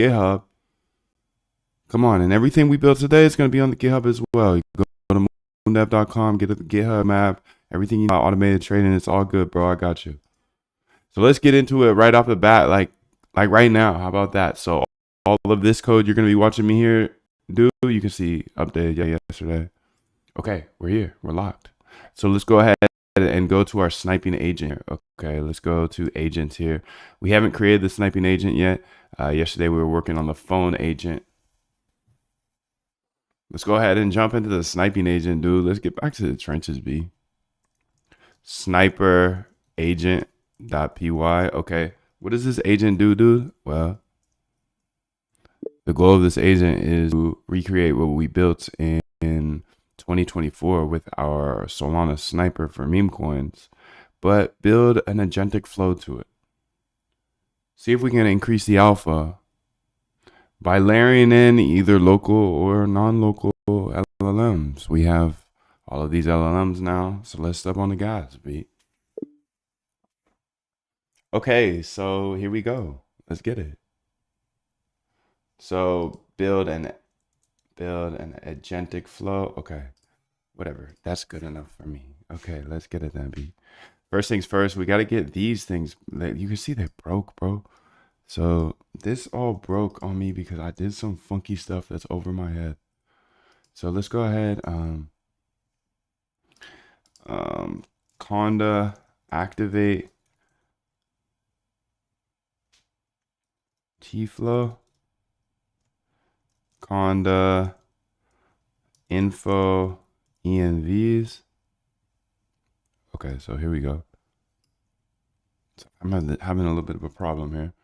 GitHub. Come on, and everything we built today is going to be on the GitHub as well. You go to moondev.com, get a GitHub map, everything you know, automated trading. It's all good, bro. I got you. So let's get into it right off the bat, like right now. How about that? So all of this code you're going to be watching me here do, you can see updated yesterday. Okay, we're here. We're locked. So let's go ahead and go to our sniping agent. Okay, let's go to agents here. We haven't created the sniping agent yet. Yesterday we were working on the phone agent. Let's go ahead and jump into the sniping agent, dude. Let's get back to the trenches, B. Sniper agent.py. Okay, what does this agent do, dude? Well, the goal of this agent is to recreate what we built in 2024 with our Solana sniper for meme coins, but build an agentic flow to it. See if we can increase the alpha by layering in either local or non-local LLMs. We have all of these LLMs now, so let's step on the gas, B. Okay, so here we go. Let's get it. So build an agentic flow. Okay, whatever. That's good enough for me. Okay, let's get it then, B. First things first, we got to get these things. You can see they broke, bro. So this all broke on me because I did some funky stuff that's over my head. So let's go ahead. Conda activate T-flow. Conda info envs. Okay, so here we go. So I'm having a little bit of a problem here.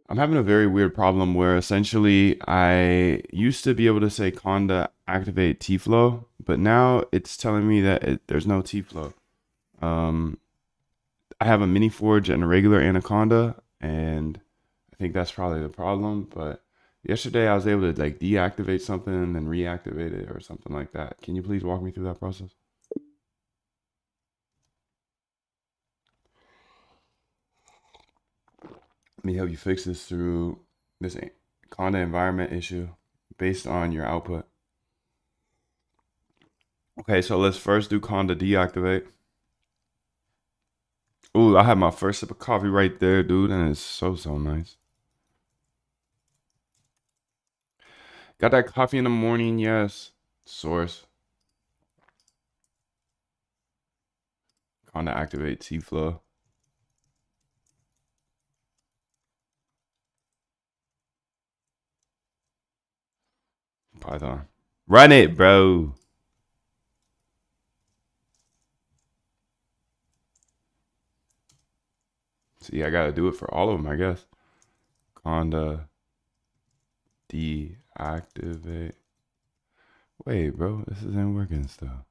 I'm having a very weird problem where essentially I used to be able to say conda activate T-flow, but now it's telling me that there's no T-flow. I have a mini forge and a regular anaconda, and I think that's probably the problem. But yesterday I was able to like deactivate something and then reactivate it or something like that. Can you please walk me through that process? Let me help you fix this through this conda environment issue based on your output. Okay, so let's first do conda deactivate. Ooh, I had my first sip of coffee right there, dude, and it's so nice. Got that coffee in the morning, yes. Source. Conda activate T-flow. Python. Run it, bro. See, I gotta do it for all of them, I guess. Conda deactivate. Wait, bro, this isn't working still.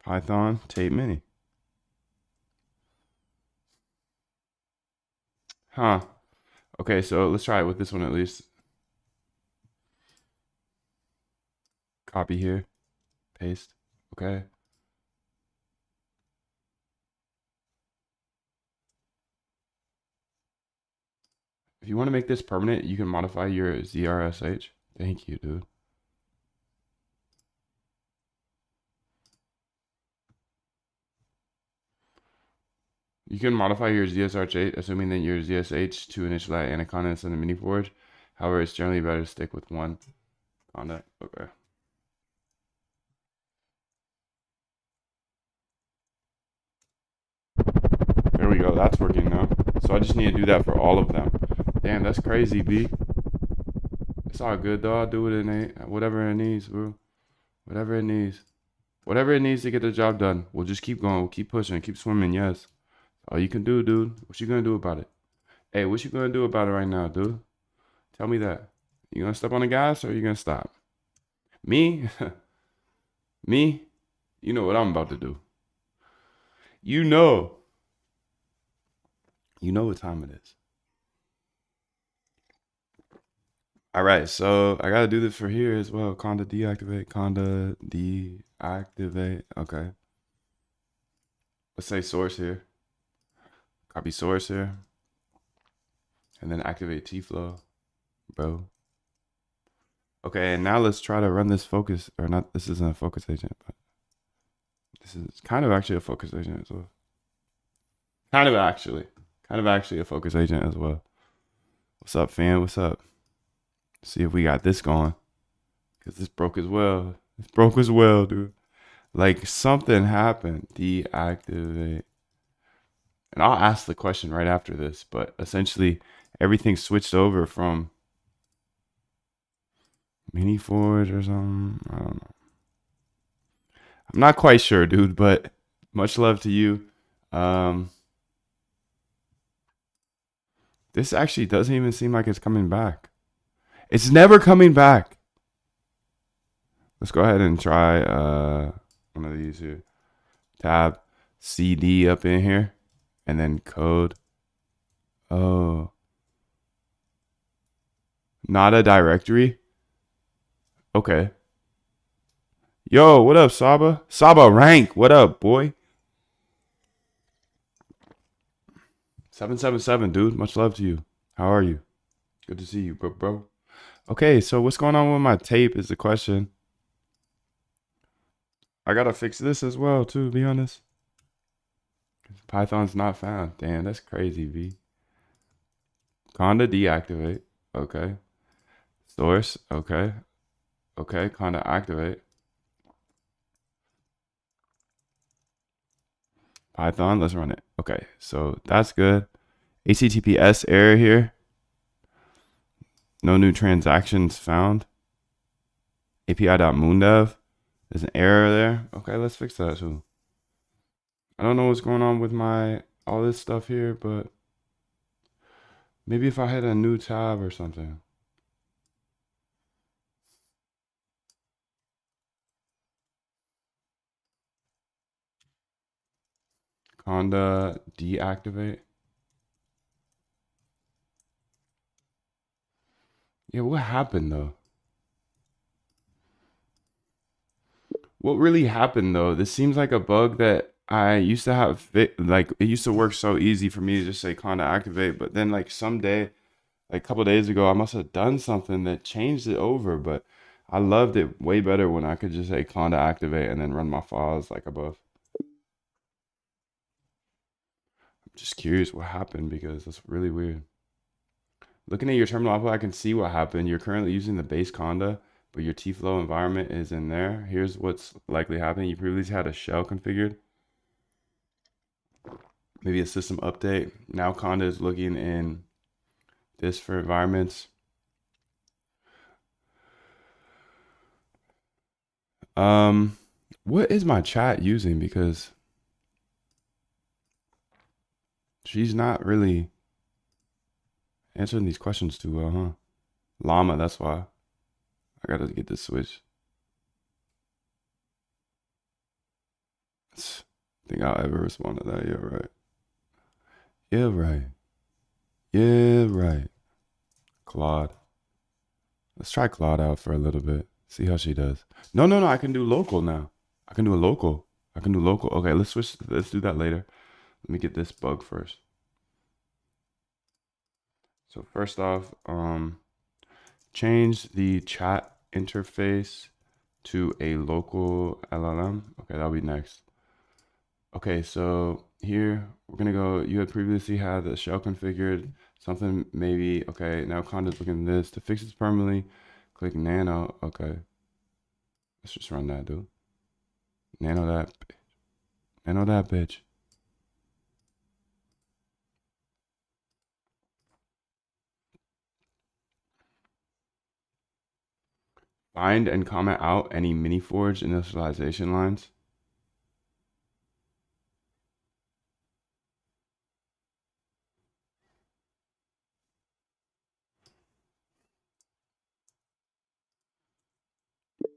Python tape mini. Huh. Okay, so let's try it with this one at least. Copy here. Paste. Okay. If you want to make this permanent, you can modify your ZRSH. Thank you, dude. You can modify your ZSRH, assuming that your ZSH to initialize Anaconda instead of MiniForge. However, it's generally better to stick with one Conda. Okay. There we go. That's working now. So I just need to do that for all of them. Damn, that's crazy, B. It's all good, though. I'll do it in whatever it needs, bro. Whatever it needs. Whatever it needs to get the job done. We'll just keep going. We'll keep pushing. Keep swimming, yes. All you can do, dude. What you gonna do about it? Hey, what you gonna do about it right now, dude? Tell me that. You gonna step on the gas or you gonna stop? Me? Me? You know what I'm about to do. You know. You know what time it is. All right, so I gotta do this for here as well. Conda deactivate, conda deactivate. Okay. Let's say source here. Copy source here. And then activate T-flow, bro. Okay, and now let's try to run this focus, or not, this isn't a focus agent, but this is kind of actually a focus agent as well. Kind of actually a focus agent as well. What's up, fam? What's up? See if we got this going. Because this broke as well. This broke as well, dude. Like something happened. Deactivate. And I'll ask the question right after this, but essentially everything switched over from Mini Forge or something. I don't know. I'm not quite sure, dude, but much love to you. This actually doesn't even seem like it's coming back. It's never coming back. Let's go ahead and try one of these here. Tab CD up in here. And then code. Oh. Not a directory? Okay. Yo, what up, Saba? Saba rank. What up, boy? 777, dude. Much love to you. How are you? Good to see you, bro. Okay, so what's going on with my tape is the question. I gotta fix this as well, too, to be honest. Python's not found. Damn, that's crazy, V. Conda deactivate. Okay. Source. Okay. Okay, Conda activate. Python, let's run it. Okay, so that's good. HTTPS error here. No new transactions found. API.moondev. There's an error there. Okay, let's fix that too. I don't know what's going on with all this stuff here, but maybe if I had a new tab or something. Conda deactivate. Yeah, what happened though? What really happened though? This seems like a bug that I used to have. Like it used to work so easy for me to just say Conda activate, but then like someday, like a couple days ago, I must have done something that changed it over. But I loved it way better when I could just say Conda activate and then run my files like above. I'm just curious what happened because that's really weird. Looking at your terminal output, I can see what happened. You're currently using the base Conda, but your T-flow environment is in there. Here's what's likely happening. You previously had a shell configured. Maybe a system update. Now Conda is looking in this for environments. What is my chat using? Because she's not really answering these questions too well, huh? Llama, that's why. I gotta get this switch. I think I'll ever respond to that. Yeah, right. Yeah, right. Yeah, right. Claude. Let's try Claude out for a little bit. See how she does. No. I can do local now. I can do a local. Okay, let's switch. Let's do that later. Let me get this bug first. So first off, change the chat interface to a local LLM. Okay, that'll be next. Okay, so here we're gonna go. You had previously had the shell configured. Something maybe. Okay, now Conda's looking at this to fix this permanently. Click nano. Okay, let's just run that, dude. Nano that bitch. Find and comment out any mini forge initialization lines.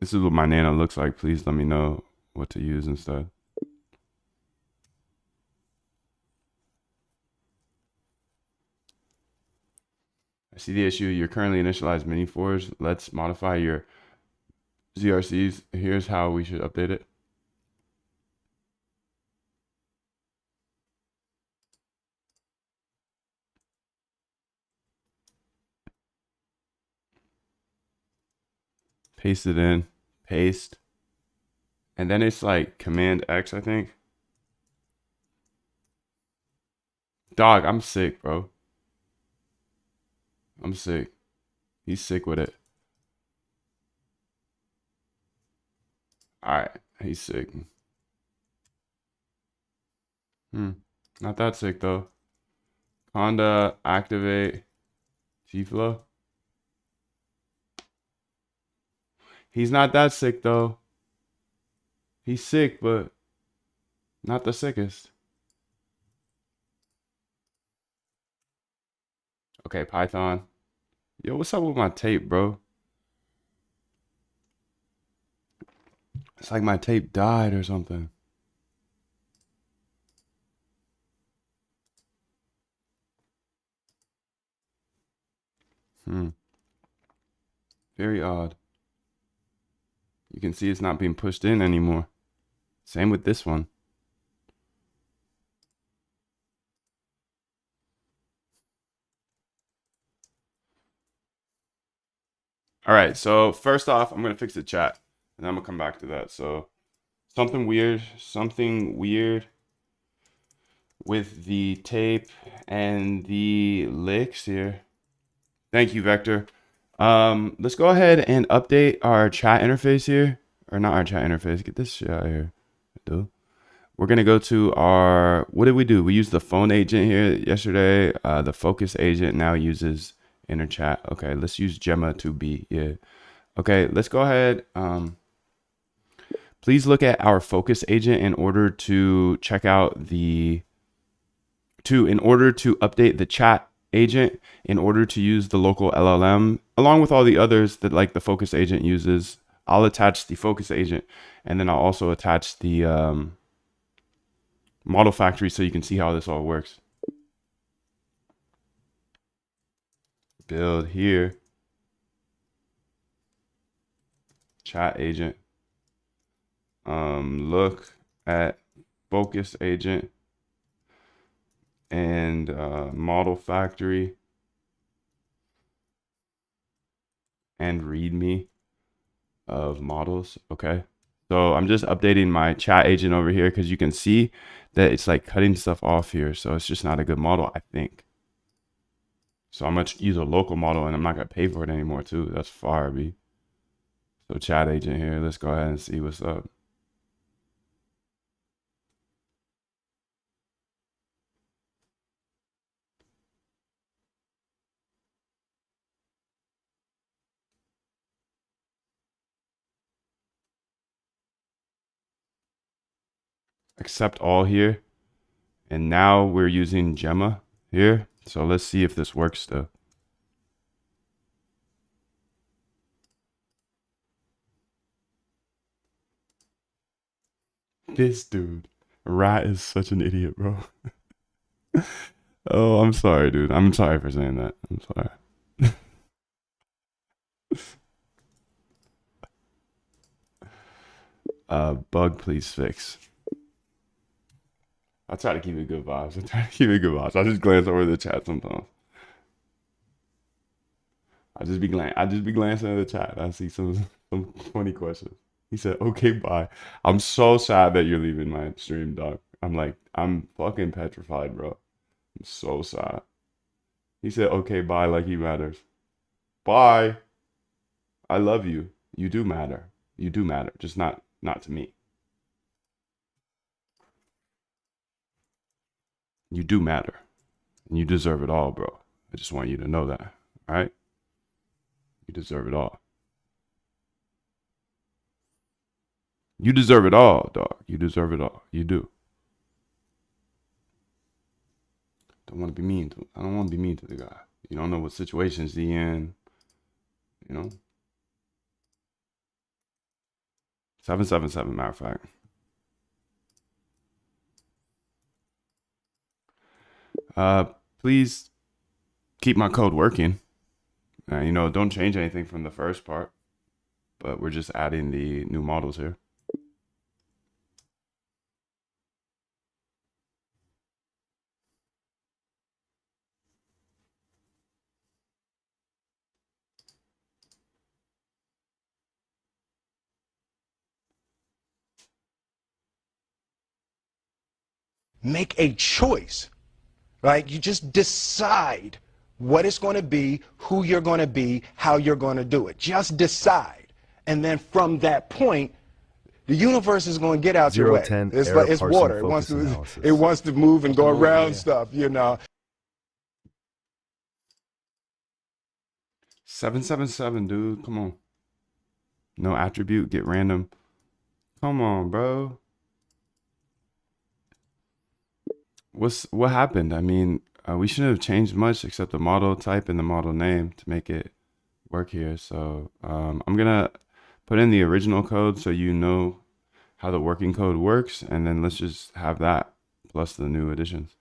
This is what my nano looks like. Please let me know what to use instead. I see the issue. You're currently initialized mini forge. Let's modify your ZRCs. Here's how we should update it. Paste it in. Paste. And then it's like Command X, I think. Dog, I'm sick, bro. I'm sick. He's sick with it. All right. He's sick. Not that sick, though. Conda, activate. G-Flow. He's not that sick, though. He's sick, but not the sickest. Okay, Python. Yo, what's up with my tape, bro? It's like my tape died or something. Very odd. You can see it's not being pushed in anymore. Same with this one. All right, so first off, I'm gonna fix the chat, and I'm gonna come back to that. So something weird with the tape and the licks here. Thank you, Vector. Let's go ahead and update our chat interface here, or not our chat interface. Get this shit out of here, dude. We're gonna go to our. What did we do? We used the phone agent here yesterday. The focus agent now uses inner chat. Okay, let's use Gemma 2B. Yeah. Okay, let's go ahead. Please look at our focus agent in order to check out in order to update the chat agent, in order to use the local LLM, along with all the others that like the focus agent uses. I'll attach the focus agent, and then I'll also attach the model factory so you can see how this all works. Build here. Chat agent. Look at focus agent and model factory and readme of models. Okay. So I'm just updating my chat agent over here because you can see that it's like cutting stuff off here. So it's just not a good model, I think. So I'm going to use a local model and I'm not going to pay for it anymore too. That's fire, B. So chat agent here. Let's go ahead and see what's up. Accept all here. And now we're using Gemma here. So let's see if this works though. This dude, Rat is such an idiot, bro. Oh, I'm sorry, dude. I'm sorry for saying that. I'm sorry. Bug, please fix. I try to keep it good vibes. I just glance over the chat sometimes. I just be glancing at the chat. I see some funny questions. He said, "Okay, bye." I'm so sad that you're leaving my stream, dog. I'm fucking petrified, bro. I'm so sad. He said, "Okay, bye," like he matters. Bye. I love you. You do matter. You do matter. Just not to me. You do matter. And you deserve it all, bro. I just want you to know that. All right? You deserve it all. You deserve it all, dog. You deserve it all. You do. Don't want to be mean to. I don't want to be mean to the guy. You don't know what situations he in. You know. 777. Matter of fact. Please keep my code working. You know, don't change anything from the first part. But we're just adding the new models here. make a choice, right? You just decide what it's going to be, who you're going to be, how you're going to do it. Just decide. And then from that point, the universe is going to get out your way. 010 It's error like it's parsing water. focus It analysis. wants to move and go around stuff, 777, dude. Come on. No attribute. Get random. Come on, bro. What happened? I mean, we shouldn't have changed much except the model type and the model name to make it work here. So I'm gonna put in the original code so you know how the working code works, and then let's just have that plus the new additions.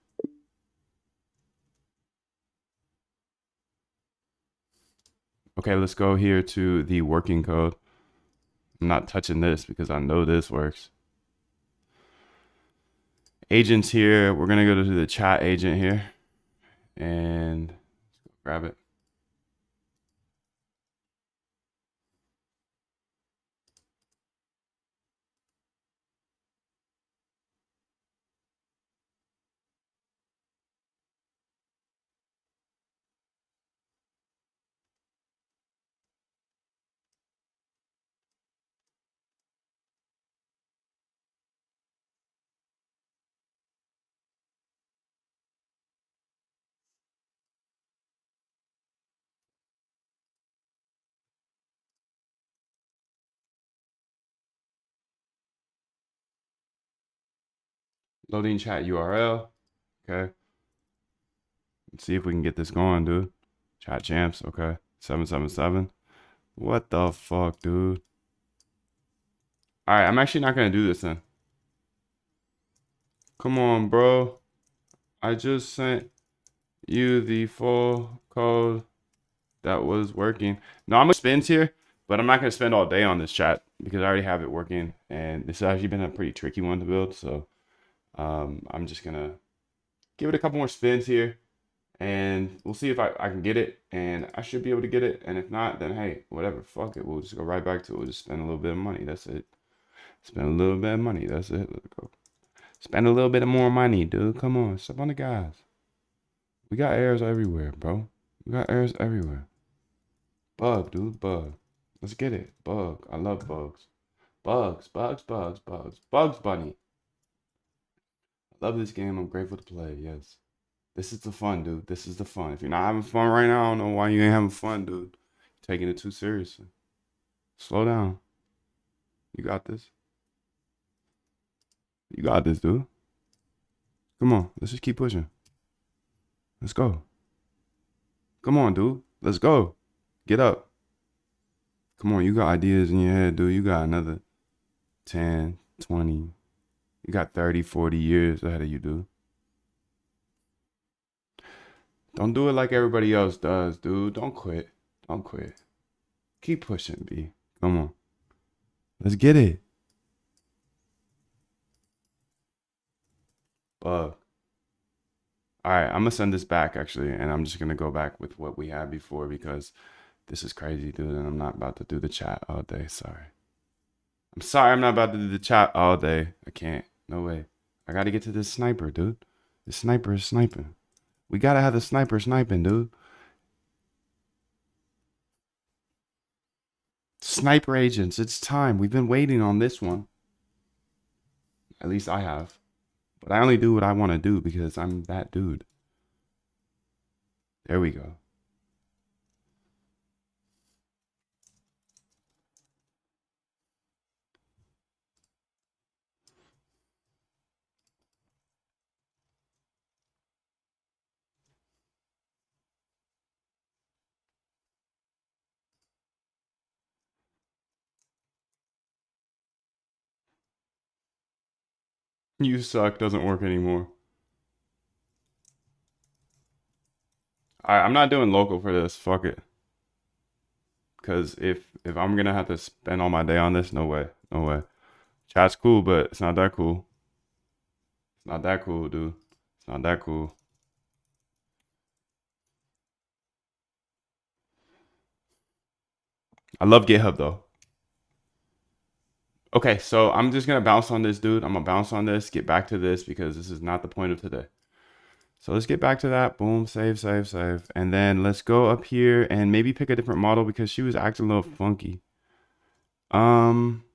Okay, let's go here to the working code. I'm not touching this because I know this works. Agents here. We're gonna go to the chat agent here and grab it. Loading chat URL. Okay. Let's see if we can get this going, dude. Chat champs. Okay. 777. What the fuck, dude? All right, I'm actually not gonna do this then. Come on, bro. I just sent you the full code that was working. No, I'm gonna spend here, but I'm not gonna spend all day on this chat because I already have it working, and this has actually been a pretty tricky one to build. So I'm just gonna give it a couple more spins here, and we'll see if I can get it, and I should be able to get it. And if not, then hey, whatever, fuck it. We'll just go right back to it. We'll just spend a little bit of money. That's it. Spend a little bit of money. That's it. Let's go. Spend a little bit of more money, dude. Come on, step on the gas. We got errors everywhere, bro. We got errors everywhere. Bug, dude, bug. Let's get it. Bug. I love bugs. Bugs, bugs, bugs, bugs. Bugs Bunny. I love this game. I'm grateful to play. Yes. This is the fun, dude. This is the fun. If you're not having fun right now, I don't know why you ain't having fun, dude. You're taking it too seriously. Slow down. You got this. You got this, dude. Come on. Let's just keep pushing. Let's go. Come on, dude. Let's go. Get up. Come on. You got ideas in your head, dude. You got another 10, 20. You got 30, 40 years ahead of you, dude. Don't do it like everybody else does, dude. Don't quit. Don't quit. Keep pushing, B. Come on. Let's get it. Bug. All right, I'm gonna send this back actually, and I'm just gonna go back with what we had before because this is crazy, dude, and I'm not about to do the chat all day. Sorry. I'm sorry I'm not about to do the chat all day. I can't. No way. I gotta get to this sniper, dude. The sniper is sniping. We gotta have the sniper sniping, dude. Sniper agents, it's time. We've been waiting on this one. At least I have. But I only do what I want to do because I'm that dude. There we go. You suck doesn't work anymore. I'm not doing local for this. Fuck it. Because if I'm gonna have to spend all my day on this, no way, no way. Chat's cool, but it's not that cool. It's not that cool, dude. It's not that cool. I love GitHub though. Okay, so I'm just gonna bounce on this, dude. I'm gonna bounce on this, get back to this because this is not the point of today. So let's get back to that. Boom, save, save, save. And then let's go up here and maybe pick a different model because she was acting a little funky. Um,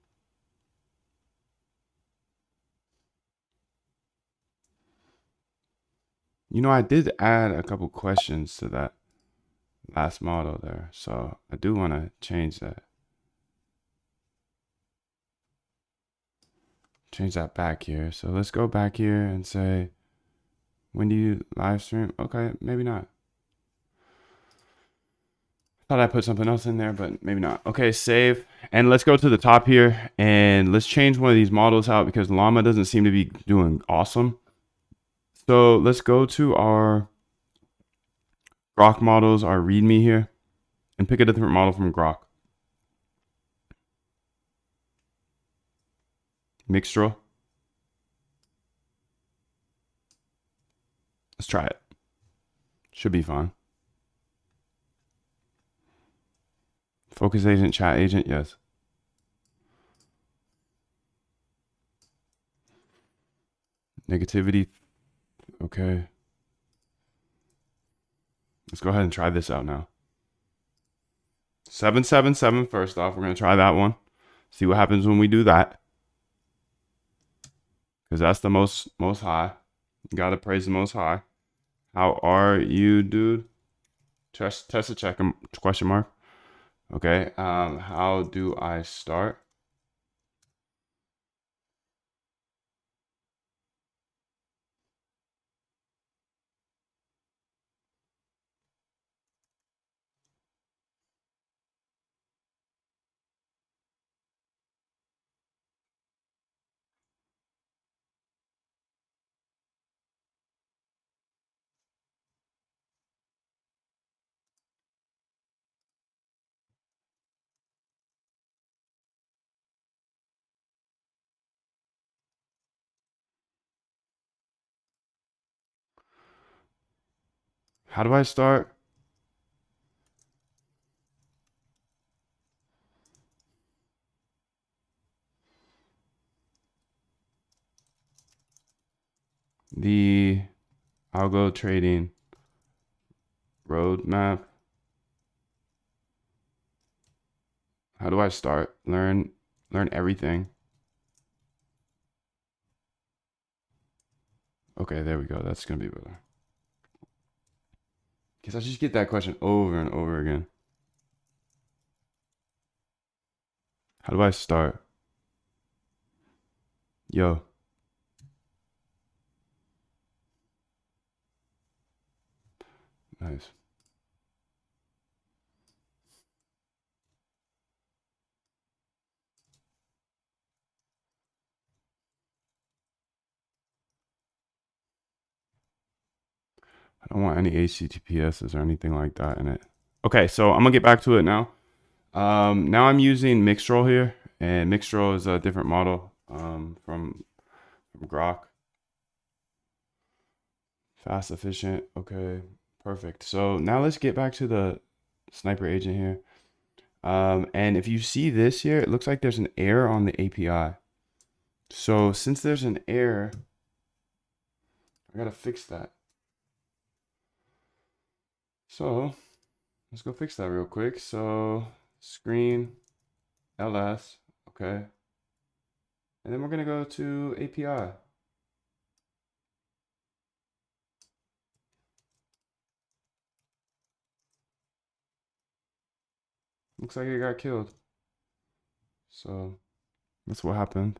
you know, I did add a couple questions to that last model there. So I do want to change that. Change that back here. So let's go back here and say, when do you live stream? Okay, maybe not. Thought I put something else in there, but maybe not. Okay, save. And let's go to the top here and let's change one of these models out because Llama doesn't seem to be doing awesome. So let's go to our Grok models, our README here, and pick a different model from Grok. Mixtral. Let's try it. Should be fine. Focus agent, chat agent, yes. Negativity, okay. Let's go ahead and try this out now. 777 first off. We're going to try that one. See what happens when we do that. Because that's the most high. You got to praise the most high. How are you, dude? Test a check question mark. Okay. How do I start? How do I start? The algo trading roadmap. How do I start? Learn everything. Okay, there we go. That's gonna be better. Because I just get that question over and over again. How do I start? Yo. Nice. I don't want any HTTPSs or anything like that in it. Okay, so I'm gonna get back to it now. Now I'm using Mixtral here, and Mixtral is a different model from Grok. Fast, efficient. Okay, perfect. So now let's get back to the sniper agent here. And if you see this here, it looks like there's an error on the API. So since there's an error, I gotta fix that. So let's go fix that real quick. So screen ls, okay. And then we're gonna go to API. Looks like it got killed. So that's what happened.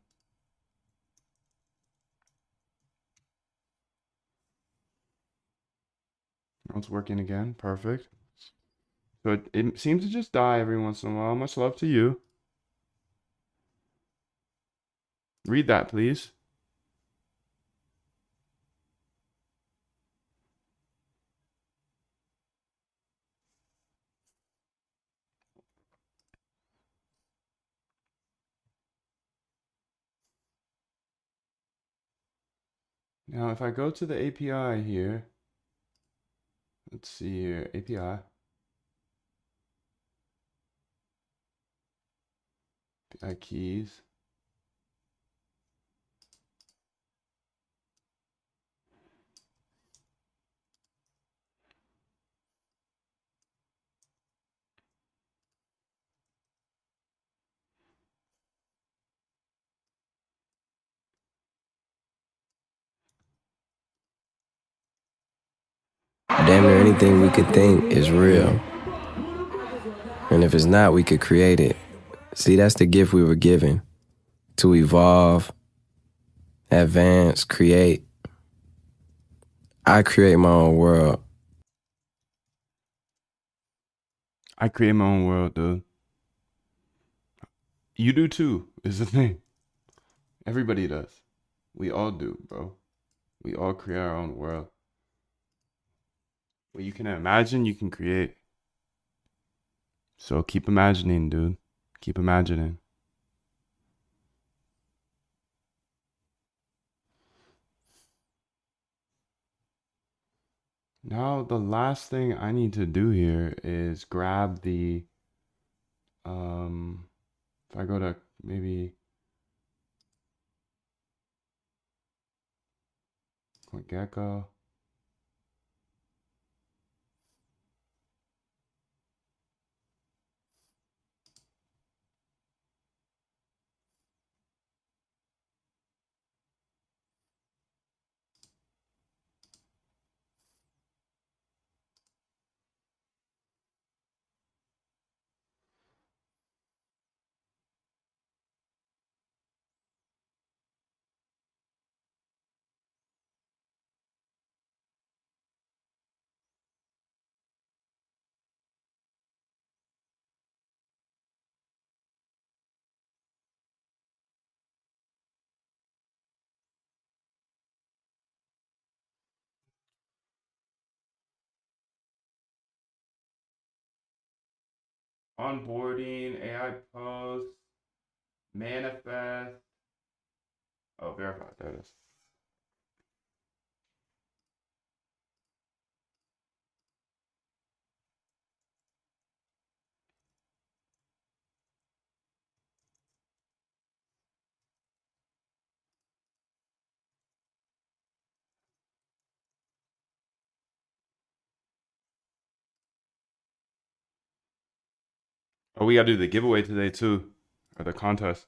Now it's working again. Perfect. So it seems to just die every once in a while. Much love to you. Read that, please. Now, if I go to the API here, let's see here, API keys. damn near anything we could think is real. Yeah. And if it's not, we could create it. See, that's the gift we were given. To evolve, advance, create. I create my own world. I create my own world, dude. You do too, is the thing. Everybody does. We all do, bro. We all create our own world. What you can imagine, you can create. So keep imagining, dude. Keep imagining. Now, the last thing I need to do here is grab the, if I go to maybe Gecko. Onboarding, AI post, manifest. Oh, verify. There it is. Oh, we gotta do the giveaway today too, or the contest.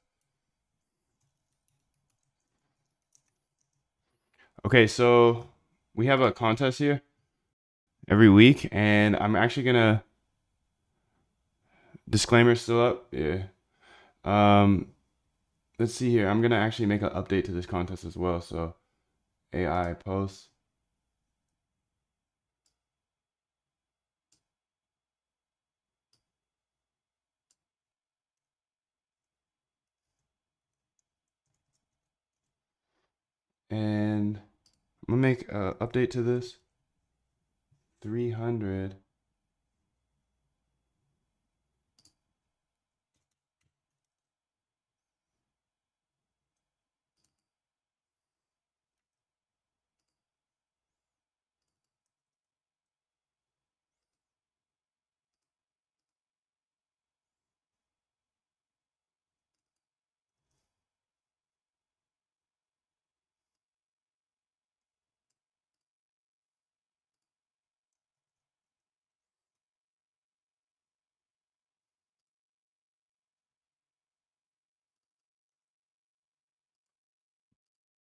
Okay, so we have a contest here every week, and I'm actually gonna disclaimer still up. Yeah. Um, let's see here. I'm gonna actually make an update to this contest as well. So AI posts. And I'm gonna make an update to this. 300.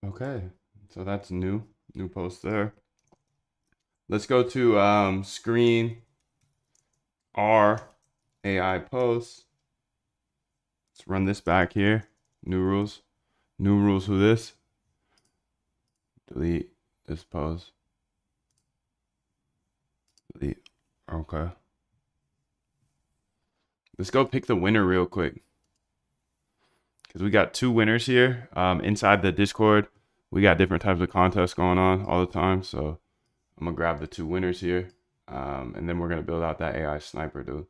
Okay, so that's new post there. Let's go to screen R AI posts. Let's run this back here. New rules. New rules for this. Delete this post. Delete. Okay. Let's go pick the winner real quick. Because we got two winners here. Inside the Discord, we got different types of contests going on all the time. So I'm going to grab the two winners here. And then we're going to build out that AI sniper, dude.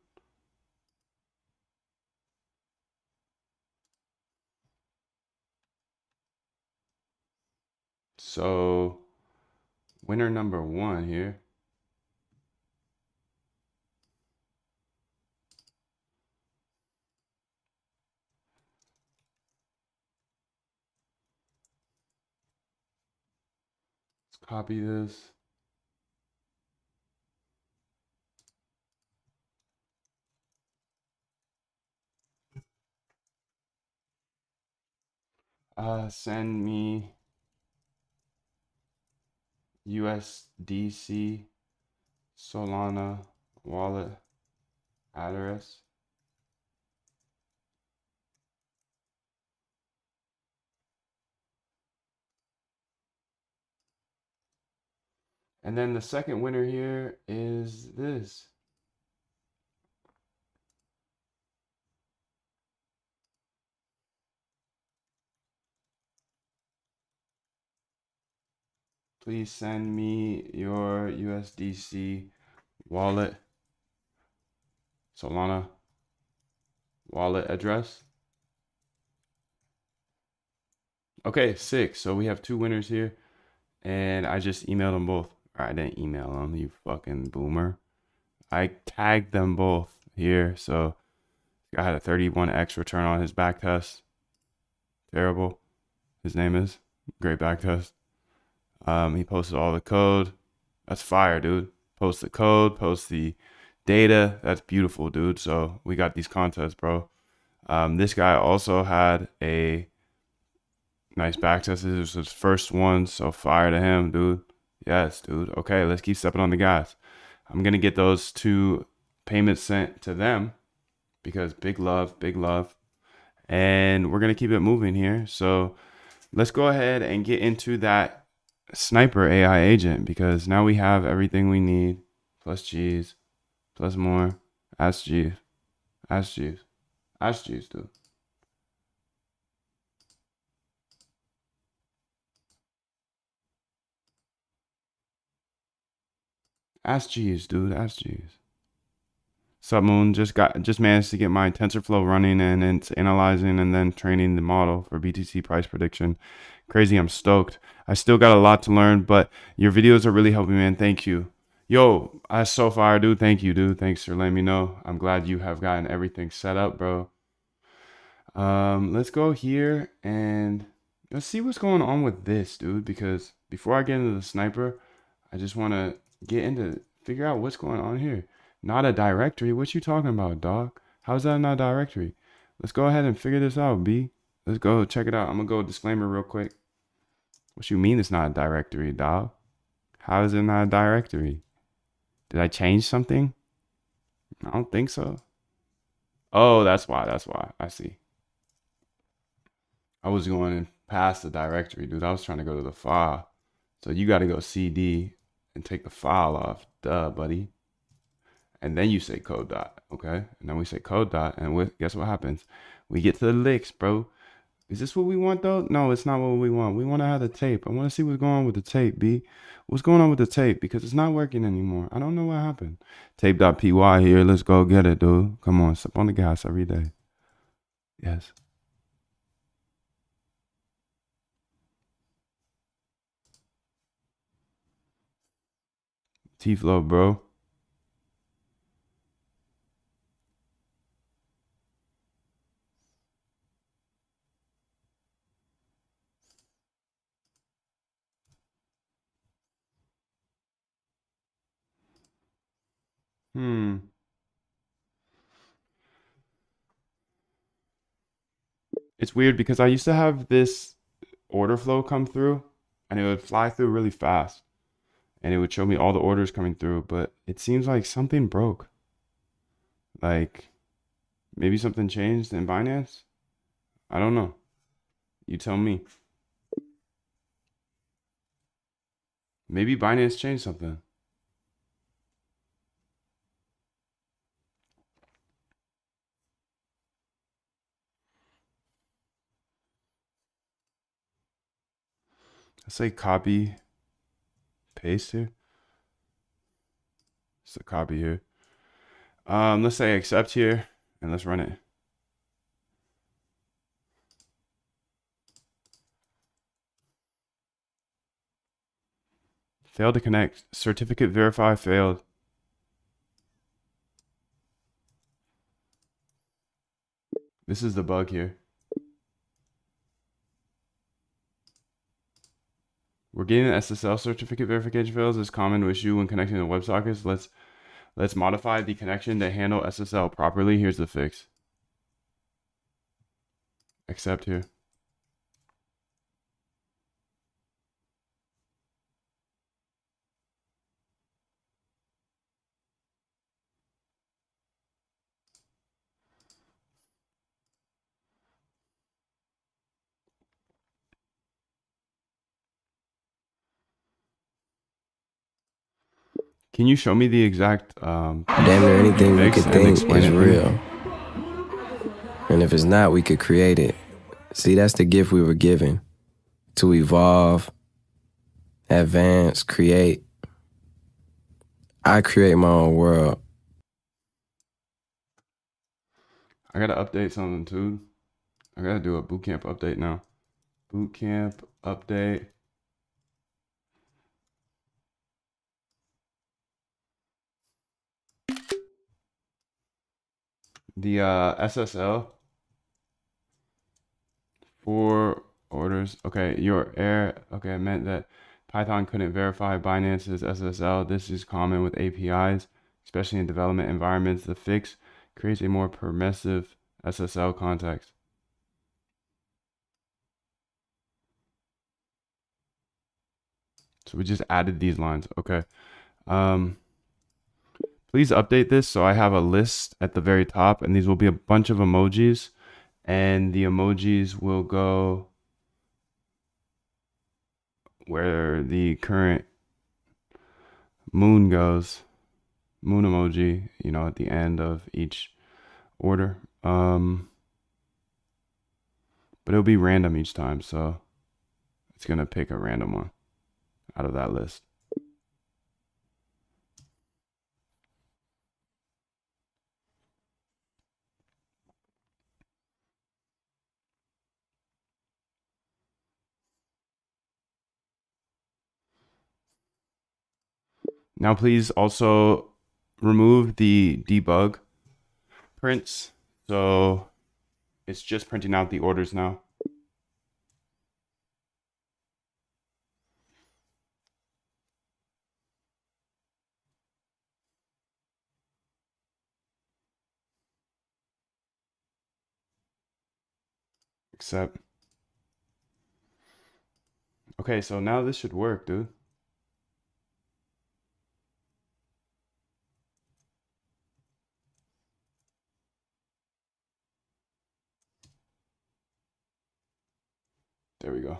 So winner number one here. Let's copy this. Send me USDC Solana wallet address. And then the second winner here is this. Please send me your USDC wallet, Solana wallet address. Okay, 6. So we have 2 winners here. And I just emailed them both. Or I didn't email them, you fucking boomer. I tagged them both here. So I had a 31x return on his back test. Terrible. His name is. Great back test. He posted all the code. That's fire, dude. Post the code, post the data. That's beautiful, dude. So we got these contests, bro. This guy also had a nice back test. This was his first one, so fire to him, dude. Yes, dude. Okay, let's keep stepping on the gas. I'm gonna get those 2 payments sent to them because big love, big love. And we're gonna keep it moving here. So let's go ahead and get into that sniper AI agent because now we have everything we need. Plus G's, plus more. Ask G's. Ask G's. Ask G's, dude. Ask G's, dude. Ask G's. Submoon just managed to get my TensorFlow running and it's analyzing and then training the model for BTC price prediction. Crazy, I'm stoked. I still got a lot to learn, but your videos are really helping, man. Thank you. Yo, that's so fire, dude. Thank you, dude. Thanks for letting me know. I'm glad you have gotten everything set up, bro. Let's go here and let's see what's going on with this, dude, because before I get into the sniper, I just want to figure out what's going on here. Not a directory. What you talking about, dog? How's that not a directory? Let's go ahead and figure this out, B. Let's go check it out. I'm gonna go disclaimer real quick. What you mean it's not a directory, dog? How is it not a directory? Did I change something? I don't think so. Oh, that's why. That's why. I see. I was going past the directory, dude. I was trying to go to the file. So you got to go CD and take the file off. Duh, buddy. And then you say code dot, okay? And then we say code dot, and guess what happens? We get to the licks, bro. Is this what we want, though? No, it's not what we want. We want to have the tape. I want to see what's going on with the tape, B. What's going on with the tape? Because it's not working anymore. I don't know what happened. Tape.py here. Let's go get it, dude. Come on, step on the gas every day. Yes. T-Flow, bro. It's weird because I used to have this order flow come through and it would fly through really fast and it would show me all the orders coming through, but it seems like something broke. Like maybe something changed in Binance? I don't know. You tell me. Maybe Binance changed something. Let's say copy, paste here. It's a copy here. Let's say accept here and let's run it. Failed to connect. Certificate verify failed. This is the bug here. We're getting an SSL certificate verification fails is common issue when connecting to WebSockets. Let's modify the connection to handle SSL properly. Here's the fix. Accept here. Can you show me the exact Damn near anything we fix could and think explain is it to me? real. And if it's not, we could create it. See, that's the gift we were given. To evolve, advance, create. I create my own world. I gotta update something too. I gotta do a bootcamp update now. Bootcamp update. The SSL for orders. Okay, your error. Okay, I meant that Python couldn't verify Binance's SSL. This is common with APIs, especially in development environments. The fix creates a more permissive SSL context. So we just added these lines. Okay. Um, please update this so I have a list at the very top, and these will be a bunch of emojis, and the emojis will go where the current moon goes. Moon emoji, at the end of each order. But it'll be random each time, so it's gonna pick a random one out of that list. Now please also remove the debug prints. So it's just printing out the orders now. Except, okay, so now this should work, dude. There we go.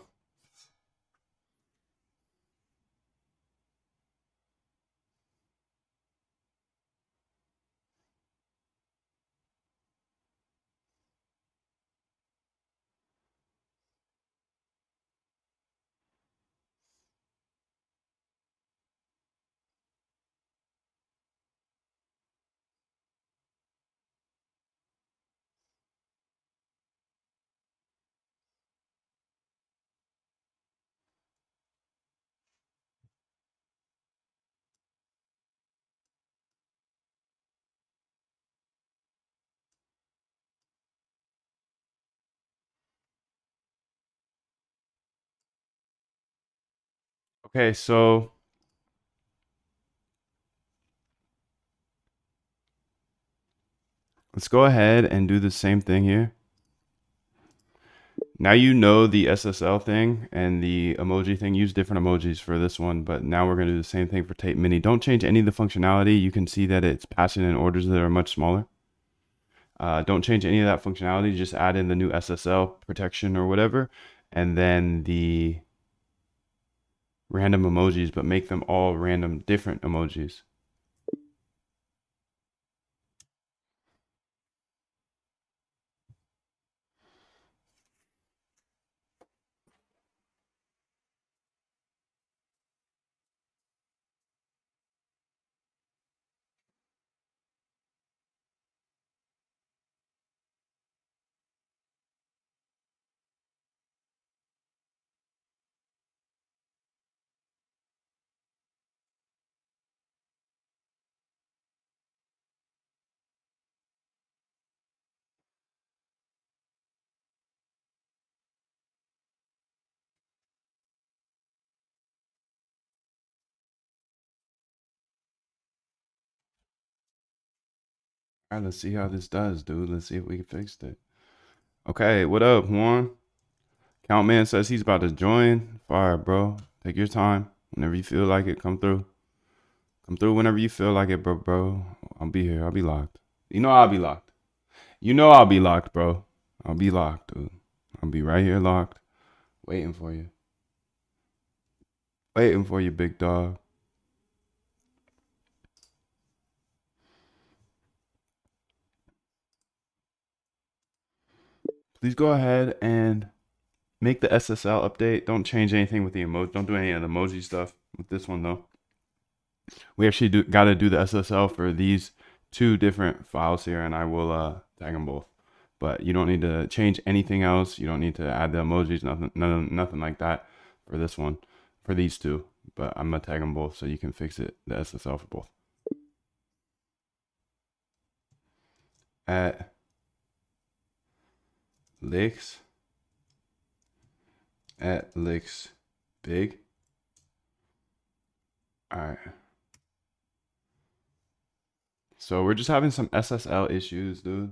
Okay, so let's go ahead and do the same thing here. Now you know the SSL thing and the emoji thing. Use different emojis for this one, but now we're going to do the same thing for Tape Mini. Don't change any of the functionality. You can see that it's passing in orders that are much smaller. Don't change any of that functionality. Just add in the new SSL protection or whatever, and then the random emojis, but make them all random different emojis. All right, let's see how this does, dude. Let's see if we can fix it. Okay, what up, Juan? Countman says he's about to join. Fire, bro. Take your time. Whenever you feel like it, come through. Come through whenever you feel like it, bro. I'll be here. I'll be locked. You know I'll be locked. You know I'll be locked, bro. I'll be locked, dude. I'll be right here locked, waiting for you. Waiting for you, big dog. please go ahead and make the SSL update. Don't change anything with the emoji. Don't do any of the emoji stuff with this one though. We actually got to do the SSL for these two different files here, and I will tag them both. But you don't need to change anything else. You don't need to add the emojis, nothing like that for this one, for these two. But I'm gonna tag them both so you can fix it, the SSL for both. At licks big. All right. So we're just having some SSL issues, dude.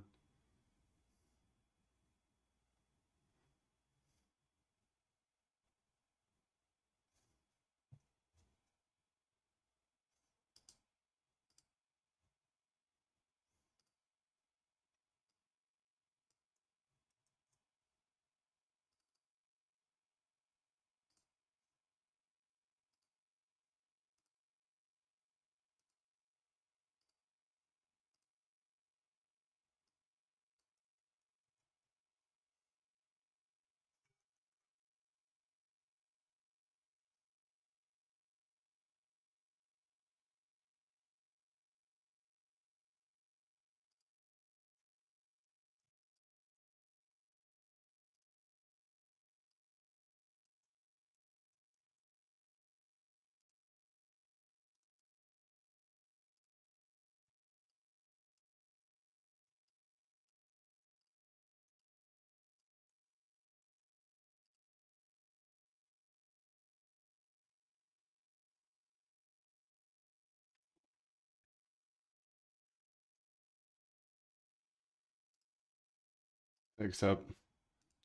Except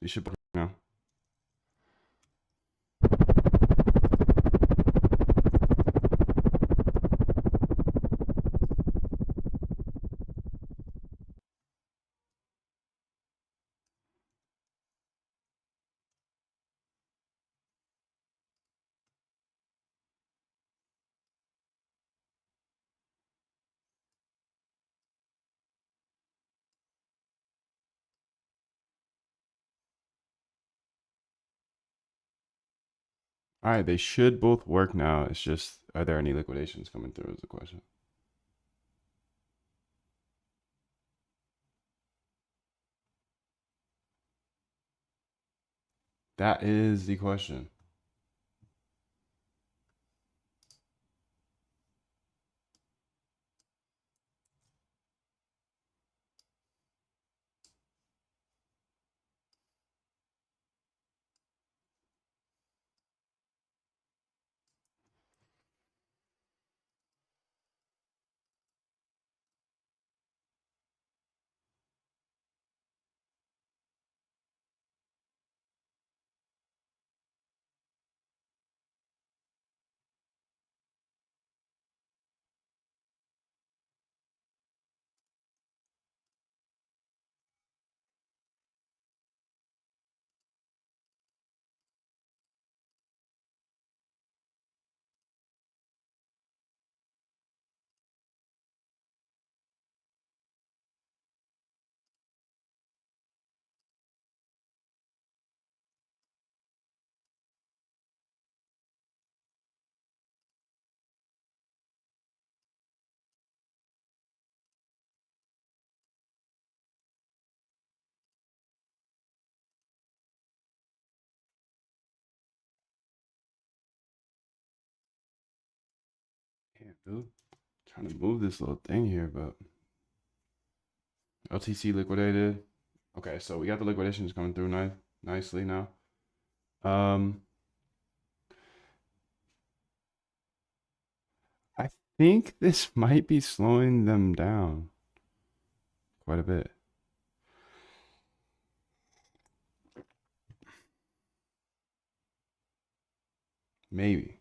you should now. All right, they should both work now. It's just, are there any liquidations coming through is the question. That is the question. Damn, dude. Trying to move this little thing here, but LTC liquidated. Okay, so we got the liquidations coming through nicely now. I think this might be slowing them down quite a bit. Maybe.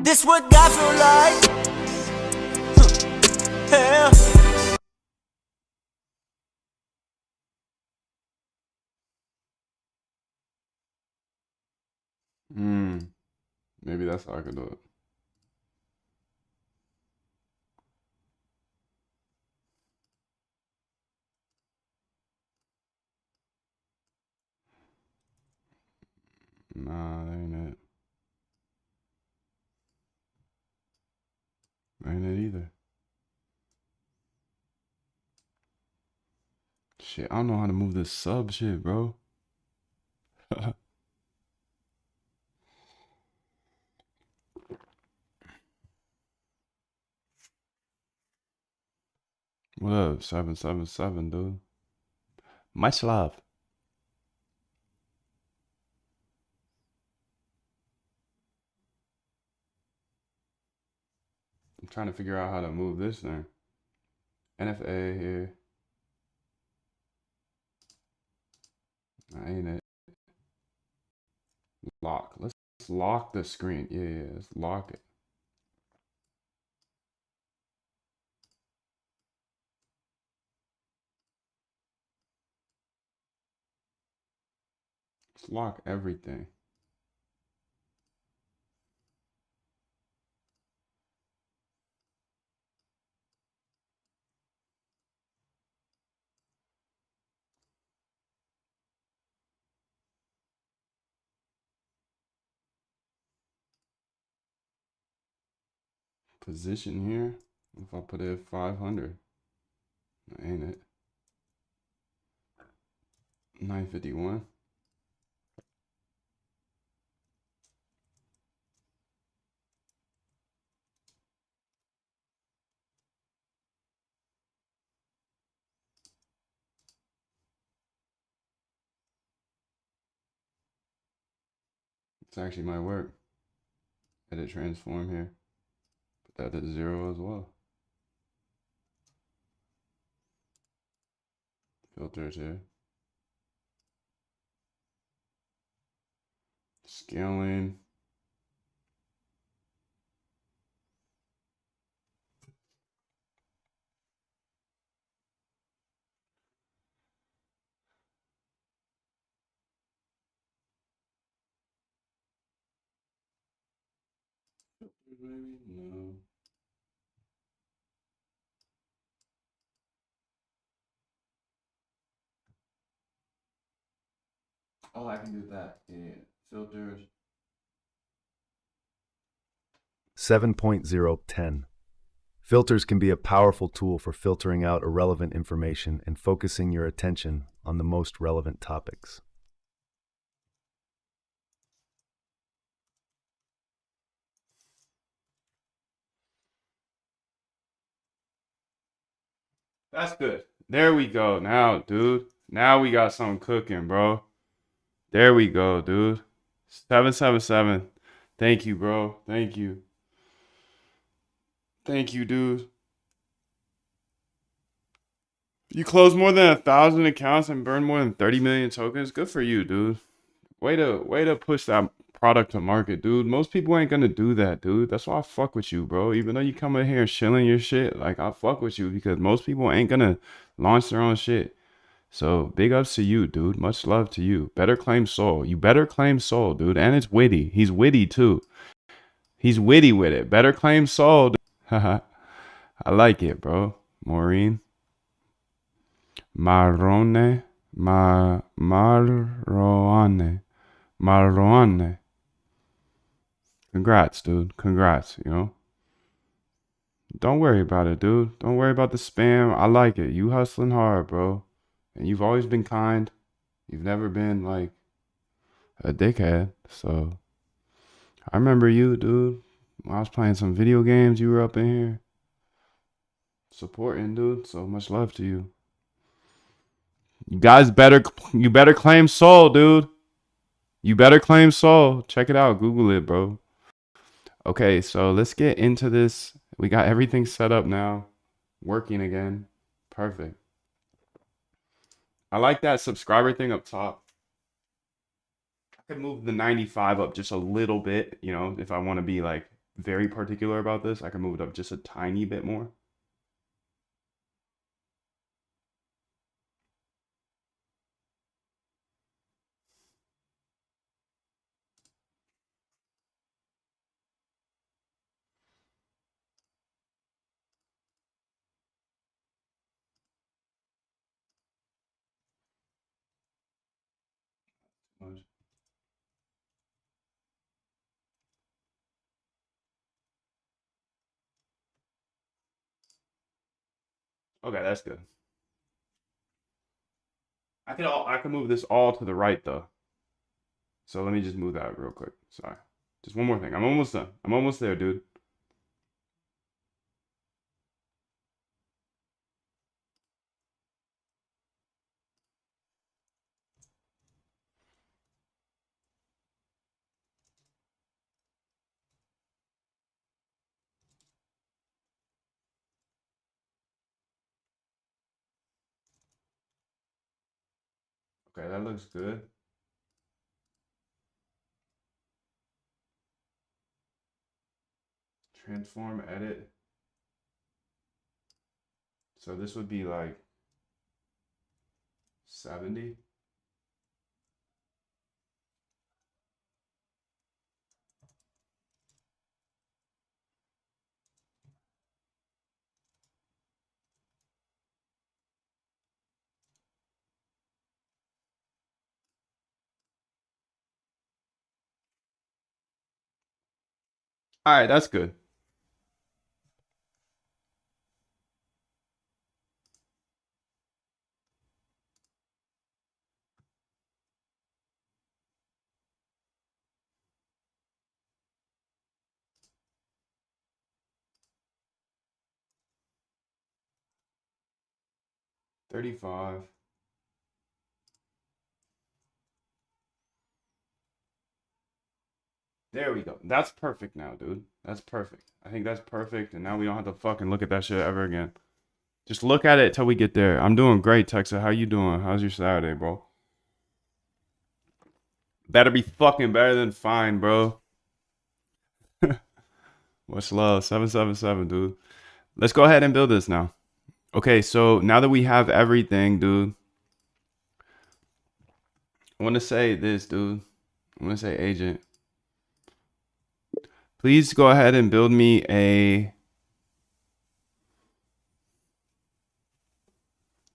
This what God feel like. Yeah. Maybe that's how I could do it. Nah, that ain't it. That ain't it either. Shit, I don't know how to move this sub shit, bro. What up, 777, dude? Much love. I'm trying to figure out how to move this thing. NFA here. That ain't it. Lock. Let's lock the screen. Yeah, let's lock it. Let's lock everything. Position here. If I put it at 500, that ain't it. 951. This actually might work. Edit transform here. Put that at 0 as well. Filters here. Scaling. Maybe? No. Oh, I can do that. Yeah. Filters. 7.010. Filters can be a powerful tool for filtering out irrelevant information and focusing your attention on the most relevant topics. That's good. There we go. Now, dude. Now we got something cooking, bro. There we go, dude. 777. Thank you, bro. Thank you. Thank you, dude. You closed more than 1,000 accounts and burned more than 30 million tokens. Good for you, dude. Way to push that product to market, dude. Most people ain't gonna do that, dude. That's why I fuck with you, bro. Even though you come in here shilling your shit, like I fuck with you because most people ain't gonna launch their own shit. So big ups to you, dude. Much love to you. Better claim soul. You better claim soul, dude. And it's witty. He's witty too. He's witty with it. Better claim soul. Haha. I like it, bro. Maureen. Marrone. Marroane. Marroane. Congrats, dude. Congrats, you know. Don't worry about it, dude. Don't worry about the spam. I like it. You hustling hard, bro. And you've always been kind. You've never been like a dickhead. So I remember you, dude. When I was playing some video games, you were up in here supporting, dude. So much love to you. You guys you better claim soul, dude. You better claim soul. Check it out. Google it, bro. Okay, so let's get into this. We got everything set up now. Working again. Perfect. I like that subscriber thing up top. I could move the 95 up just a little bit, you know, if I want to be like very particular about this, I can move it up just a tiny bit more. Okay, that's good. I can move this all to the right though. So let me just move that real quick. Sorry. Just one more thing. I'm almost done. I'm almost there, dude. Okay, that looks good. Transform, edit. So this would be like 70. All right, that's good. $35. There we go. That's perfect now, dude. That's perfect. I think that's perfect. And now we don't have to fucking look at that shit ever again. Just look at it till we get there. I'm doing great, Texas. How you doing? How's your Saturday, bro? Better be fucking better than fine, bro. What's love? 777, dude. Let's go ahead and build this now. Okay, so now that we have everything, dude, I want to say this, dude. I want to say, agent, please go ahead and build me a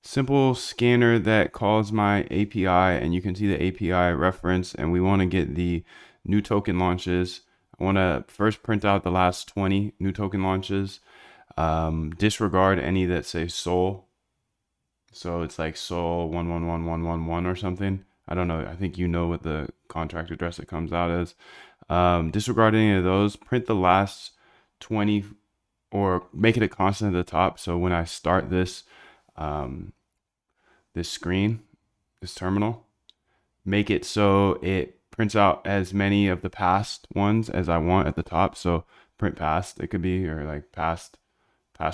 simple scanner that calls my API, and you can see the API reference, and we want to get the new token launches. I want to first print out the last 20 new token launches. Disregard any that say Sol. So it's like Sol 111111 or something. I don't know. I think you know what the contract address it comes out as. Disregard any of those. Print the last 20 or make it a constant at the top. So when I start this, this screen, this terminal, make it so it prints out as many of the past ones as I want at the top. So print past, it could be, or like past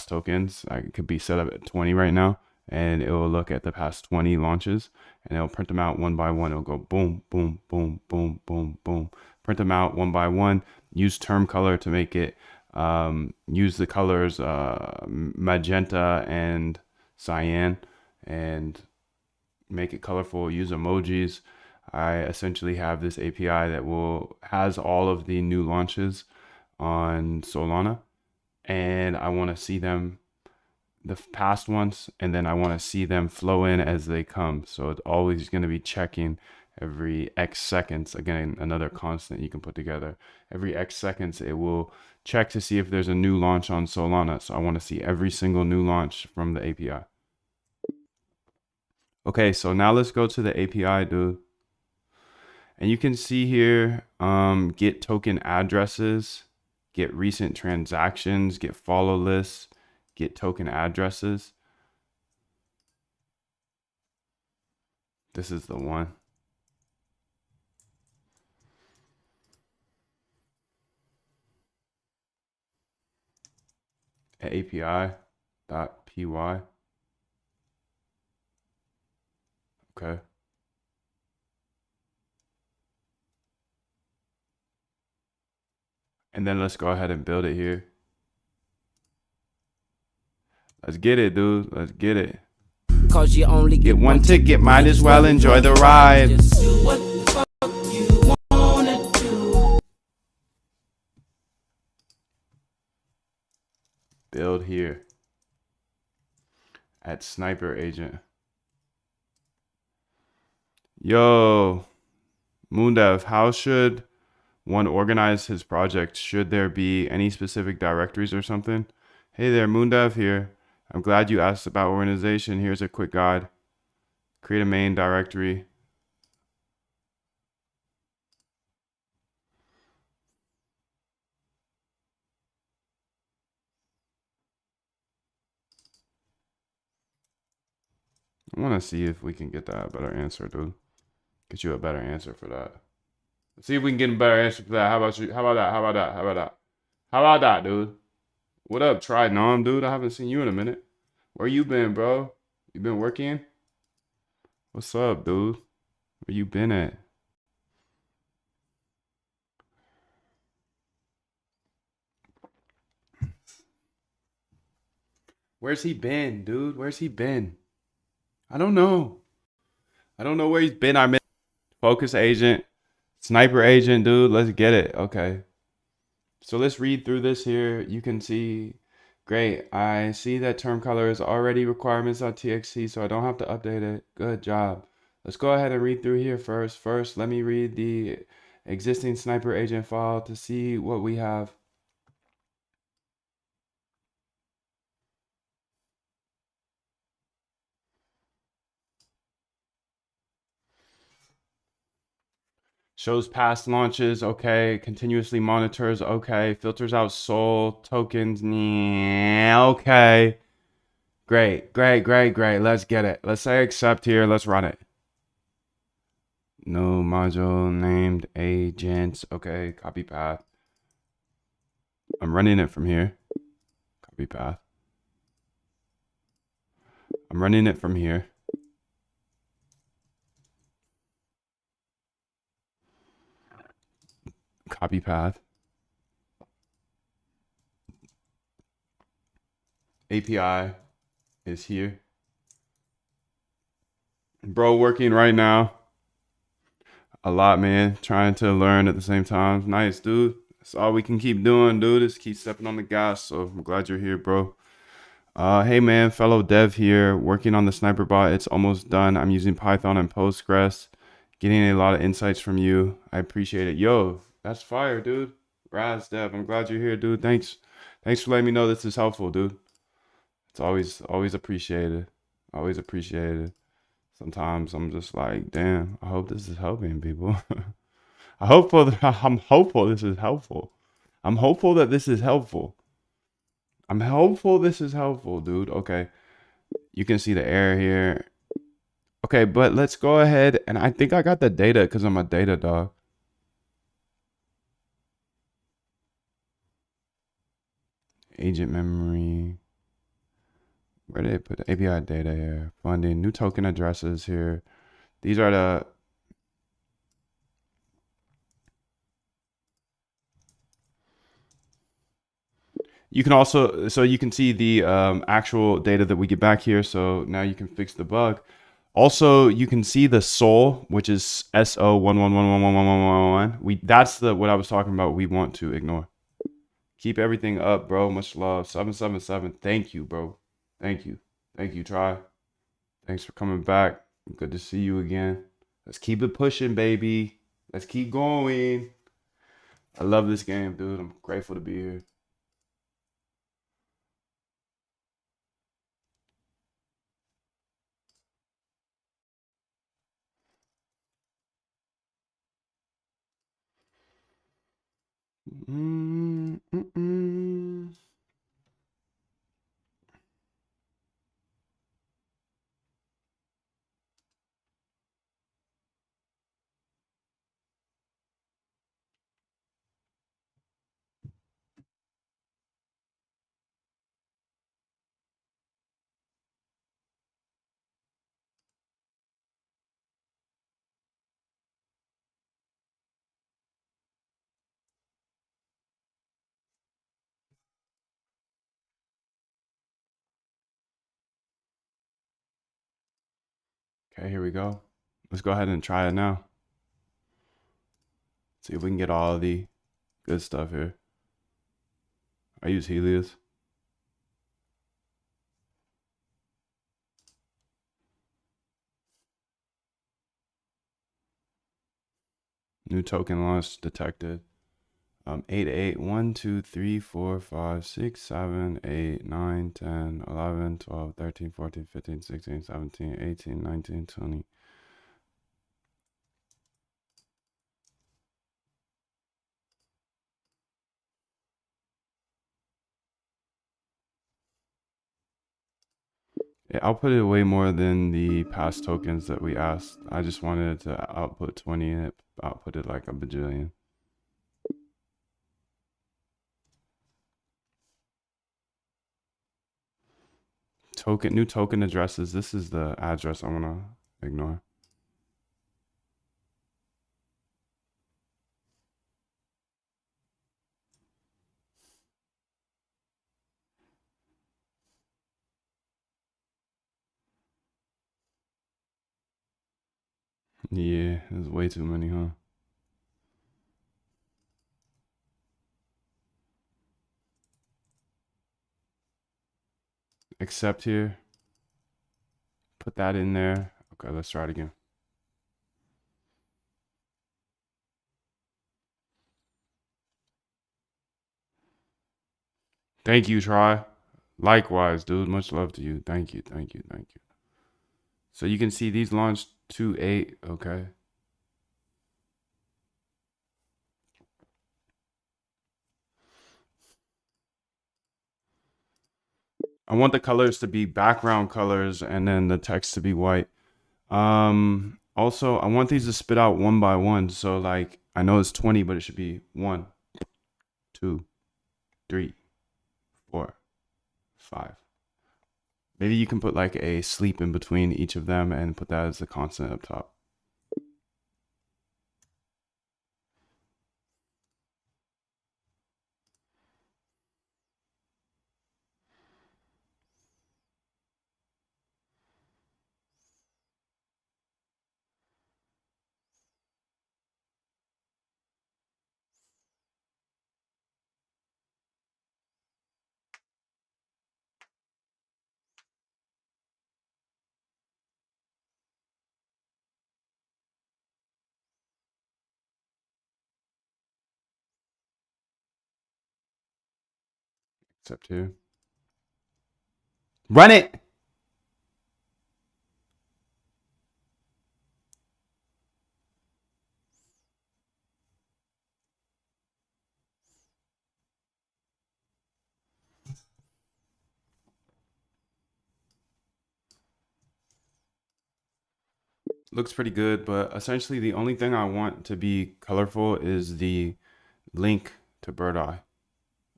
tokens. I could be set up at 20 right now, and it will look at the past 20 launches, and it'll print them out one by one. It'll go boom, boom, boom, boom, boom, boom. Print them out one by one. Use term color to make it. Use the colors magenta and cyan, and make it colorful. Use emojis. I essentially have this API that has all of the new launches on Solana, and I want to see them, the past ones, and then I want to see them flow in as they come. So it's always going to be checking every X seconds. Again, another constant you can put together. Every X seconds, it will check to see if there's a new launch on Solana. So I want to see every single new launch from the API. Okay, so now let's go to the API, dude. And you can see here, get token addresses, get recent transactions, get follow lists, get token addresses. This is the one. API.py. Okay. And then let's go ahead and build it here. Let's get it, dude. Let's get it. Cause you only Get one ticket, might as well enjoy the ride. Just do what the fuck you wanna do. Build here. At Sniper Agent. Yo, Moondev, how should one organize his project? Should there be any specific directories or something? Hey there, Moondev here. I'm glad you asked about organization. Here's a quick guide. Create a main directory. I want to see if we can get that better answer, dude. Get you a better answer for that. Let's see if we can get a better answer for that. How about you? How about that? How about that? How about that? How about that, dude? What up, Try Nom, dude? I haven't seen you in a minute. Where you been, bro? You been working? What's up, dude? Where you been at? Where's he been, dude? Where's he been? I don't know. I don't know where he's been. I'm in Focus Agent, Sniper Agent, dude. Let's get it. Okay. So let's read through this here. You can see, great. I see that term color is already requirements.txt, so I don't have to update it. Good job. Let's go ahead and read through here first. First, let me read the existing Sniper Agent file to see what we have. Shows past launches, okay. Continuously monitors, okay. Filters out soul tokens, yeah, okay. Great, great, great, great. Let's get it. Let's say accept here. Let's run it. No module named agents. Okay, copy path. I'm running it from here. Copy path. I'm running it from here. Copy path. API is here. Bro, working right now. A lot, man. Trying to learn at the same time. Nice, dude. That's all we can keep doing, dude, is keep stepping on the gas. So I'm glad you're here, bro. Hey, man, fellow dev here. Working on the sniper bot. It's almost done. I'm using Python and Postgres. Getting a lot of insights from you. I appreciate it. Yo, that's fire, dude. Raz Dev, I'm glad you're here, dude. Thanks. Thanks for letting me know this is helpful, dude. It's always appreciated. Always appreciated. Sometimes I'm just like, damn, I hope this is helping people. I'm hopeful this is helpful. I'm hopeful that this is helpful. I'm hopeful this is helpful, dude. Okay. You can see the error here. Okay, but let's go ahead. And I think I got the data because I'm a data dog. Agent memory. Where did they put the API data here? Funding, new token addresses here. These are the you can also, so you can see the actual data that we get back here. So now you can fix the bug. Also, you can see the SOL, which is SO11111111. That's the what I was talking about. We want to ignore. Keep everything up, bro. Much love. 777. Thank you, bro. Thank you. Thank you, Try. Thanks for coming back. Good to see you again. Let's keep it pushing, baby. Let's keep going. I love this game, dude. I'm grateful to be here. Mm, mm, mm. Okay, here we go. Let's go ahead and try it now. See if we can get all of the good stuff here. I use Helios. New token launch detected. 8, 8, 1, 2, 3, 4, 5, 6, 7, 8, 9, 10, 11, 12, 13, 14, 15, 16, 17, 18, 19, 20. It outputted way more than the past tokens that we asked. I just wanted it to output 20 and it outputted like a bajillion. New token addresses. This is the address I want to ignore. Yeah, there's way too many, huh? Accept here. Put that in there. Okay, let's try it again. Thank you, Try. Likewise, dude. Much love to you. Thank you, thank you, thank you. So you can see these launched 2-8. Okay. I want the colors to be background colors and then the text to be white. Also, I want these to spit out one by one. So like, I know it's 20, but it should be 1, 2, 3, 4, 5. Maybe you can put like a sleep in between each of them and put that as a constant up top. Except here. Run it! Looks pretty good, but essentially the only thing I want to be colorful is the link to Bird Eye.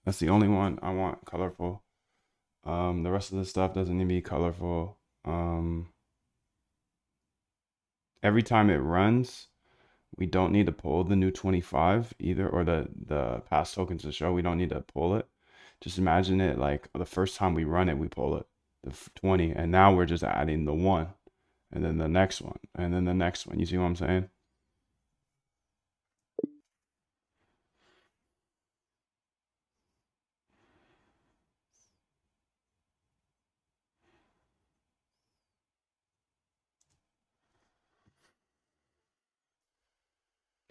That's the only one I want colorful. The rest of the stuff doesn't need to be colorful. Every time it runs, we don't need to pull the new 25 either, or the past tokens to show. We don't need to pull it. Just imagine it like the first time we run it, we pull it, the 20, and now we're just adding the 1, and then the next one, and then the next one. You see what I'm saying?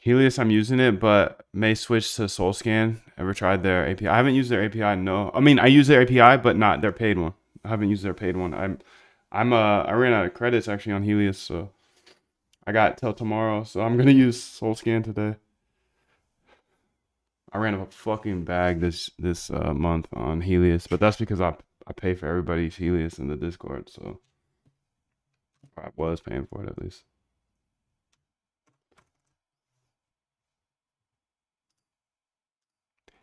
Helios, I'm using it, but may switch to SoulScan. Ever tried their API? I haven't used their API. No, I mean I use their API, but not their paid one. I haven't used their paid one. I ran out of credits actually on Helios, so I got till tomorrow. So I'm gonna use SoulScan today. I ran up a fucking bag this month on Helios, but that's because I pay for everybody's Helios in the Discord, so I was paying for it at least.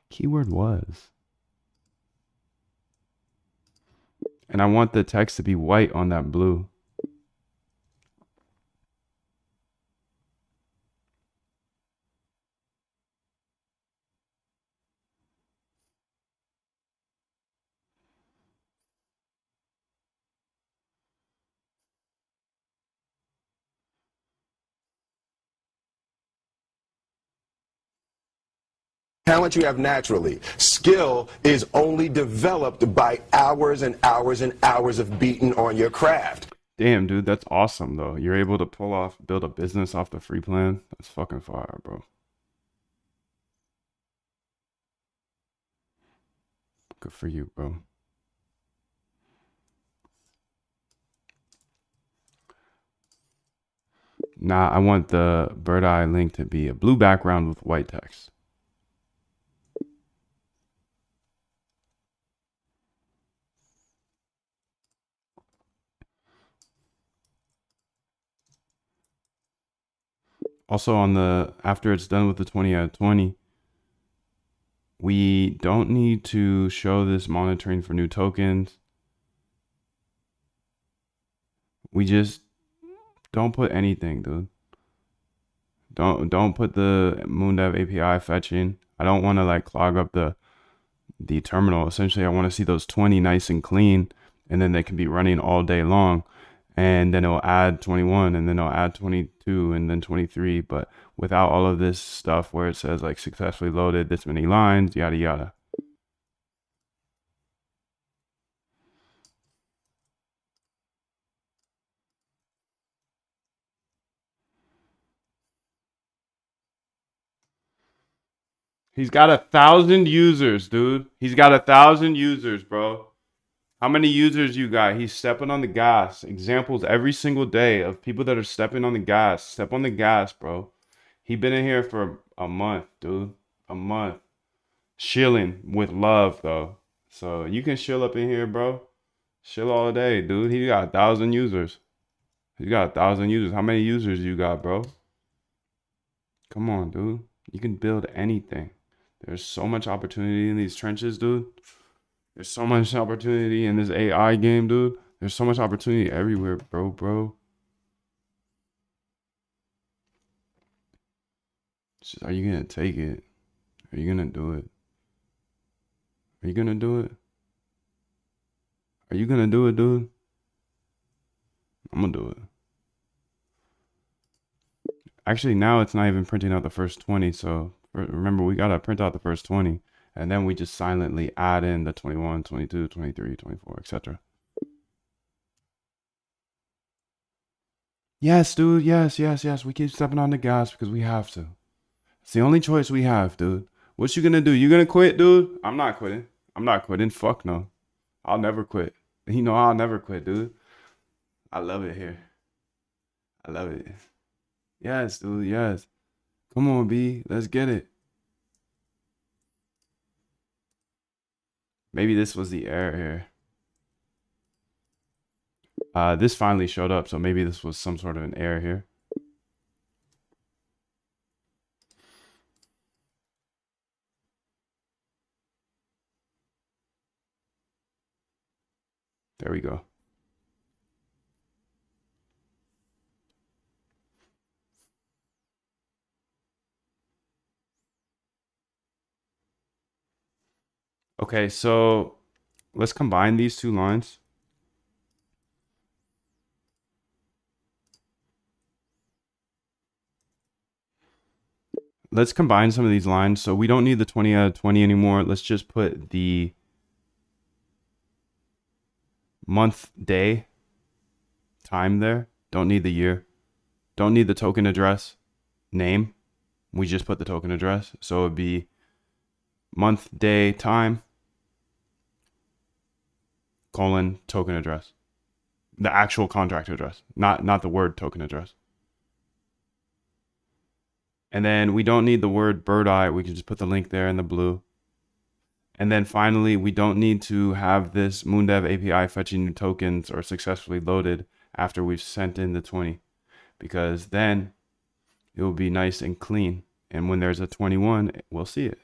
Keyword was. And I want the text to be white on that blue. talent you have naturally. Skill is only developed by hours and hours and hours of beating on your craft. Damn, dude, that's awesome though. You're able to build a business off the free plan. That's fucking fire, bro. Good for you, bro. Nah, I want the bird eye link to be a blue background with white text. Also on the, after it's done with the 20 out of 20, we don't need to show this monitoring for new tokens. We just don't put anything, dude. Don't put the MoonDev API fetching. I don't want to like clog up the terminal. Essentially, I want to see those 20 nice and clean, and then they can be running all day long. And then it'll add 21, and then it'll add 22, and then 23. But without all of this stuff where it says like successfully loaded this many lines, yada yada. He's got 1,000 users, dude. He's got 1,000 users, bro. How many users you got? He's stepping on the gas. Examples every single day of people that are stepping on the gas. Step on the gas, bro. He been in here for a month, dude. A month. Shilling with love, though. So you can shill up in here, bro. Shill all day, dude. He got 1,000 users. He got 1,000 users. How many users you got, bro? Come on, dude. You can build anything. There's so much opportunity in these trenches, dude. There's so much opportunity in this AI game, dude. There's so much opportunity everywhere, bro. It's just, are you gonna take it? Are you gonna do it? Are you gonna do it? Are you gonna do it, dude? I'm gonna do it. Actually, now it's not even printing out the first 20, so remember, we gotta print out the first 20, and then we just silently add in the 21, 22, 23, 24, etc. Yes, dude. Yes. We keep stepping on the gas because we have to. It's the only choice we have, dude. What you gonna do? You gonna quit, dude? I'm not quitting. I'm not quitting. Fuck no. I'll never quit. You know I'll never quit, dude. I love it here. I love it. Yes, dude. Yes. Come on, B. Let's get it. Maybe this was the error here. This finally showed up, so maybe this was some sort of an error here. There we go. Okay, so let's combine these two lines. Let's combine some of these lines. So we don't need the 20 out of 20 anymore. Let's just put the month, day, time there. Don't need the year. Don't need the token address, name. We just put the token address. So it'd be month, day, time, colon, token address. The actual contract address, not the word token address. And then we don't need the word bird eye. We can just put the link there in the blue. And then finally, we don't need to have this MoonDev API fetching new tokens or successfully loaded after we've sent in the 20, because then it will be nice and clean. And when there's a 21, we'll see it.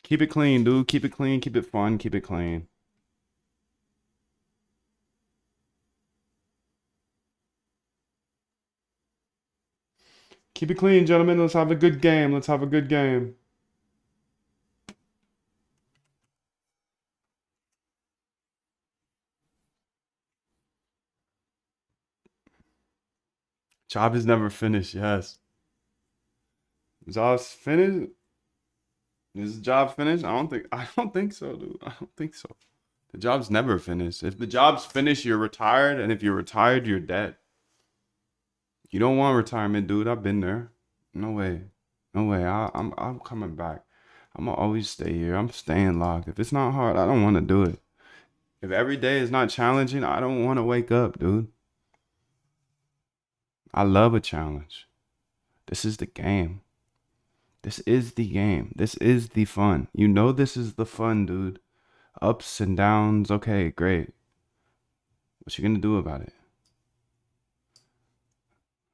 Keep it clean, dude. Keep it clean. Keep it fun. Keep it clean. Keep it clean, gentlemen. Let's have a good game. Let's have a good game. Job is never finished. Yes. Job's finished. Is the job finished? I don't think so, dude. I don't think so. The job's never finished. If the job's finished, you're retired, and if you're retired, you're dead. You don't want retirement, dude. I've been there. No way. No way. I'm coming back. I'm gonna always stay here. I'm staying locked. If it's not hard, I don't want to do it. If every day is not challenging, I don't want to wake up, dude. I love a challenge. This is the game. This is the game. This is the fun. You know this is the fun, dude. Ups and downs. Okay, great. What you gonna do about it?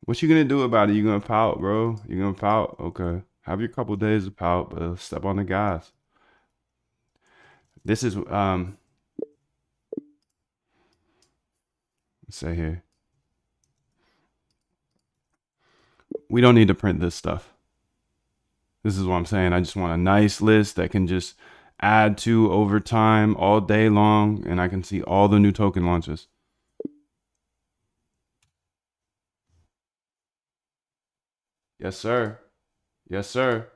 What you gonna do about it? You gonna pout, bro? You gonna pout? Okay. Have your couple days of pout, but step on the gas. This is let's say here. We don't need to print this stuff. This is what I'm saying. I just want a nice list that can just add to over time all day long, and I can see all the new token launches. Yes, sir. Yes, sir.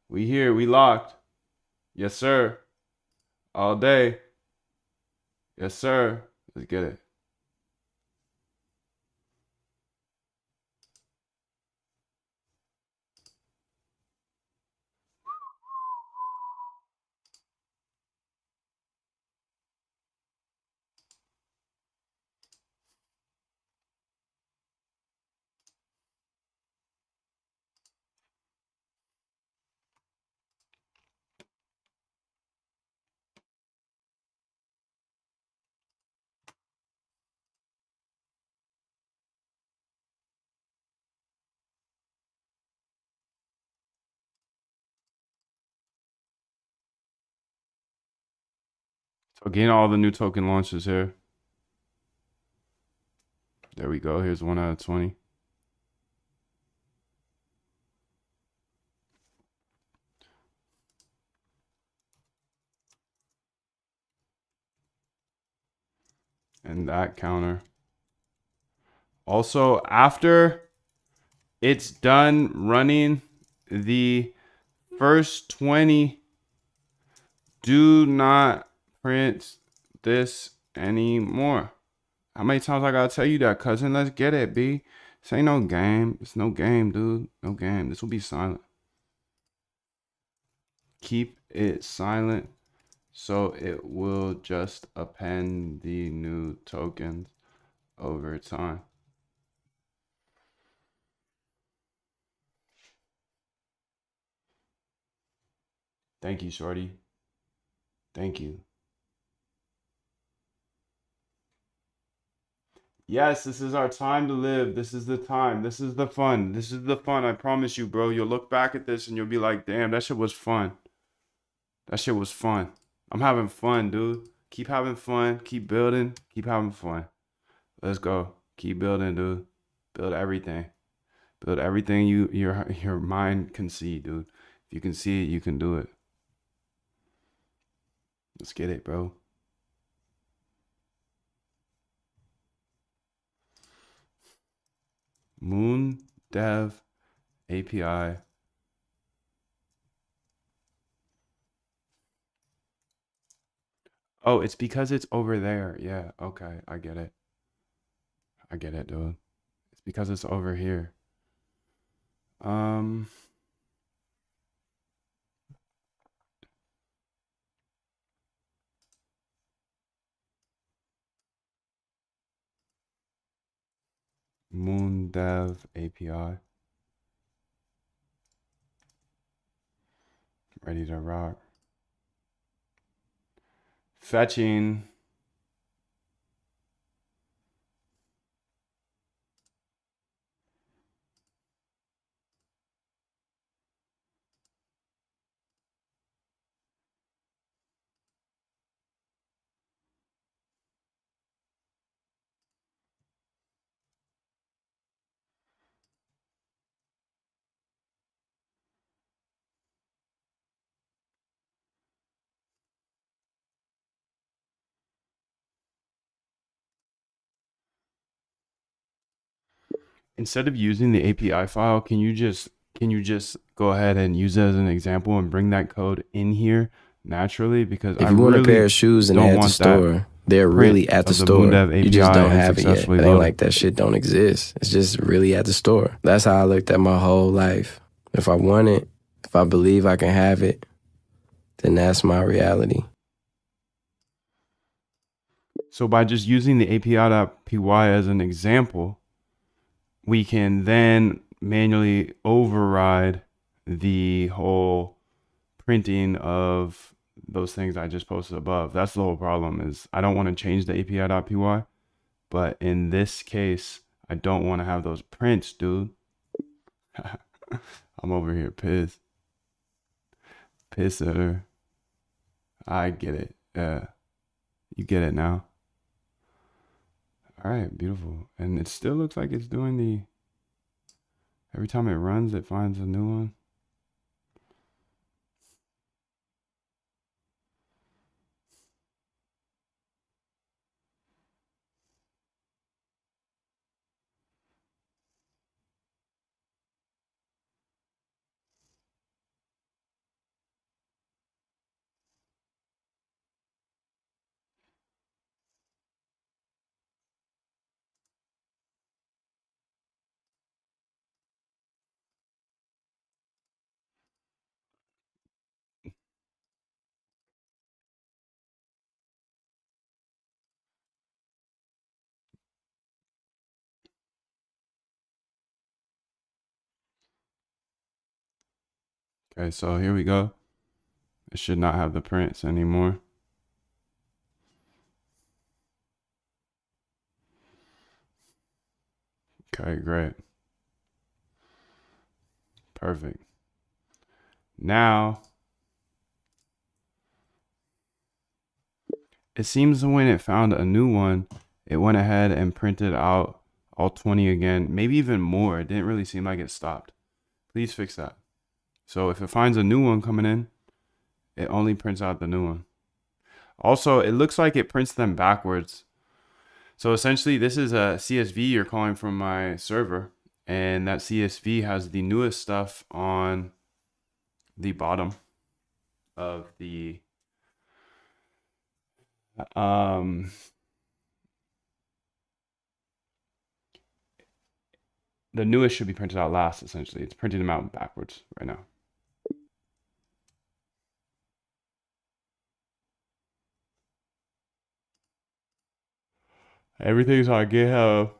We here. We locked. Yes, sir. All day. Yes, sir. Let's get it. So getting all the new token launches here. There we go. Here's 1 out of 20. And that counter. Also, after it's done running the first 20, do not print this anymore. How many times I gotta tell you that, cousin? Let's get it, B. This ain't no game. It's no game, dude. No game. This will be silent. Keep it silent so it will just append the new tokens over time. Thank you, shorty. Thank you. Yes, this is our time to live. This is the time. This is the fun. This is the fun. I promise you, bro. You'll look back at this and you'll be like, damn, that shit was fun. That shit was fun. I'm having fun, dude. Keep having fun. Keep building. Keep having fun. Let's go. Keep building, dude. Build everything. Build everything your mind can see, dude. If you can see it, you can do it. Let's get it, bro. Moon Dev API. Oh, it's because it's over there. Yeah, okay. I get it. I get it, dude. It's because it's over here. Um, Moon Dev API. Ready to rock. Fetching. instead of using the API file, can you just go ahead and use it as an example and bring that code in here naturally? Because I If you want a pair really of shoes and they're don't at the want that store, they're print really at the of the store. MoonDev You just API don't and have it yet. successfully It ain't loaded. like that shit don't exist. It's just really at the store. That's how I looked at my whole life. If I want it, if I believe I can have it, then that's my reality. So by just using the API.py as an example, we can then manually override the whole printing of those things I just posted above. That's the whole problem, is I don't want to change the API.py, but in this case, I don't want to have those prints, dude. I'm over here pissed. Pissed at her. I get it. Yeah. You get it now. All right, beautiful. And it still looks like it's doing the, every time it runs, it finds a new one. Okay, so here we go. It should not have the prints anymore. Okay, great. Perfect. Now, it seems when it found a new one, it went ahead and printed out all 20 again, maybe even more. It didn't really seem like it stopped. Please fix that. So if it finds a new one coming in, it only prints out the new one. Also, it looks like it prints them backwards. So essentially, this is a CSV you're calling from my server, and that CSV has the newest stuff on the bottom of the the newest should be printed out last. Essentially, it's printing them out backwards right now. Everything's on GitHub.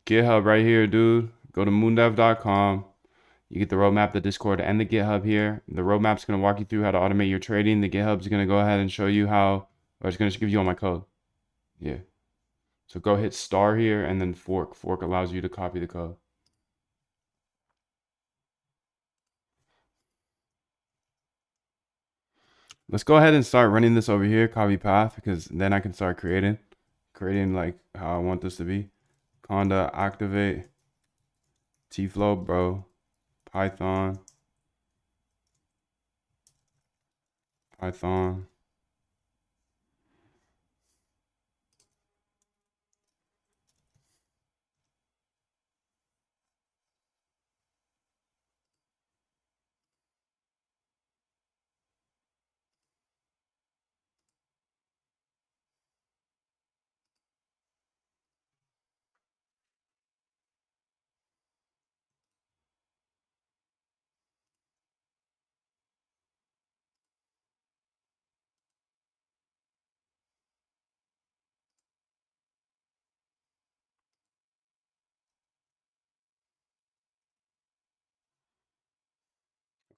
GitHub right here, dude. Go to moondev.com. You get the roadmap, the Discord, and the GitHub here. The roadmap's going to walk you through how to automate your trading. The GitHub's going to go ahead and show you how, or it's going to give you all my code. Yeah. So go hit star here and then fork. Fork allows you to copy the code. Let's go ahead and start running this over here, copy path, because then I can start creating like how I want this to be. Conda activate T-flow, bro. Python.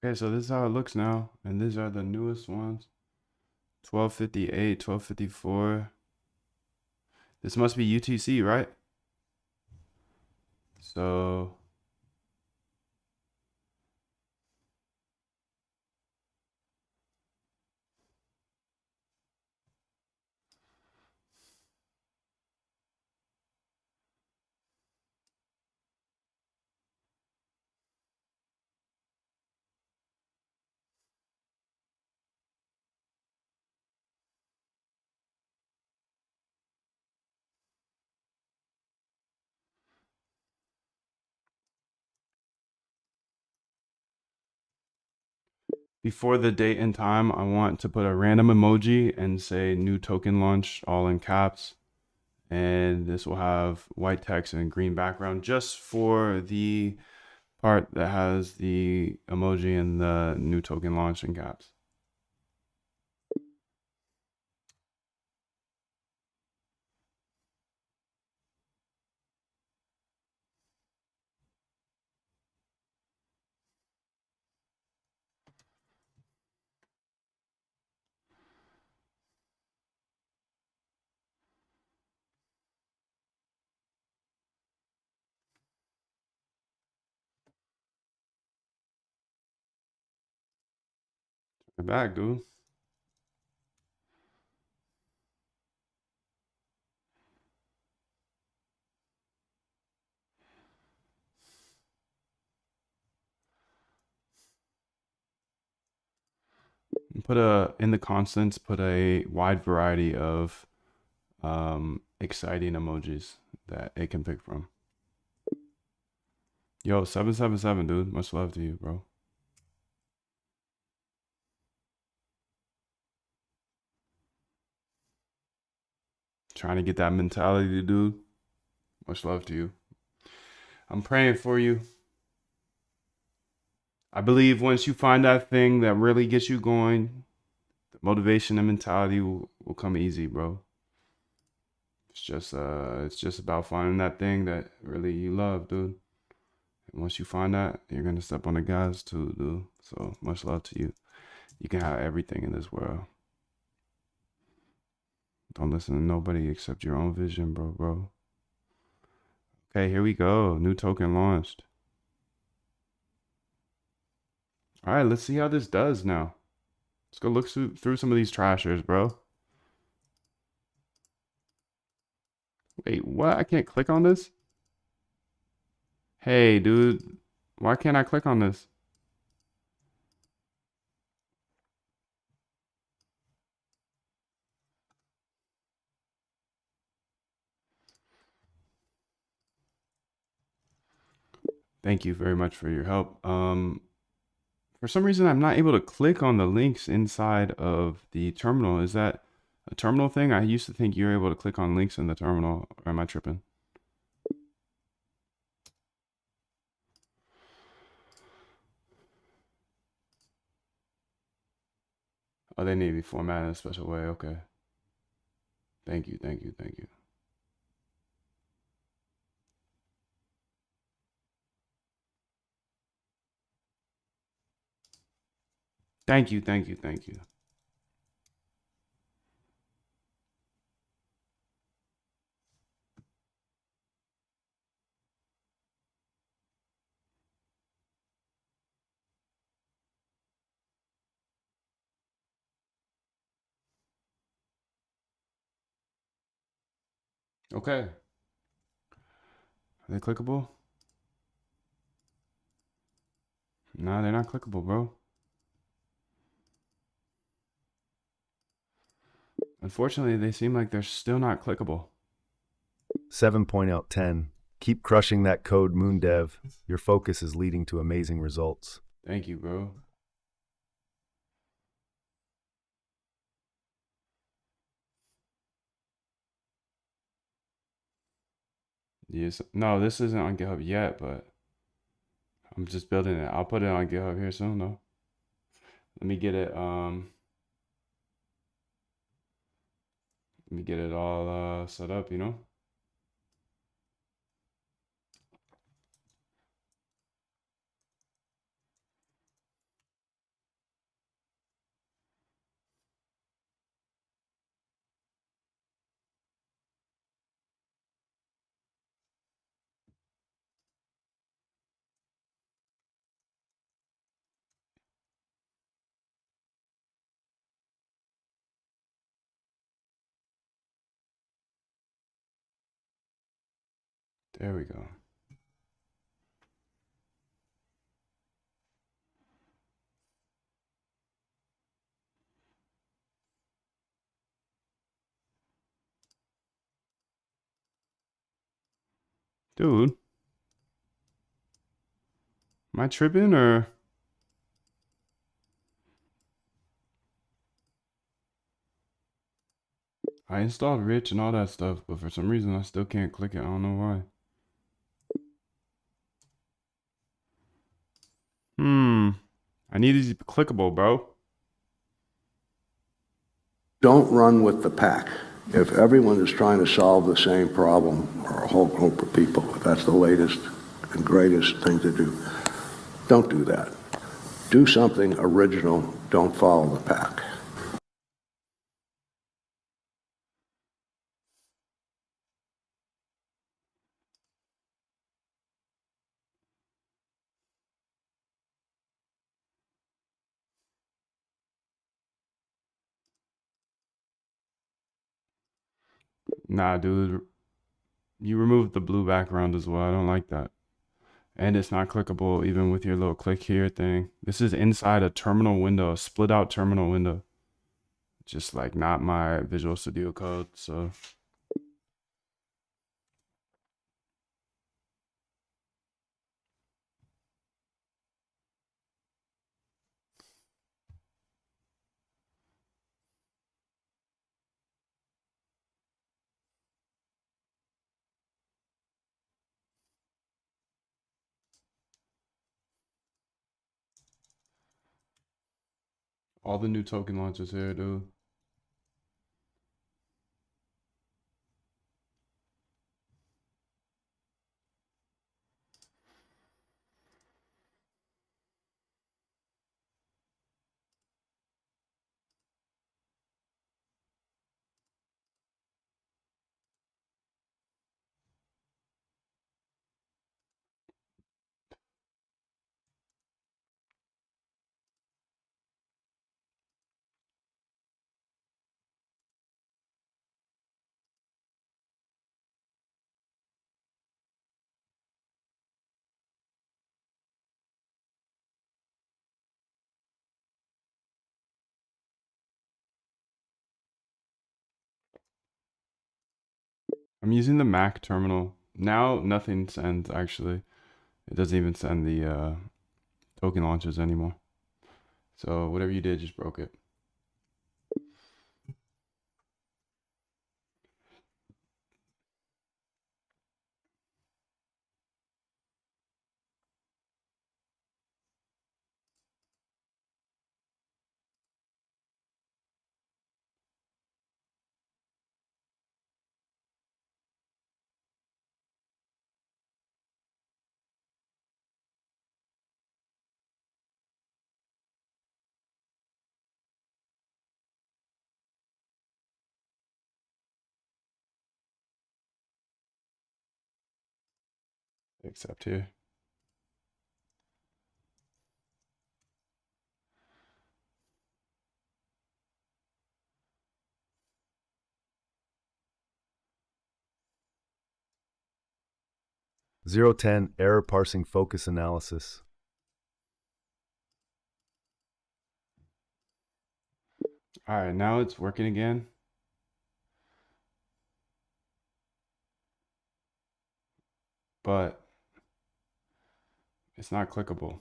Okay, so this is how it looks now. And these are the newest ones. 1258, 1254. This must be UTC, right? So Before the date and time, I want to put a random emoji and say new token launch all in caps. And this will have white text and green background just for the part that has the emoji and the new token launch in caps. Turn it back, dude. Put a in the constants. Put a wide variety of exciting emojis that it can pick from. Yo, 777, dude. Much love to you, bro. Trying to get that mentality, dude. Much love to you. I'm praying for you. I believe once you find that thing that really gets you going, the motivation and mentality will come easy, bro. It's just about finding that thing that really you love, dude. And once you find that, you're gonna step on the gas too, dude. So much love to you. You can have everything in this world. Don't listen to nobody except your own vision, bro. Okay, here we go. New token launched. All right, let's see how this does now. Let's go look through some of these trashers, bro. Wait, what? I can't click on this? Hey, dude. Why can't I click on this? Thank you very much for your help. For some reason, I'm not able to click on the links inside of the terminal. Is that a terminal thing? I used to think you were able to click on links in the terminal. Or am I tripping? Oh, they need to be formatted in a special way. Okay. Thank you. Thank you. Okay. Are they clickable? No, they're not clickable, bro. Unfortunately, they seem like they're still not clickable. 7.10. Keep crushing that code, MoonDev. Your focus is leading to amazing results. Thank you, bro. Yes. No, this isn't on GitHub yet, but I'm just building it. I'll put it on GitHub here soon, though. Let me get it. Let me get it all set up. There we go. Dude, am I tripping or I installed Rich and all that stuff, but for some reason I still can't click it. I don't know why. I need it to be clickable, bro. Don't run with the pack. If everyone is trying to solve the same problem, or a whole group of people, if that's the latest and greatest thing to do, don't do that. Do something original. Don't follow the pack. Nah, dude. You removed the blue background as well. I don't like that. And it's not clickable even with your little click here thing. This is inside a terminal window, a split out terminal window. Just like not my Visual Studio Code. So all the new token launches here, dude. I'm using the Mac terminal. Now nothing sends actually. It doesn't even send the token launches anymore. So whatever you did just broke it. Except here. Zero ten error parsing focus analysis. All right, now it's working again. But it's not clickable.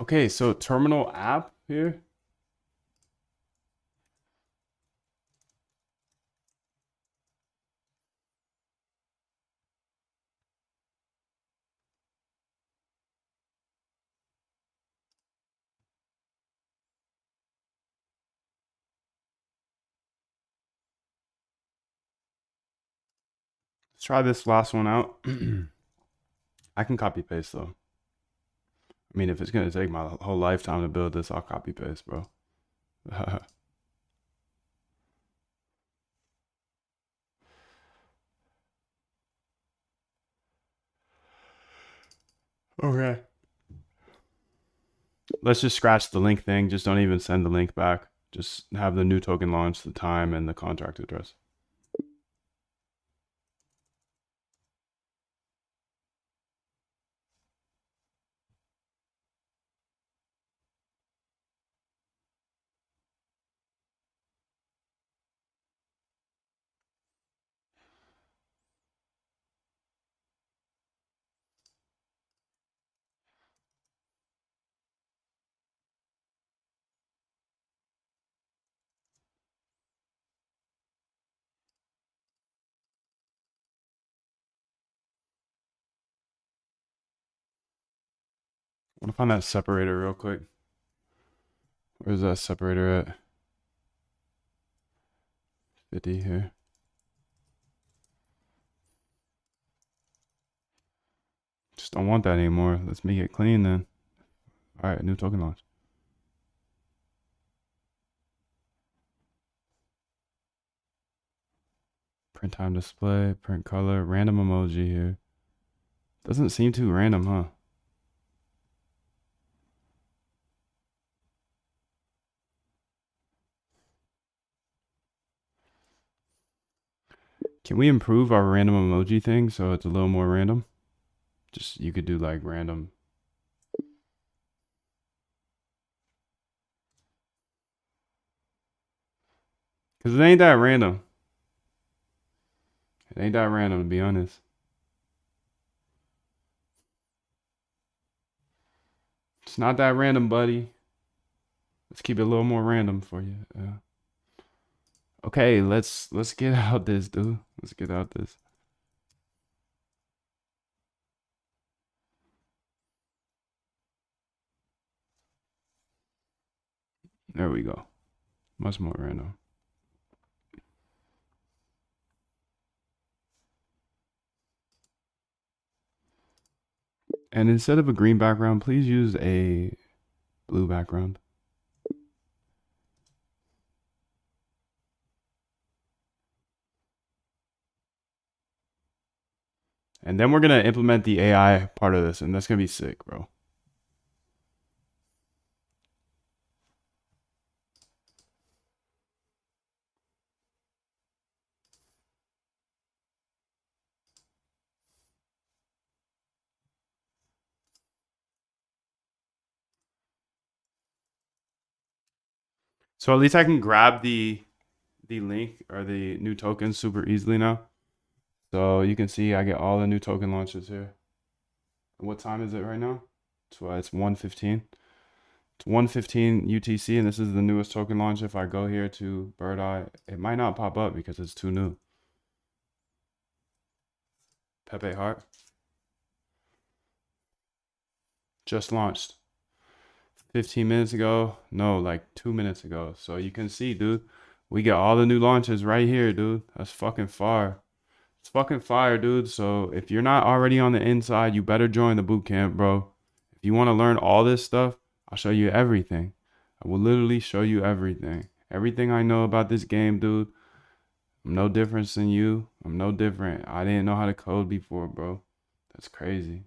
Okay, so terminal app here. Let's try this last one out. I can copy paste though. I mean, if it's gonna take my whole lifetime to build this, I'll copy paste, bro. Okay. Let's just scratch the link thing. Just don't even send the link back. Just have the new token launch, the time, and the contract address. want to find that separator real quick. Where's that separator at? 50 here. Just don't want that anymore. Let's make it clean then. All right, new token launch. Print time display, print color, random emoji here. Doesn't seem too random, huh? Can we improve our random emoji thing so it's a little more random? Just, you could do like random. Because it ain't that random. It ain't that random, to be honest. It's not that random, buddy. Let's keep it a little more random for you. Okay, let's get out this, dude. Let's get out this. There we go. Much more random. And instead of a green background, please use a blue background. And then we're going to implement the AI part of this, and that's going to be sick, bro. So at least I can grab the link or the new token super easily now. So you can see I get all the new token launches here. What time is it right now? It's 1:15. It's 1:15 UTC, and this is the newest token launch. If I go here to Bird Eye, it might not pop up because it's too new. Pepe Heart. Just launched 15 minutes ago. No, like 2 minutes ago. So you can see, dude, we get all the new launches right here, dude. That's fucking fire. It's fucking fire, dude. So if you're not already on the inside, you better join the boot camp, bro. If you want to learn all this stuff, I'll show you everything. I will literally show you everything. Everything I know about this game, dude. I'm no different than you. I'm no different. I didn't know how to code before, bro. That's crazy.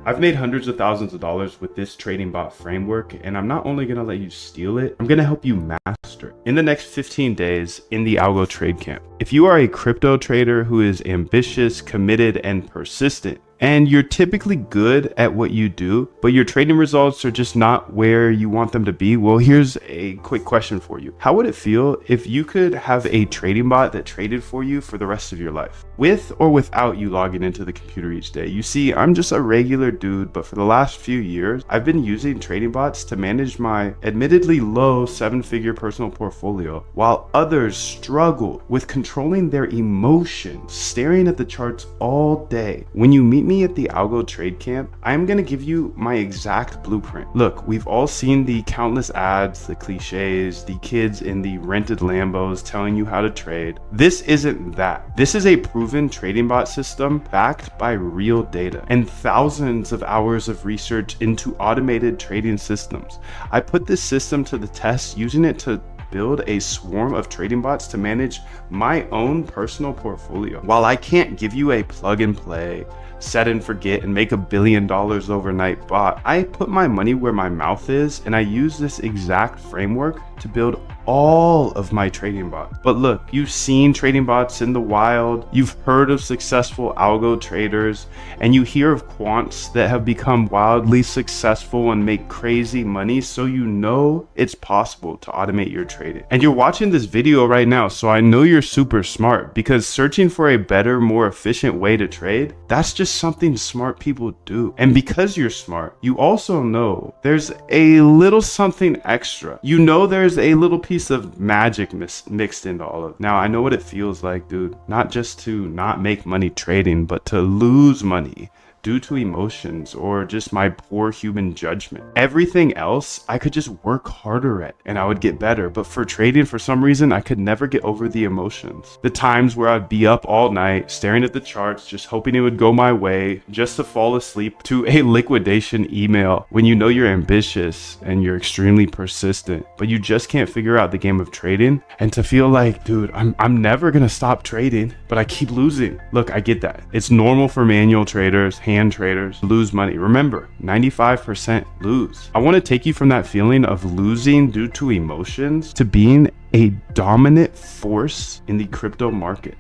I've made hundreds of thousands of dollars with this trading bot framework, and I'm not only going to let you steal it, I'm going to help you master it in the next 15 days in the Algo Trade Camp. If you are a crypto trader who is ambitious, committed, and persistent, and you're typically good at what you do, but your trading results are just not where you want them to be, well, here's a quick question for you. How would it feel if you could have a trading bot that traded for you for the rest of your life? With or without you logging into the computer each day? You see, I'm just a regular dude, but for the last few years, I've been using trading bots to manage my admittedly low 7-figure personal portfolio, while others struggle with controlling their emotions, staring at the charts all day. When you meet me at the Algo Trade Camp, I'm going to give you my exact blueprint. Look, we've all seen the countless ads, the cliches, the kids in the rented Lambos telling you how to trade. This isn't that. This is a proven trading bot system backed by real data and thousands of hours of research into automated trading systems. I put this system to the test using it to build a swarm of trading bots to manage my own personal portfolio. While I can't give you a plug and play, set and forget and make $1 billion overnight bot, I put my money where my mouth is, and I use this exact framework to build all of my trading bots. But look, you've seen trading bots in the wild, you've heard of successful algo traders, and you hear of quants that have become wildly successful and make crazy money, so you know it's possible to automate your trading. And you're watching this video right now, so I know you're super smart, because searching for a better, more efficient way to trade, that's just something smart people do. And because you're smart, you also know there's a little something extra. You know there's a little piece of magic mixed into all of it. Now, I know what it feels like, dude. Not just to not make money trading, but to lose money due to emotions or just my poor human judgment. Everything else I could just work harder at and I would get better. But for trading, for some reason, I could never get over the emotions. The times where I'd be up all night staring at the charts, just hoping it would go my way, just to fall asleep to a liquidation email when you know you're ambitious and you're extremely persistent, but you just can't figure out the game of trading. And to feel like, dude, I'm never gonna stop trading, but I keep losing. Look, I get that. It's normal for manual traders, hand traders, to lose money. Remember, 95% lose. I want to take you from that feeling of losing due to emotions to being a dominant force in the crypto market.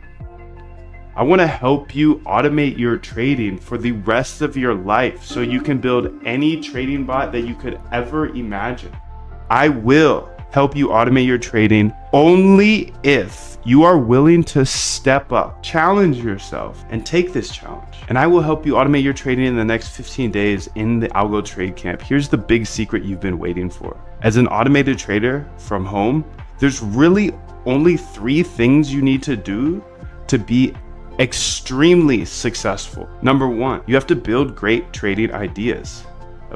I want to help you automate your trading for the rest of your life so you can build any trading bot that you could ever imagine. I will help you automate your trading only if you are willing to step up, challenge yourself, and take this challenge. And I will help you automate your trading in the next 15 days in the Algo Trade Camp. Here's the big secret you've been waiting for. As an automated trader from home, there's really only 3 things you need to do to be extremely successful. Number 1, you have to build great trading ideas.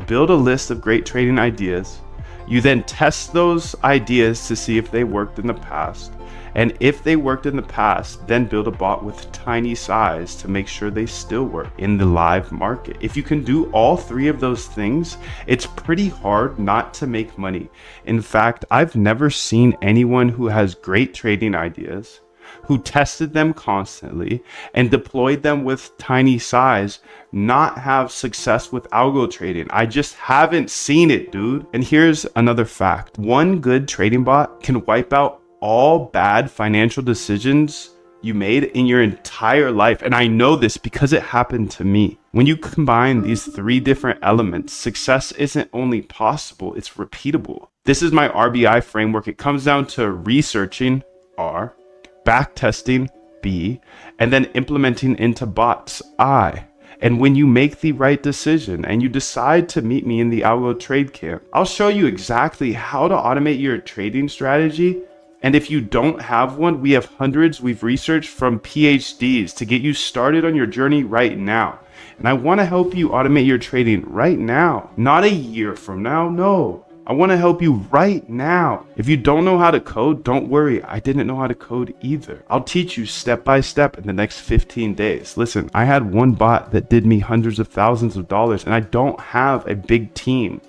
Build a list of great trading ideas. You then test those ideas to see if they worked in the past. And if they worked in the past, then build a bot with tiny size to make sure they still work in the live market. If you can do all 3 of those things, it's pretty hard not to make money. In fact, I've never seen anyone who has great trading ideas, who tested them constantly and deployed them with tiny size, not have success with algo trading. I just haven't seen it, dude. And here's another fact. One good trading bot can wipe out all bad financial decisions you made in your entire life. And I know this because it happened to me. When you combine these 3 different elements, success isn't only possible, it's repeatable. This is my RBI framework. It comes down to researching, R, backtesting, B, and then implementing into bots, I. And when you make the right decision and you decide to meet me in the Algo Trade Camp, I'll show you exactly how to automate your trading strategy. And if you don't have one, we have hundreds we've researched from PhDs to get you started on your journey right now. And I want to help you automate your trading right now, not a year from now. No, I want to help you right now. If you don't know how to code, don't worry. I didn't know how to code either. I'll teach you step by step in the next 15 days. Listen, I had one bot that did me hundreds of thousands of dollars, and I don't have a big team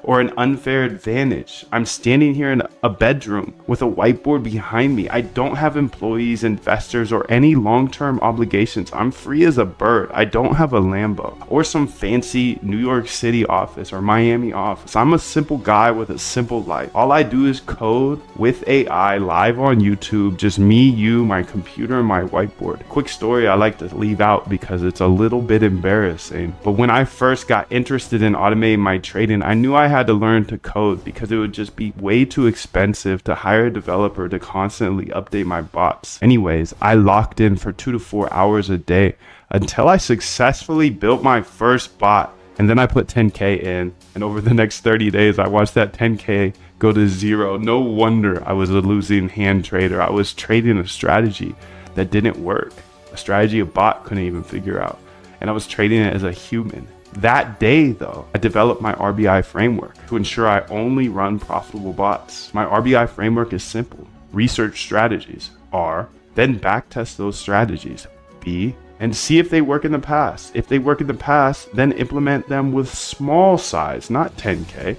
or an unfair advantage. I'm standing here in a bedroom with a whiteboard behind me. I don't have employees, investors, or any long-term obligations. I'm free as a bird. I don't have a Lambo or some fancy New York City office or Miami office. I'm a simple guy with a simple life. All I do is code with AI live on YouTube, just me, you, my computer, and my whiteboard. Quick story I like to leave out because it's a little bit embarrassing. But when I first got interested in automating my trading, I knew I had to learn to code because it would just be way too expensive to hire a developer to constantly update my bots. Anyways, I locked in for 2 to 4 hours a day until I successfully built my first bot. And then I put 10K in, and over the next 30 days, I watched that 10K go to 0. No wonder I was a losing hand trader. I was trading a strategy that didn't work, a strategy a bot couldn't even figure out. And I was trading it as a human. That day, though, I developed my RBI framework to ensure I only run profitable bots. My RBI framework is simple. Research strategies, R, then backtest those strategies, B, and see if they work in the past. If they work in the past, then implement them with small size, not 10K.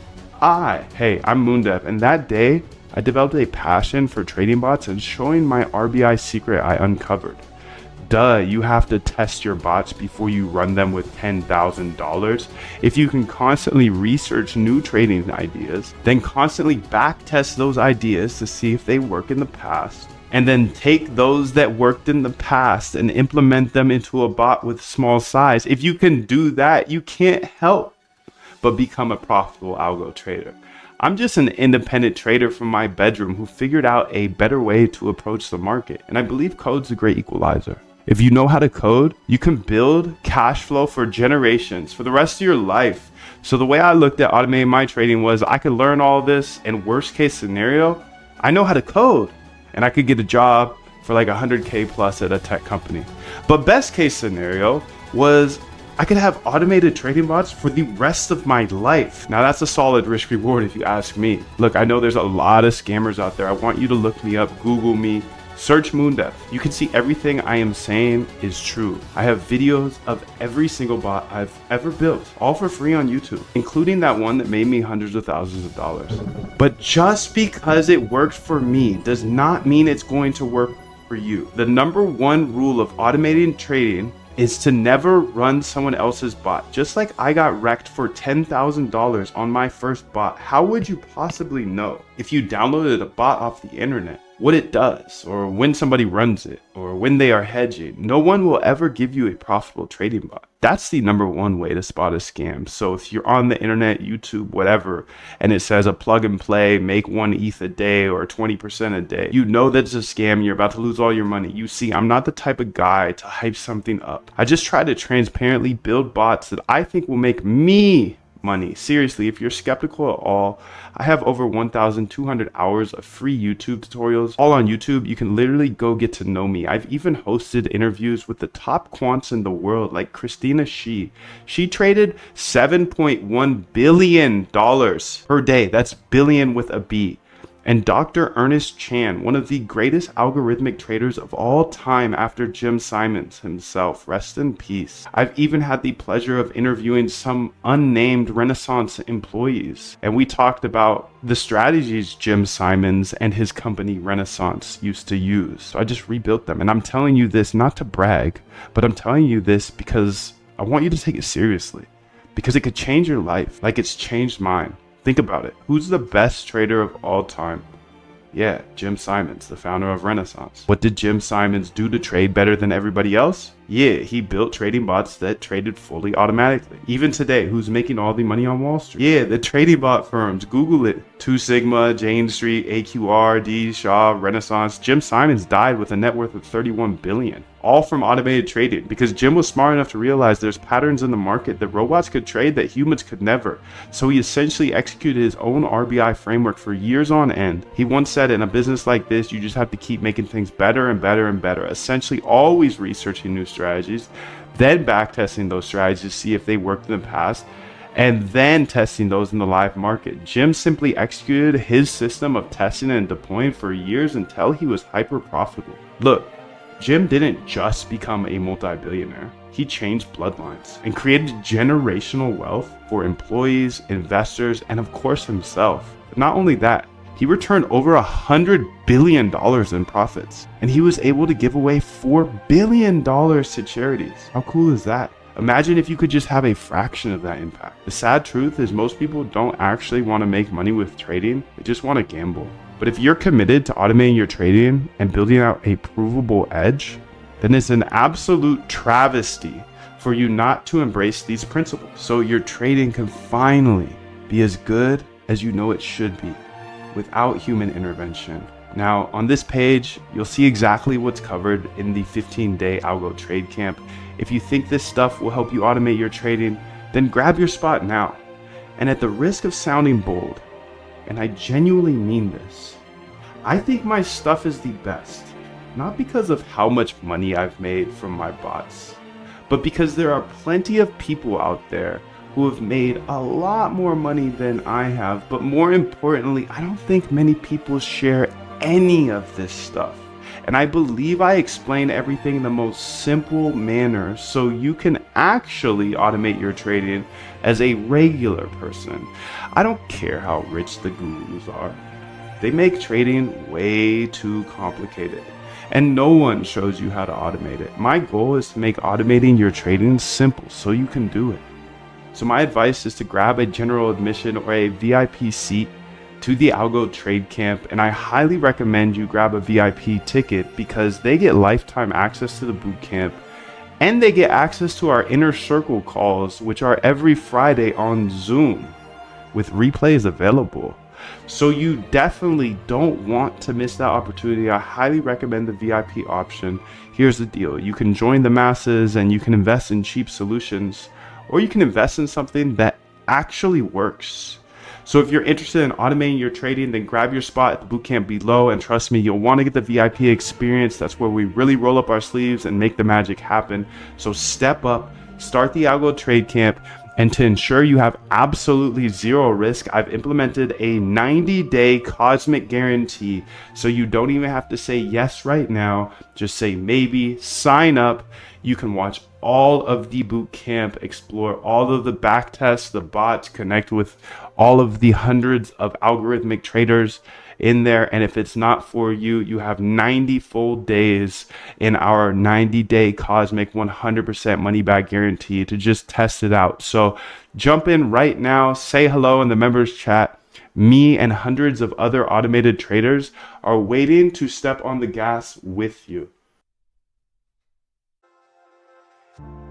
Hey, I'm Moondev, and that day, I developed a passion for trading bots and showing my RBI secret I uncovered. You have to test your bots before you run them with $10,000. If you can constantly research new trading ideas, then constantly backtest those ideas to see if they work in the past, and then take those that worked in the past and implement them into a bot with small size. If you can do that, you can't help but become a profitable algo trader. I'm just an independent trader from my bedroom who figured out a better way to approach the market, and I believe code's a great equalizer. If you know how to code, you can build cash flow for generations, for the rest of your life. So the way I looked at automating my trading was I could learn all this, and worst case scenario, I know how to code and I could get a job for like 100K plus at a tech company. But best case scenario was I could have automated trading bots for the rest of my life. Now that's a solid risk reward if you ask me. Look, I know there's a lot of scammers out there. I want you to look me up, Google me, search Moondev. You can see everything I am saying is true. I have videos of every single bot I've ever built, all for free on YouTube, including that one that made me hundreds of thousands of dollars. But just because it worked for me does not mean it's going to work for you. The number one rule of automating trading is to never run someone else's bot. Just like I got wrecked for $10,000 on my first bot, how would you possibly know if you downloaded a bot off the internet what it does, or when somebody runs it, or when they are hedging? No one will ever give you a profitable trading bot. That's the number one way to spot a scam. So if you're on the internet, YouTube, whatever, and it says a plug and play, make 1 ETH a day or 20% a day, you know that's a scam. You're about to lose all your money. You see, I'm not the type of guy to hype something up. I just try to transparently build bots that I think will make me money. Seriously, if you're skeptical at all, I have over 1,200 hours of free YouTube tutorials, all on YouTube. You can literally go get to know me. I've even hosted interviews with the top quants in the world, like Christina Shi. She traded $7.1 billion per day. That's billion with a B. And Dr. Ernest Chan, one of the greatest algorithmic traders of all time after Jim Simons himself. Rest in peace. I've even had the pleasure of interviewing some unnamed Renaissance employees, and we talked about the strategies Jim Simons and his company Renaissance used to use. So I just rebuilt them. And I'm telling you this not to brag, but I'm telling you this because I want you to take it seriously, because it could change your life like it's changed mine. Think about it. Who's the best trader of all time? Yeah, Jim Simons, the founder of Renaissance. What did Jim Simons do to trade better than everybody else? Yeah, he built trading bots that traded fully automatically. Even today, who's making all the money on Wall Street? Yeah, the trading bot firms. Google it. 2 Sigma, Jane Street, AQR, D, Shaw, Renaissance. Jim Simons died with a net worth of $31 billion. All from automated trading, because Jim was smart enough to realize there's patterns in the market that robots could trade that humans could never. So he essentially executed his own RBI framework for years on end. He once said, in a business like this, you just have to keep making things better and better and better. Essentially always researching new strategies, then backtesting those strategies to see if they worked in the past, and then testing those in the live market. Jim simply executed his system of testing and deploying for years until he was hyper profitable. Look, Jim didn't just become a multi-billionaire. He changed bloodlines and created generational wealth for employees, investors, and of course himself. But not only that, he returned over $100 billion in profits, and he was able to give away $4 billion to charities. How cool is that? Imagine if you could just have a fraction of that impact. The sad truth is most people don't actually want to make money with trading, they just want to gamble. But if you're committed to automating your trading and building out a provable edge, then it's an absolute travesty for you not to embrace these principles. So your trading can finally be as good as you know it should be without human intervention. Now, on this page, you'll see exactly what's covered in the 15-day Algo Trade Camp. If you think this stuff will help you automate your trading, then grab your spot now. And at the risk of sounding bold, and I genuinely mean this, I think my stuff is the best, not because of how much money I've made from my bots, but because there are plenty of people out there who have made a lot more money than I have. But more importantly, I don't think many people share any of this stuff. And I believe I explain everything in the most simple manner so you can actually automate your trading as a regular person. I don't care how rich the gurus are. They make trading way too complicated, and no one shows you how to automate it. My goal is to make automating your trading simple so you can do it. So my advice is to grab a general admission or a VIP seat to the Algo Trade Camp, and I highly recommend you grab a VIP ticket because they get lifetime access to the boot camp, and they get access to our inner circle calls, which are every Friday on Zoom with replays available. So you definitely don't want to miss that opportunity. I highly recommend the VIP option. Here's the deal. You can join the masses and you can invest in cheap solutions, or you can invest in something that actually works. So if you're interested in automating your trading, then grab your spot at the bootcamp below, and trust me, you'll want to get the VIP experience. That's where we really roll up our sleeves and make the magic happen. So step up, start the Algo Trade Camp. And to ensure you have absolutely zero risk, I've implemented a 90-day cosmic guarantee. So you don't even have to say yes right now. Just say maybe, sign up. You can watch all of the boot camp, explore all of the back tests, the bots, connect with all of the hundreds of algorithmic traders in there. And if it's not for you, you have 90 full days in our 90-day cosmic 100% money back guarantee to just test it out. So jump in right now, say hello in the members chat. Me and hundreds of other automated traders are waiting to step on the gas with you.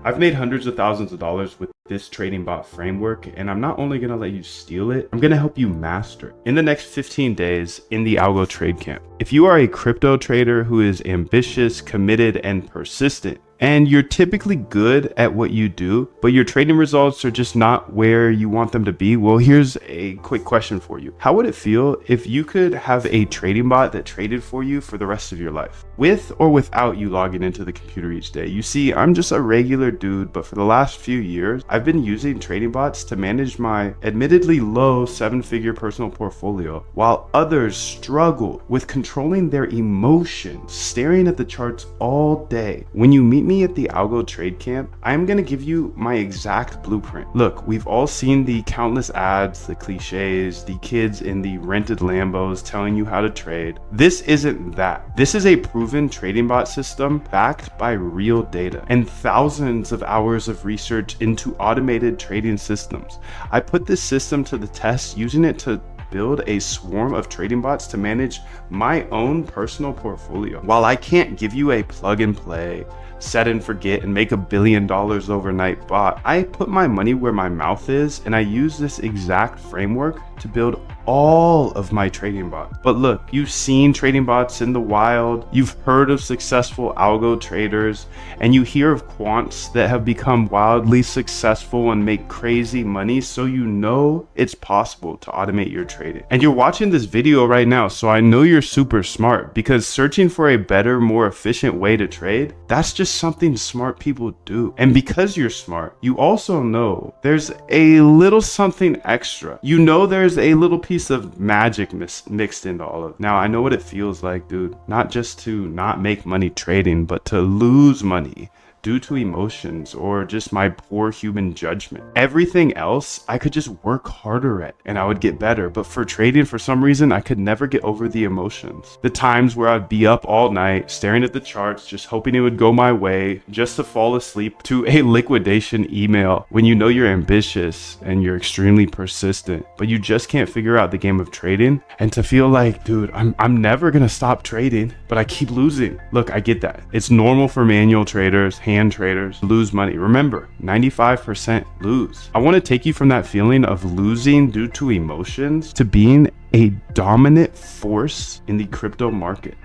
I've made hundreds of thousands of dollars with this trading bot framework, and I'm not only going to let you steal it, I'm going to help you master it in the next 15 days in the Algo Trade Camp. If you are a crypto trader who is ambitious, committed, and persistent, and you're typically good at what you do, but your trading results are just not where you want them to be, well, here's a quick question for you. How would it feel if you could have a trading bot that traded for you for the rest of your life, with or without you logging into the computer each day? You see, I'm just a regular dude, but for the last few years, I've been using trading bots to manage my admittedly low 7-figure personal portfolio, while others struggle with controlling their emotions, staring at the charts all day. When you meet me at the Algo Trade Camp, I'm going to give you my exact blueprint. Look, we've all seen the countless ads, the cliches, the kids in the rented Lambos telling you how to trade. This isn't that. This is a proven trading bot system backed by real data and thousands of hours of research into automated trading systems. I put this system to the test using it to build a swarm of trading bots to manage my own personal portfolio. While I can't give you a plug and play, set and forget and make $1 billion overnight bot, I put my money where my mouth is, and I use this exact framework to build all of my trading bots. But look, you've seen trading bots in the wild, you've heard of successful algo traders, and you hear of quants that have become wildly successful and make crazy money, so you know it's possible to automate your trading. And you're watching this video right now, so I know you're super smart, because searching for a better, more efficient way to trade, that's just something smart people do. And because you're smart, you also know there's a little something extra. You know there's a little piece of magic mixed into all of it. Now, I know what it feels like, dude. Not just to not make money trading, but to lose money due to emotions or just my poor human judgment. Everything else I could just work harder at and I would get better, but for trading, for some reason, I could never get over the emotions. The times where I'd be up all night staring at the charts, just hoping it would go my way, just to fall asleep to a liquidation email. When you know you're ambitious and you're extremely persistent, but you just can't figure out the game of trading, and to feel like, dude, I'm never gonna stop trading, but I keep losing. Look, I get that. It's normal for manual traders, hand traders, lose money. Remember, 95% lose. I want to take you from that feeling of losing due to emotions to being a dominant force in the crypto market.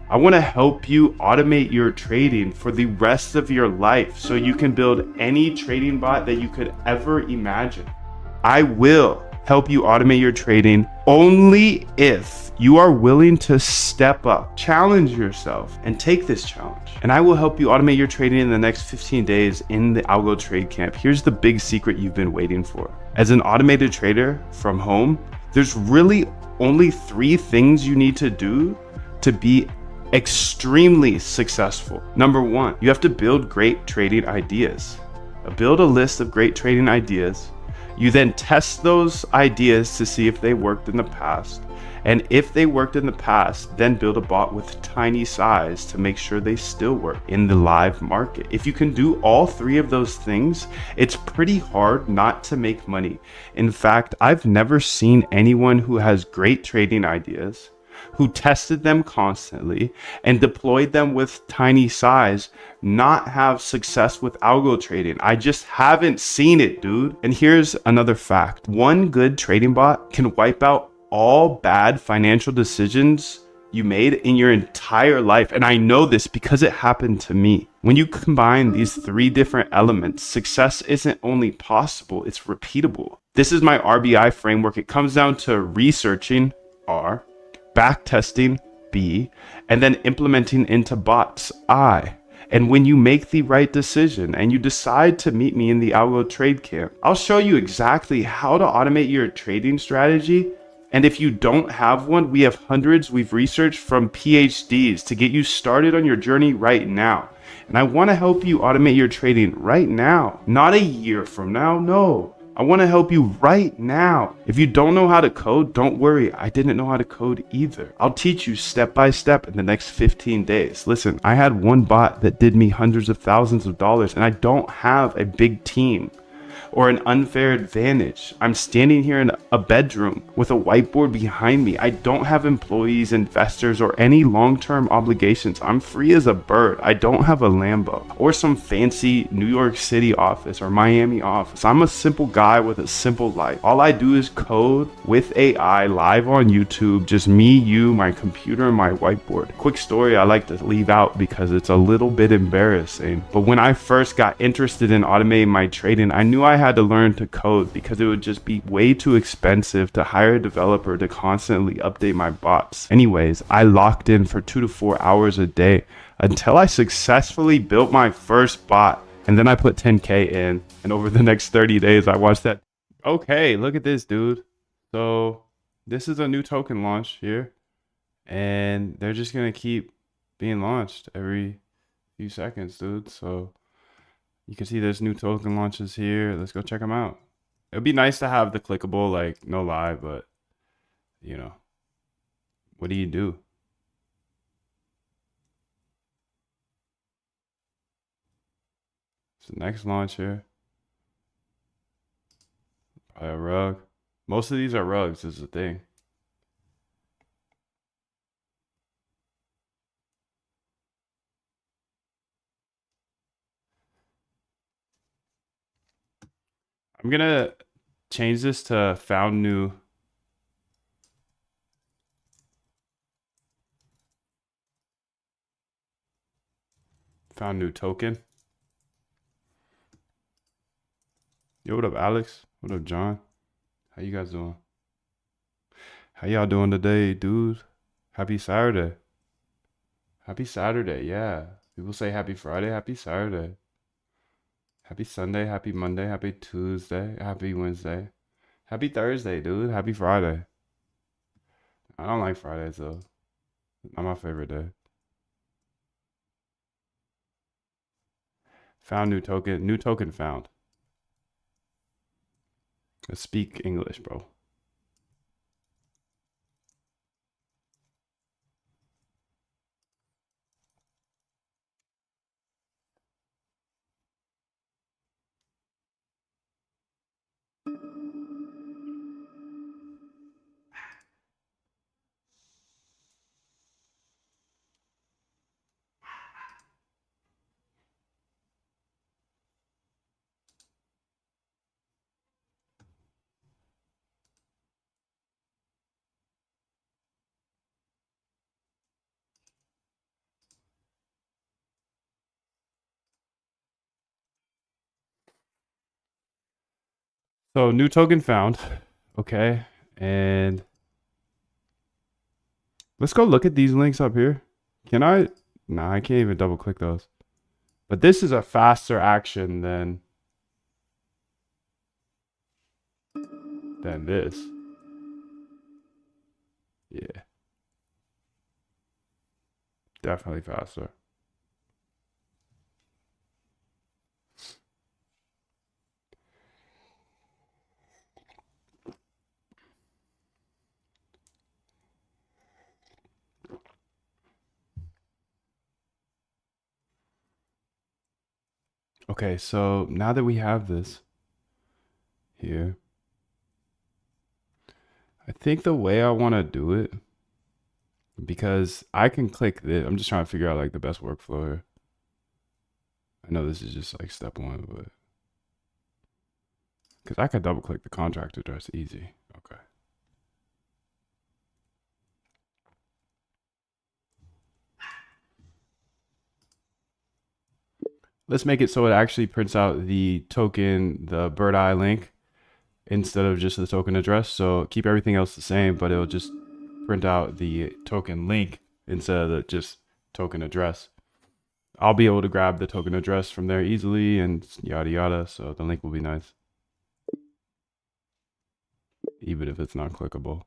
I want to help you automate your trading for the rest of your life so you can build any trading bot that you could ever imagine. I will help you automate your trading only if you are willing to step up, challenge yourself, and take this challenge. And I will help you automate your trading in the next 15 days in the Algo Trade Camp. Here's the big secret you've been waiting for. As an automated trader from home, there's really only 3 things you need to do to be extremely successful. Number 1, you have to build great trading ideas. Build a list of great trading ideas. You then test those ideas to see if they worked in the past. And if they worked in the past, then build a bot with tiny size to make sure they still work in the live market. If you can do all 3 of those things, it's pretty hard not to make money. In fact, I've never seen anyone who has great trading ideas, who tested them constantly and deployed them with tiny size, not have success with algo trading. I just haven't seen it, dude. And here's another fact. One good trading bot can wipe out all bad financial decisions you made in your entire life. And I know this because it happened to me. When you combine these 3 different elements, success isn't only possible, it's repeatable. This is my RBI framework. It comes down to researching, R, backtesting, B, and then implementing into bots, I. And when you make the right decision and you decide to meet me in the Algo Trade Camp, I'll show you exactly how to automate your trading strategy. And if you don't have one, we have hundreds we've researched from PhDs to get you started on your journey right now. And I want to help you automate your trading right now, not a year from now. No, I want to help you right now. If you don't know how to code, don't worry. I didn't know how to code either. I'll teach you step by step in the next 15 days. Listen, I had one bot that did me hundreds of thousands of dollars, and I don't have a big team or an unfair advantage. I'm standing here in a bedroom with a whiteboard behind me. I don't have employees, investors, or any long-term obligations. I'm free as a bird. I don't have a Lambo or some fancy New York City office or Miami office. I'm a simple guy with a simple life. All I do is code with AI live on YouTube, just me, you, my computer, and my whiteboard. Quick story I like to leave out because it's a little bit embarrassing. But when I first got interested in automating my trading, I knew I had to learn to code because it would just be way too expensive to hire a developer to constantly update my bots. Anyways, I locked in for 2 to 4 hours a day until I successfully built my first bot. And then I put 10K in, and over the next 30 days, I watched that. Okay, look at this, dude. So this is a new token launch here, and they're just gonna keep being launched every few seconds, dude. So you can see there's new token launches here. Let's go check them out. It'd be nice to have the clickable, like, no lie, but you know, what do you do? It's the next launch here. Probably a rug. Most of these are rugs, is the thing. I'm gonna change this to found new. Found new token. Yo, what up, Alex? What up, John? How you guys doing? How y'all doing today, dude? Happy Saturday. Happy Saturday, yeah. People say happy Friday, happy Saturday. Happy Sunday, happy Monday, happy Tuesday, happy Wednesday. Happy Thursday, dude. Happy Friday. I don't like Fridays though. Not my favorite day. Found new token. New token found. Let's speak English, bro. So new token found. Okay. And let's go look at these links up here. Can I? Nah, I can't even double click those. But this is a faster action than this. Yeah. Definitely faster. Okay, so now that we have this here, I think the way I want to do it, because I can click this, I'm just trying to figure out like the best workflow here. I know this is just like step one, but because I could double click the contract address easy. Okay. Let's make it so it actually prints out the token, the bird eye link, instead of just the token address. So keep everything else the same, but it'll just print out the token link instead of the just token address. I'll be able to grab the token address from there easily and yada yada. So the link will be nice, even if it's not clickable.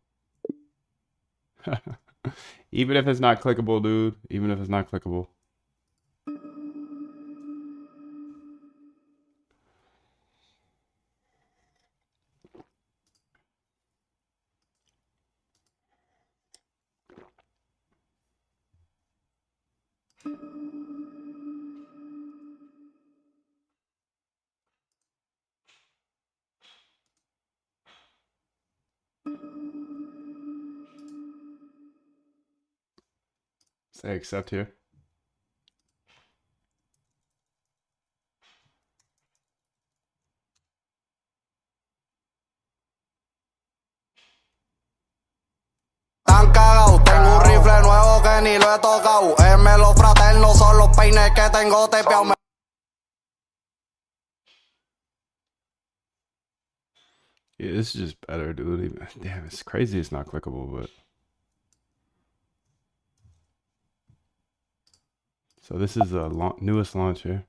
Even if it's not clickable, dude. Even if it's not clickable. Say accept here. Tan cagao, tengo un rifle nuevo que ni lo he tocado. Los fraternos son los peines que tengo tepeado. Yeah, this is just better, dude. Damn, it's crazy it's not clickable, but. So this is the newest launch here.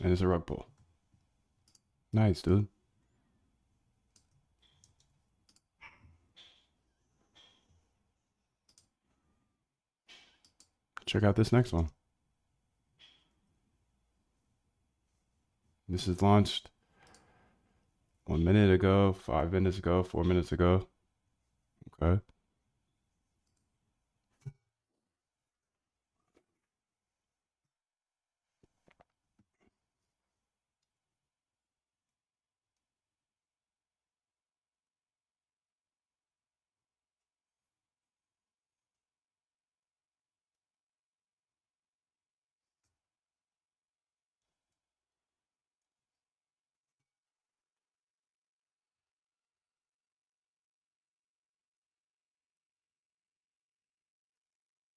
And it's a rug pull. Nice, dude. Check out this next one. This is launched 1 minute ago, 5 minutes ago, 4 minutes ago. Okay.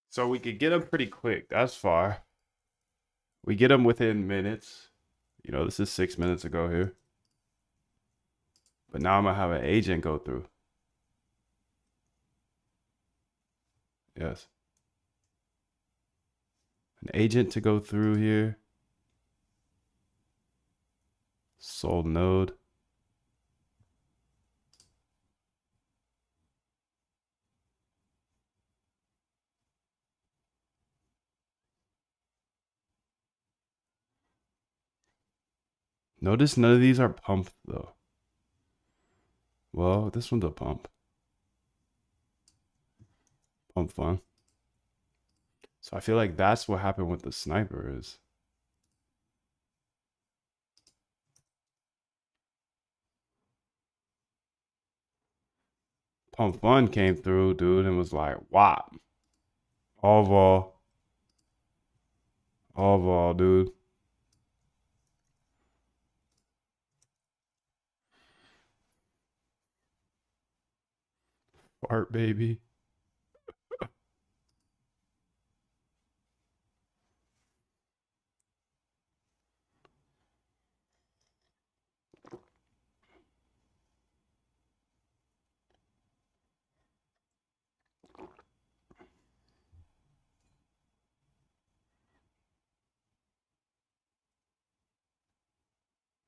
So we could get them pretty quick. That's far. We get them within minutes. You know, this is 6 minutes ago here. But now I'm going to have an agent go through. Yes. An agent to go through here. Sold node. Notice none of these are pumped though. Well, this one's a pump. Pump fun. So I feel like that's what happened with the sniper is. Pump fun came through, dude, and was like, wow. All vol. All vol, dude. Fart baby.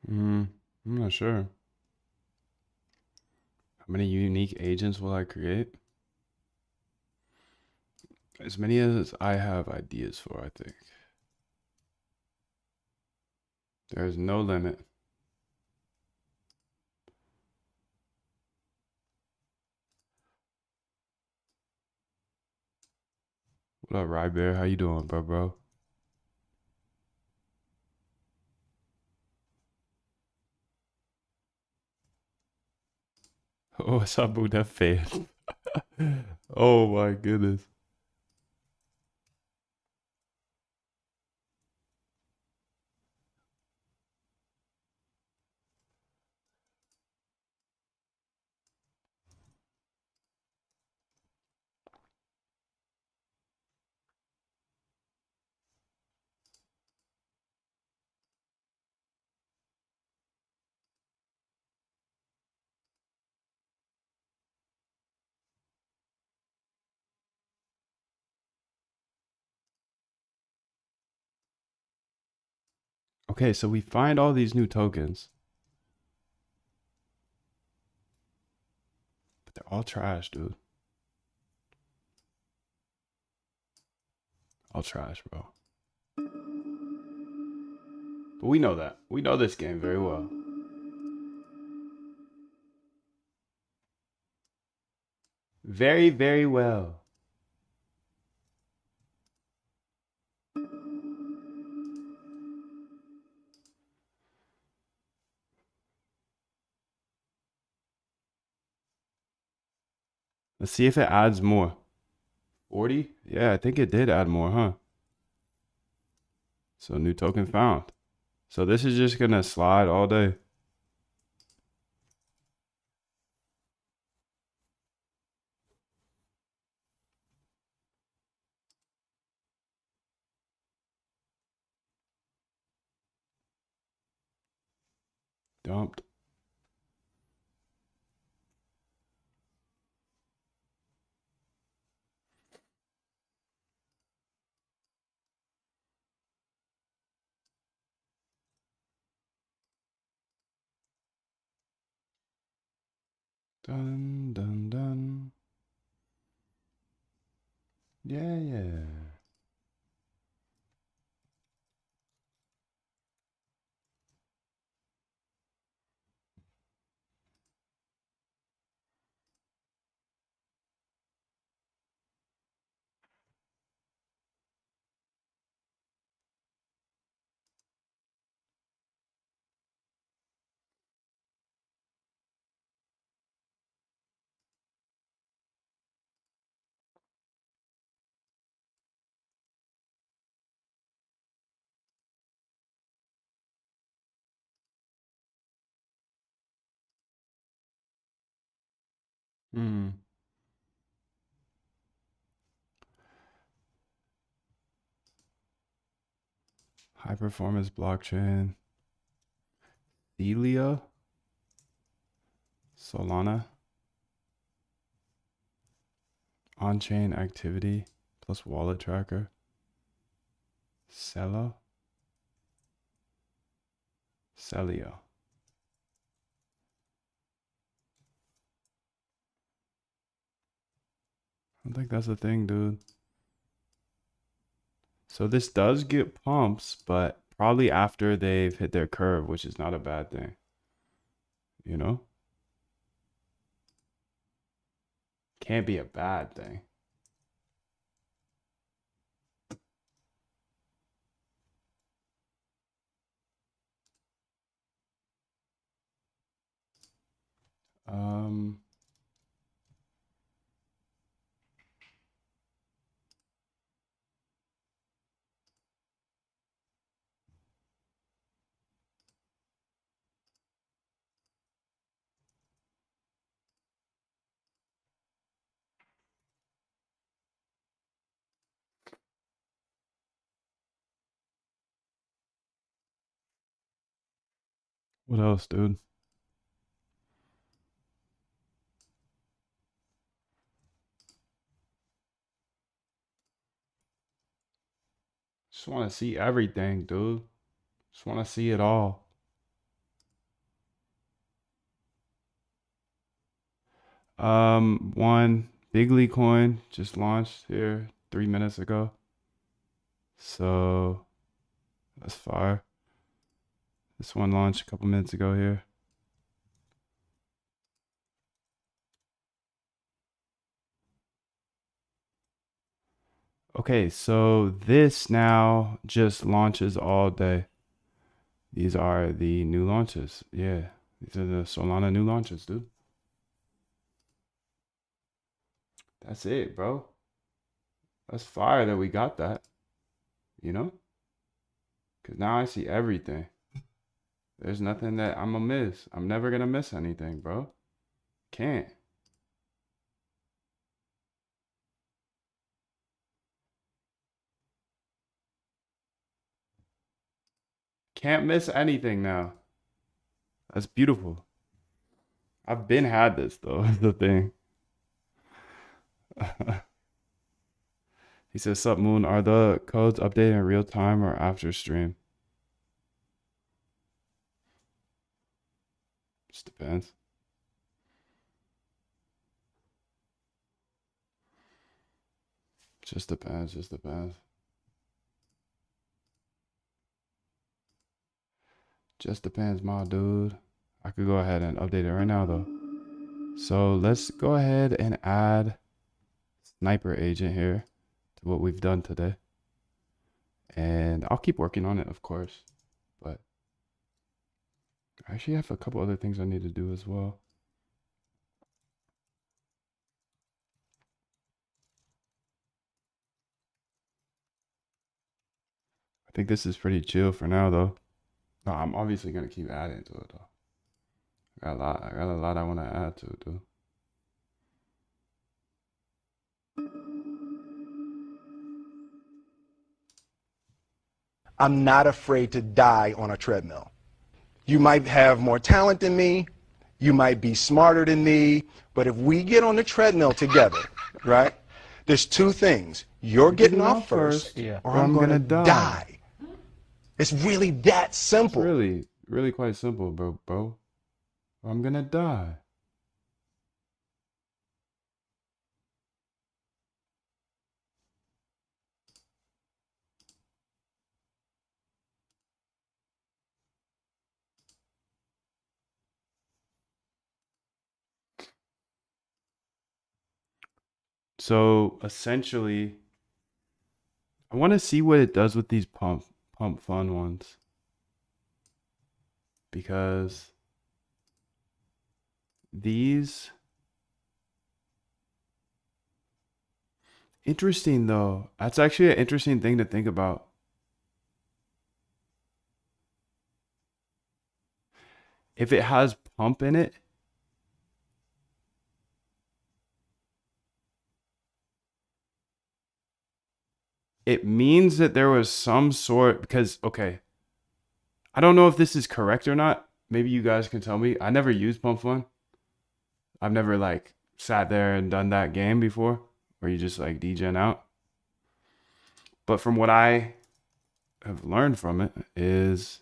I'm not sure. How many unique agents will I create? As many as I have ideas for, I think. There's no limit. What up, Rye Bear? How you doing, bro? Oh, what's up, Buddha fan? Oh my goodness. Okay, so we find all these new tokens, but they're all trash, dude. All trash, bro. But we know that. We know this game very well. Very, very well. Let's see if it adds more. 40? Yeah, I think it did add more, huh? So new token found. So this is just gonna slide all day. Dumped. Dun dun dun. Yeah, yeah. Hmm. High performance blockchain. Celia. Solana. On-chain activity plus wallet tracker. Celo. Celio. I don't think that's a thing, dude. So this does get pumps, but probably after they've hit their curve, which is not a bad thing. You know? Can't be a bad thing. Um, what else, dude? Just want to see everything, dude. Just want to see it all. One Bigly coin just launched here 3 minutes ago. So that's fire. This one launched a couple minutes ago here. Okay, so this now just launches all day. These are the new launches. Yeah, these are the Solana new launches, dude. That's it, bro. That's fire that we got that, you know? Because now I see everything. There's nothing that I'm gonna miss. I'm never gonna miss anything, bro. Can't. Can't miss anything now. That's beautiful. I've been had this though, is the thing. He says, Sup Moon, are the codes updated in real time or after stream? depends. Just depends. Just depends. Just depends, my dude. I could go ahead and update it right now, though. So let's go ahead and add sniper agent here to what we've done today. And I'll keep working on it, of course. But I actually have a couple other things I need to do as well. I think this is pretty chill for now, though. No, I'm obviously gonna keep adding to it, though. I got a lot I want to add to it, though. I'm not afraid to die on a treadmill. You might have more talent than me, you might be smarter than me, but if we get on the treadmill together, right, there's two things. You're getting off first, or I'm going to die. It's really that It's simple. really quite simple, bro. I'm gonna die. So essentially, I want to see what it does with these pump fun ones, because these interesting though. That's actually an interesting thing to think about. If it has pump in it, it means that there was some sort, because okay, I don't know if this is correct or not. Maybe you guys can tell me. I never used pump fun. I've never like sat there and done that game before where you just like degen out. But from what I have learned from it is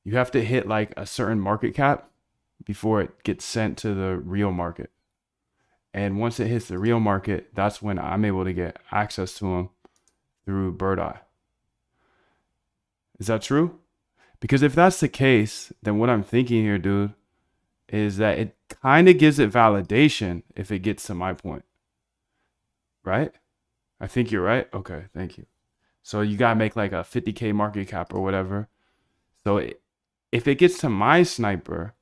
you have to hit like a certain market cap before it gets sent to the real market. And once it hits the real market, that's when I'm able to get access to them through Bird Eye. Is that true? Because if that's the case, then what I'm thinking here, dude, is that it kind of gives it validation if it gets to my point. Right? I think you're right. Okay, thank you. So you got to make like a 50K market cap or whatever. So if it gets to my sniper,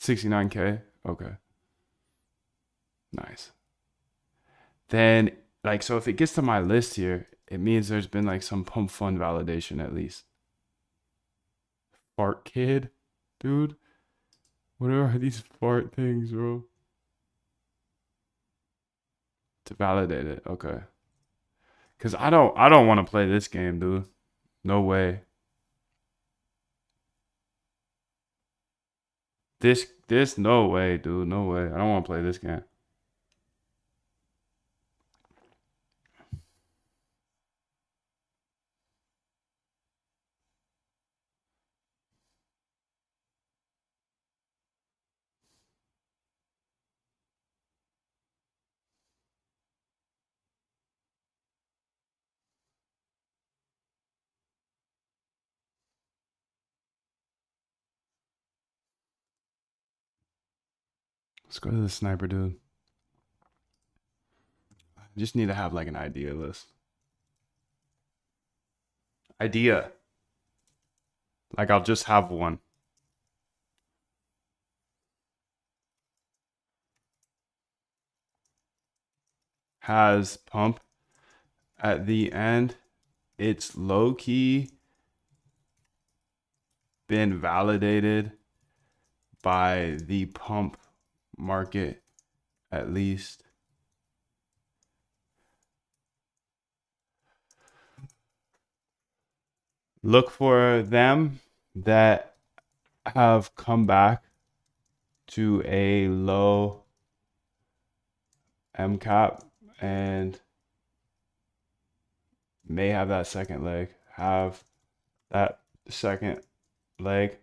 69K, okay. Nice. Then, like, so if it gets to my list here, it means there's been like some pump fund validation at least. Fart kid, dude. What are these fart things, bro? To validate it, okay. Cause I don't want to play this game, dude. No way. This no way, dude. No way. I don't want to play this game. Let's go to the sniper, dude. I just need to have like an idea list. Idea. Like I'll just have one. Has pump at the end. It's low key been validated by the pump market at least. Look for them that have come back to a low MCAP and may have that second leg. Have that second leg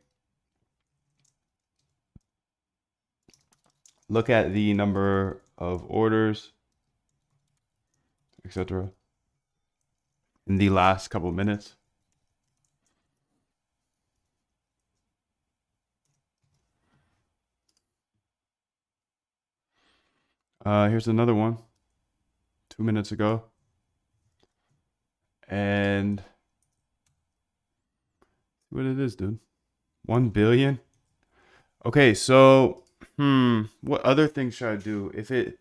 Look at the number of orders, etc. in the last couple of minutes. Here's another one 2 minutes ago. And what it is, dude. 1 billion. Okay, so what other things should I do? If it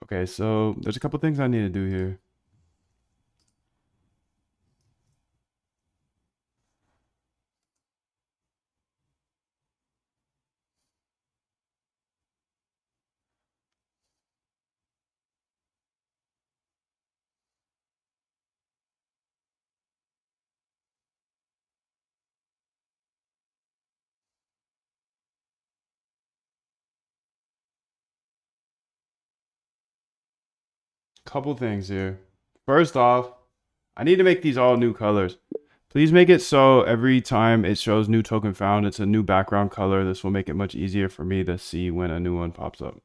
Okay, so there's a couple things I need to do here. Couple things here. First off, I need to make these all new colors. Please make it so every time it shows new token found, it's a new background color. This will make it much easier for me to see when a new one pops up.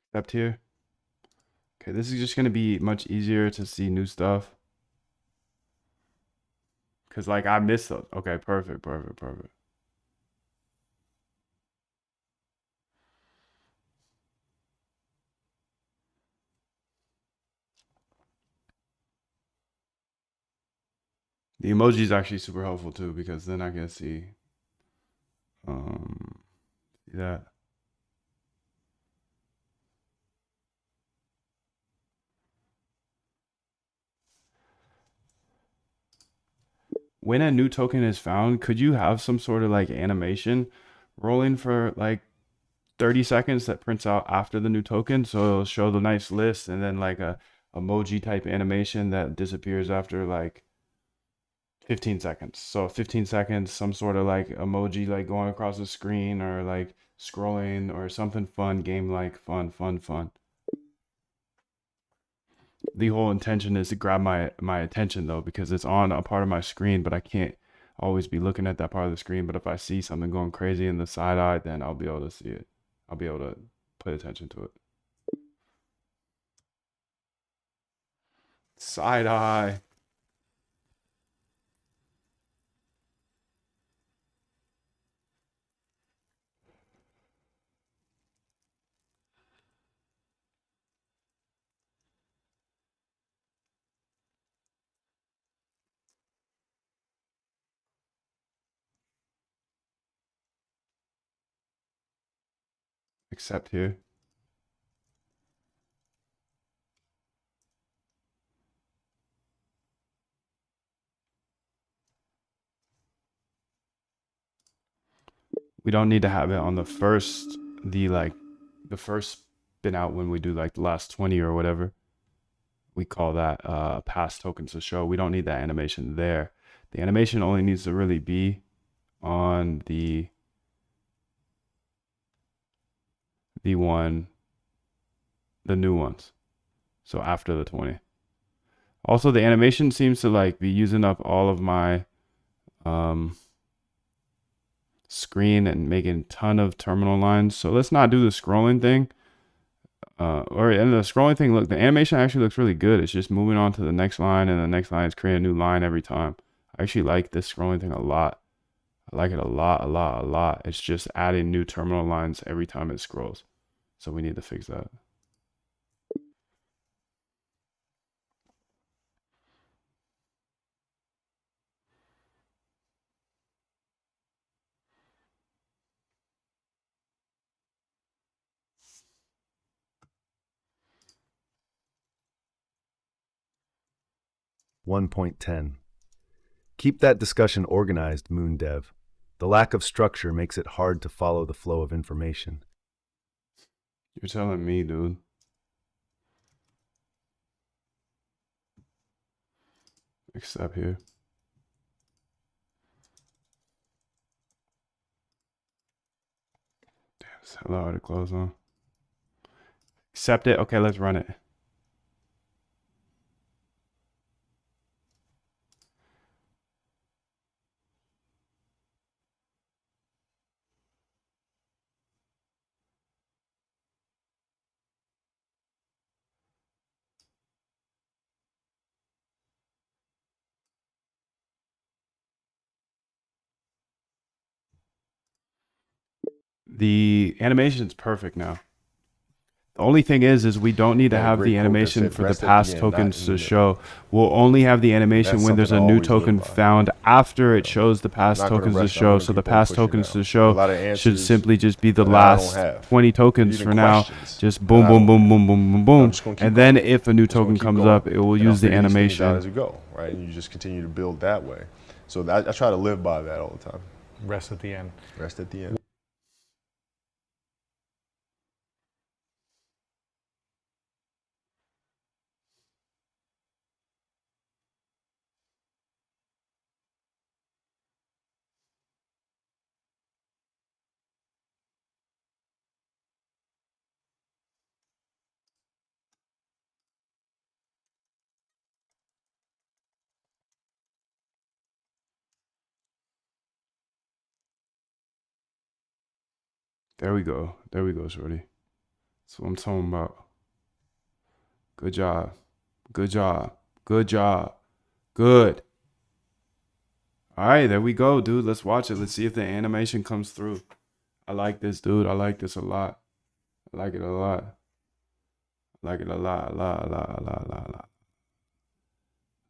Accept here. Okay, this is just going to be much easier to see new stuff. Because, like, I missed those. Okay, perfect. The emoji is actually super helpful, too, because then I can see that. When a new token is found, could you have some sort of like animation rolling for like 30 seconds that prints out after the new token? So it'll show the nice list and then like a emoji type animation that disappears after like 15 seconds. So 15 seconds, some sort of like emoji like going across the screen or like scrolling or something fun, game like fun. The whole intention is to grab my attention though, because it's on a part of my screen, but I can't always be looking at that part of the screen. But if I see something going crazy in the side eye, then I'll be able to see it. I'll be able to pay attention to it. Side eye. Accept here. We don't need to have it on the first, the first spin out when we do like the last 20 or whatever. We call that past tokens to show. We don't need that animation there. The animation only needs to really be on the new ones. So after the 20. Also, the animation seems to like be using up all of my screen and making a ton of terminal lines. So let's not do the scrolling thing. And the scrolling thing, look, the animation actually looks really good. It's just moving on to the next line, and the next line is creating a new line every time. I actually like this scrolling thing a lot. I like it a lot. It's just adding new terminal lines every time it scrolls. So we need to fix that. 1.10. Keep that discussion organized, MoonDev. The lack of structure makes it hard to follow the flow of information. You're telling me, dude. Accept here. Damn, it's hella hard to close on. Accept it. Okay, let's run it. The animation's perfect now. The only thing is we don't need to have the animation for the past tokens to show. We'll only have the animation when there's a new token found after it shows the past tokens to show. So the past tokens to show should simply just be the last 20 tokens for now. Just boom, boom, boom, boom, boom, boom, boom. And then if a new token comes up, it will use the animation. As you go, right? And you just continue to build that way. So I try to live by that all the time. Rest at the end. Rest at the end. There we go. There we go, shorty. That's what I'm talking about. Good job. Good job. Good job. Good. All right, there we go, dude. Let's watch it. Let's see if the animation comes through. I like this, dude. I like this a lot. I like it a lot. I like it a lot, a lot, a lot, a lot, a lot, a lot.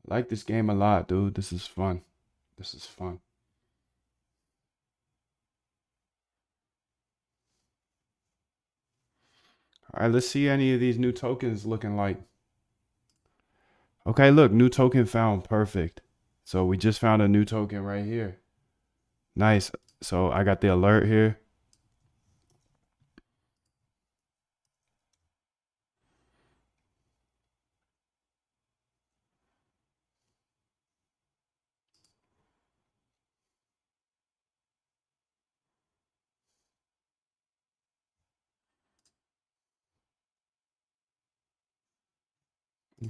I like this game a lot, dude. This is fun. This is fun. All right, let's see any of these new tokens looking like. Okay, look, new token found. Perfect. So we just found a new token right here. Nice. So I got the alert here.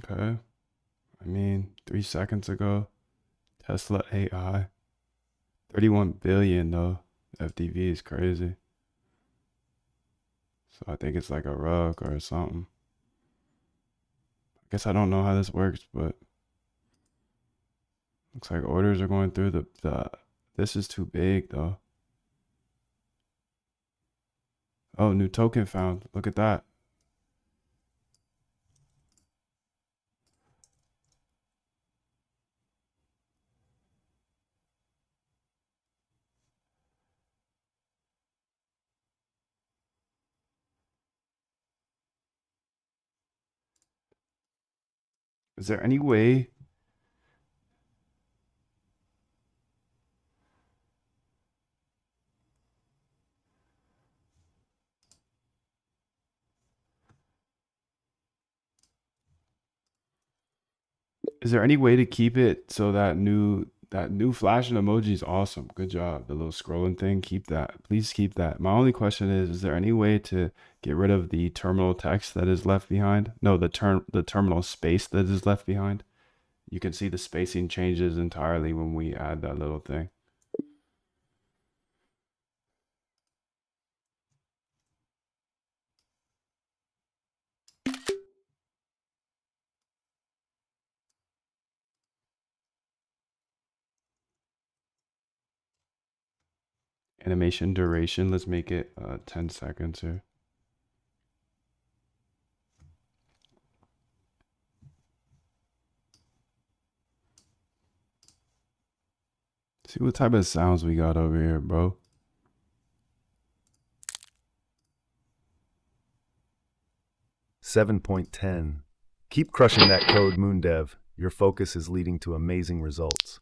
Okay. I mean, 3 seconds ago, Tesla AI. 31 billion though. FDV is crazy. So I think it's like a rug or something. I guess I don't know how this works, but looks like orders are going through the this is too big though. Oh, new token found. Look at that. Is there any way? Is there any way to keep it so that new flashing emoji is awesome? Good job. The little scrolling thing, keep that. Please keep that. My only question is there any way to get rid of the terminal text that is left behind? No, the terminal space that is left behind. You can see the spacing changes entirely when we add that little thing. Animation duration, let's make it 10 seconds here. See what type of sounds we got over here, bro. $7.10. Keep crushing that code, MoonDev. Your focus is leading to amazing results.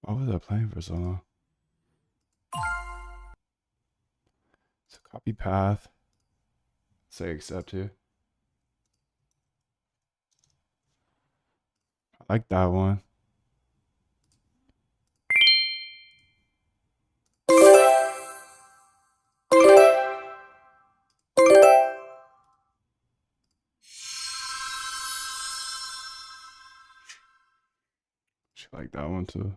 Why was I playing for so long? So copy path. Say accept here. I like that one. She like that one too.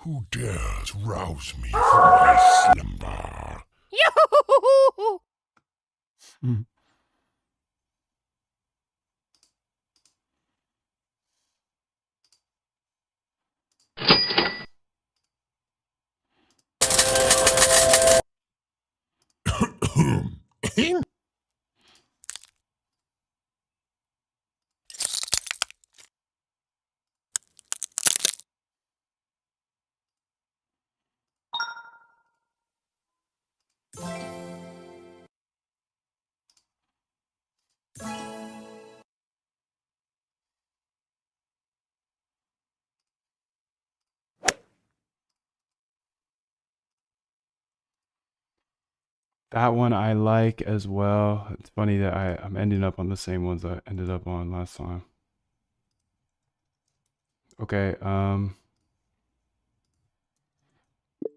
Who dares rouse me from my slumber? Hmm. That one I like as well. It's funny that I'm ending up on the same ones I ended up on last time. Okay, I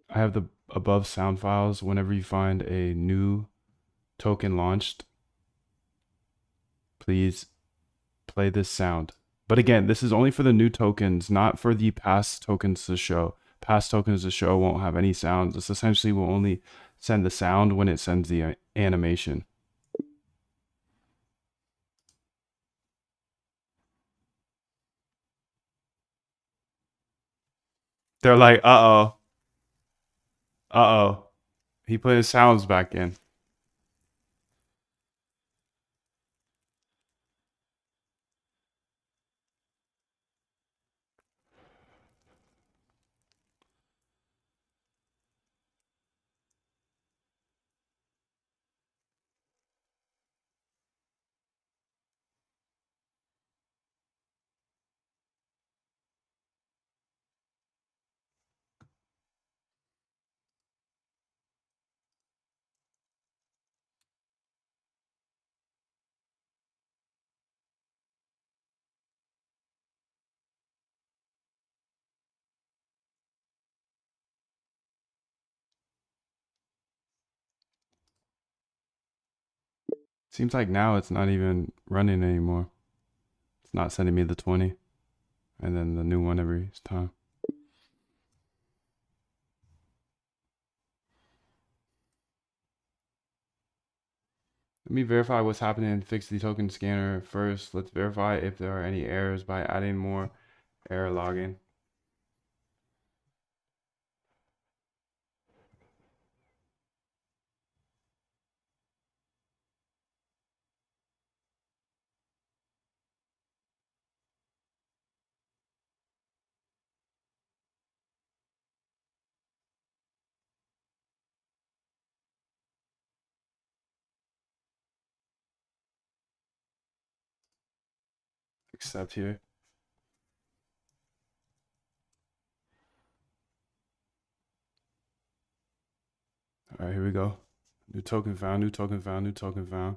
have the above sound files. Whenever you find a new token launched, please play this sound. But again, this is only for the new tokens, not for the past tokens to show. Past tokens to show won't have any sounds. This essentially will only send the sound when it sends the animation. They're like, uh-oh. Uh-oh. He put his sounds back in. Seems like now it's not even running anymore. It's not sending me the 20 and then the new one every time. Let me verify what's happening and fix the token scanner first. Let's verify if there are any errors by adding more error logging. Accept here. All right, here we go. New token found, new token found, new token found.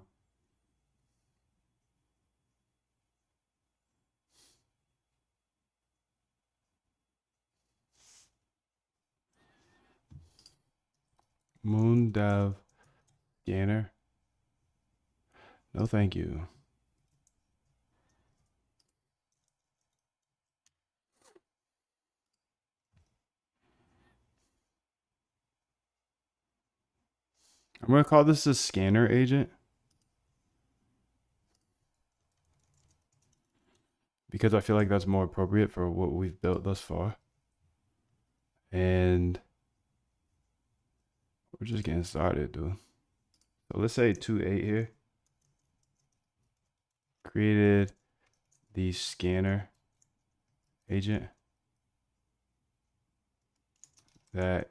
Moon Dev Scanner. No, thank you. I'm gonna call this a scanner agent because I feel like that's more appropriate for what we've built thus far. And we're just getting started, dude. So let's say 2.8 here. Created the scanner agent that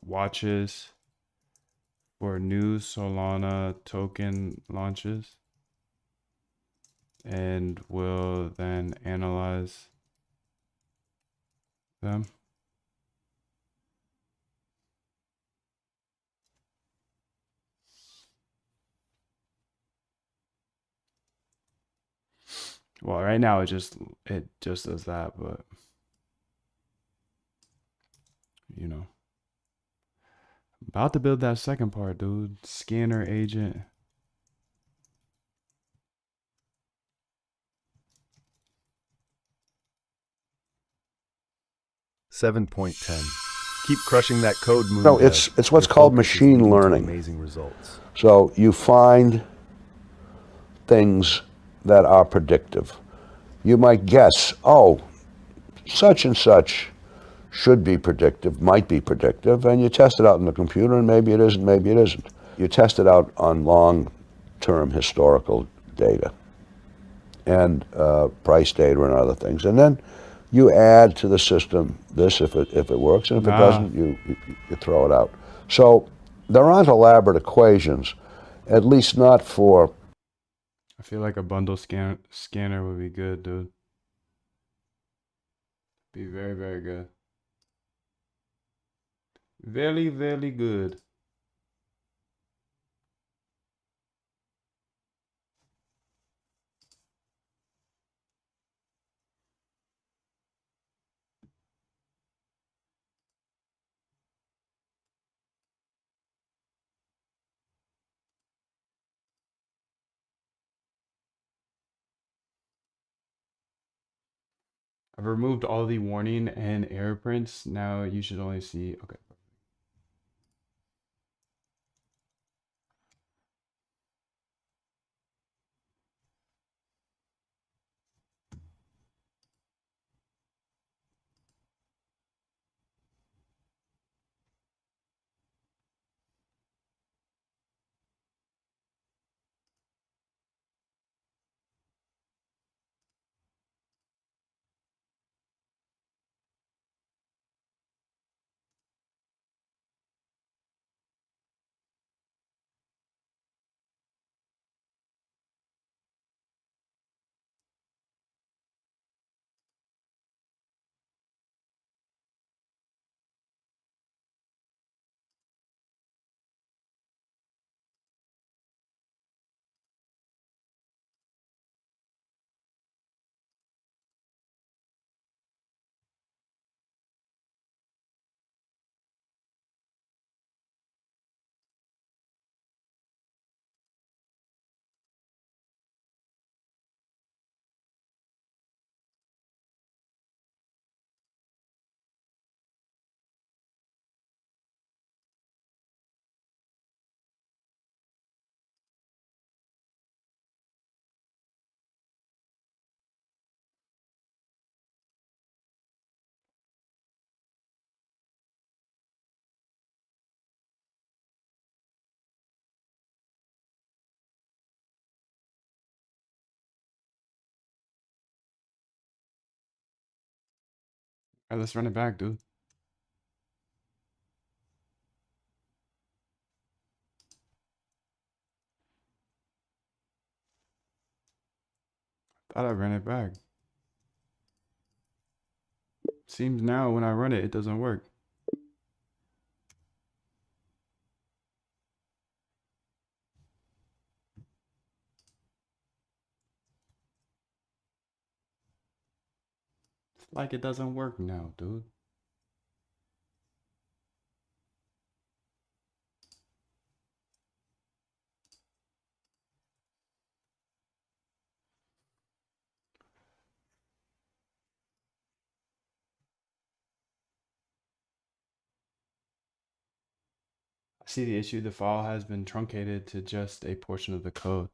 watches for new Solana token launches and will then analyze them. Well, right now it just does that, but you know, about to build that second part, dude. Scanner agent. Seven point 10. Keep crushing that code, Moon. No, it's what's called machine learning. Amazing results. So you find things that are predictive. You might guess, oh, such and such should be predictive, might be predictive, and you test it out in the computer, and maybe it isn't, maybe it isn't. You test it out on long-term historical data and price data and other things, and then you add to the system this if it works, and if it doesn't, you throw it out. So there aren't elaborate equations, at least not for. I feel like a bundle scanner would be good, dude. Be very, very good. Very, very good. I've removed all the warning and error prints. Now you should only see, okay. All right, let's run it back, dude. Thought I ran it back. Seems now when I run it, it doesn't work. It's like it doesn't work now, dude. See the issue. The file has been truncated to just a portion of the code.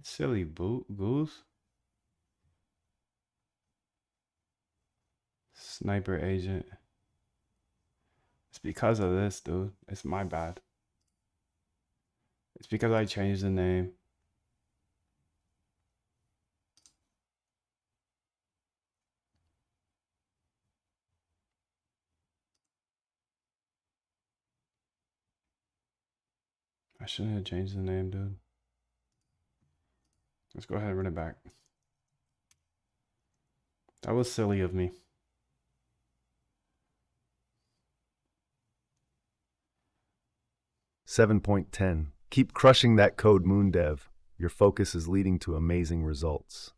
Silly goose. Sniper agent. It's because of this, dude. It's my bad. It's because I changed the name. I shouldn't have changed the name, dude. Let's go ahead and run it back. That was silly of me. .10. Keep crushing that code, Moondev. Your focus is leading to amazing results.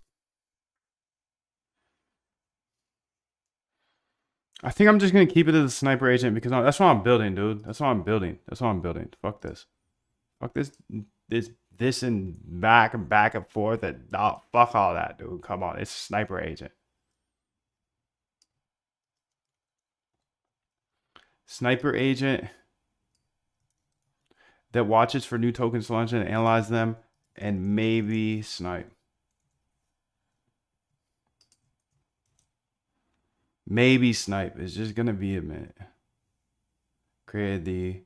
I think I'm just gonna keep it as a sniper agent because that's what I'm building, dude. That's what I'm building. That's what I'm building. Fuck this. Fuck this and back and forth. And no, fuck all that, dude. Come on, it's sniper agent. Sniper agent that watches for new tokens to launch and analyze them and maybe snipe. Maybe snipe. It's just gonna be a minute. Create the.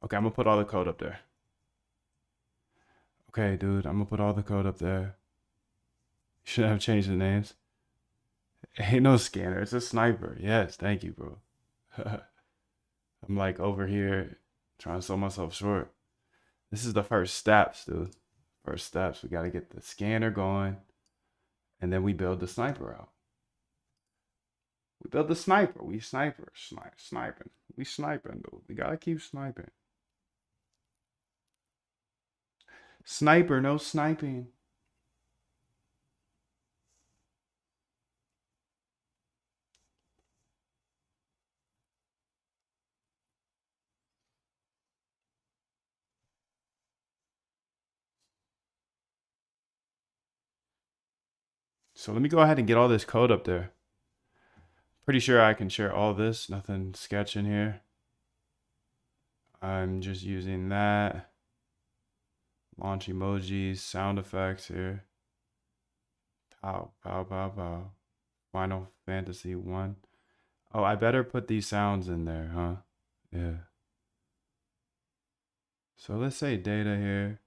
Okay, I'm gonna put all the code up there. Okay, dude, I'm gonna put all the code up there. Should have changed the names. Ain't no scanner. It's a sniper. Yes, thank you, bro. I'm like over here trying to sell myself short. This is the first steps, dude. First steps. We gotta get the scanner going, and then we build the sniper out. We build the sniper. We sniping. We sniping, dude. We gotta keep sniping. Sniper, no sniping. So let me go ahead and get all this code up there. Pretty sure I can share all this. Nothing sketch in here. I'm just using that. Launch emojis, sound effects here. Pow, pow, pow, pow. Final Fantasy 1. Oh, I better put these sounds in there, huh? Yeah. So let's say data here.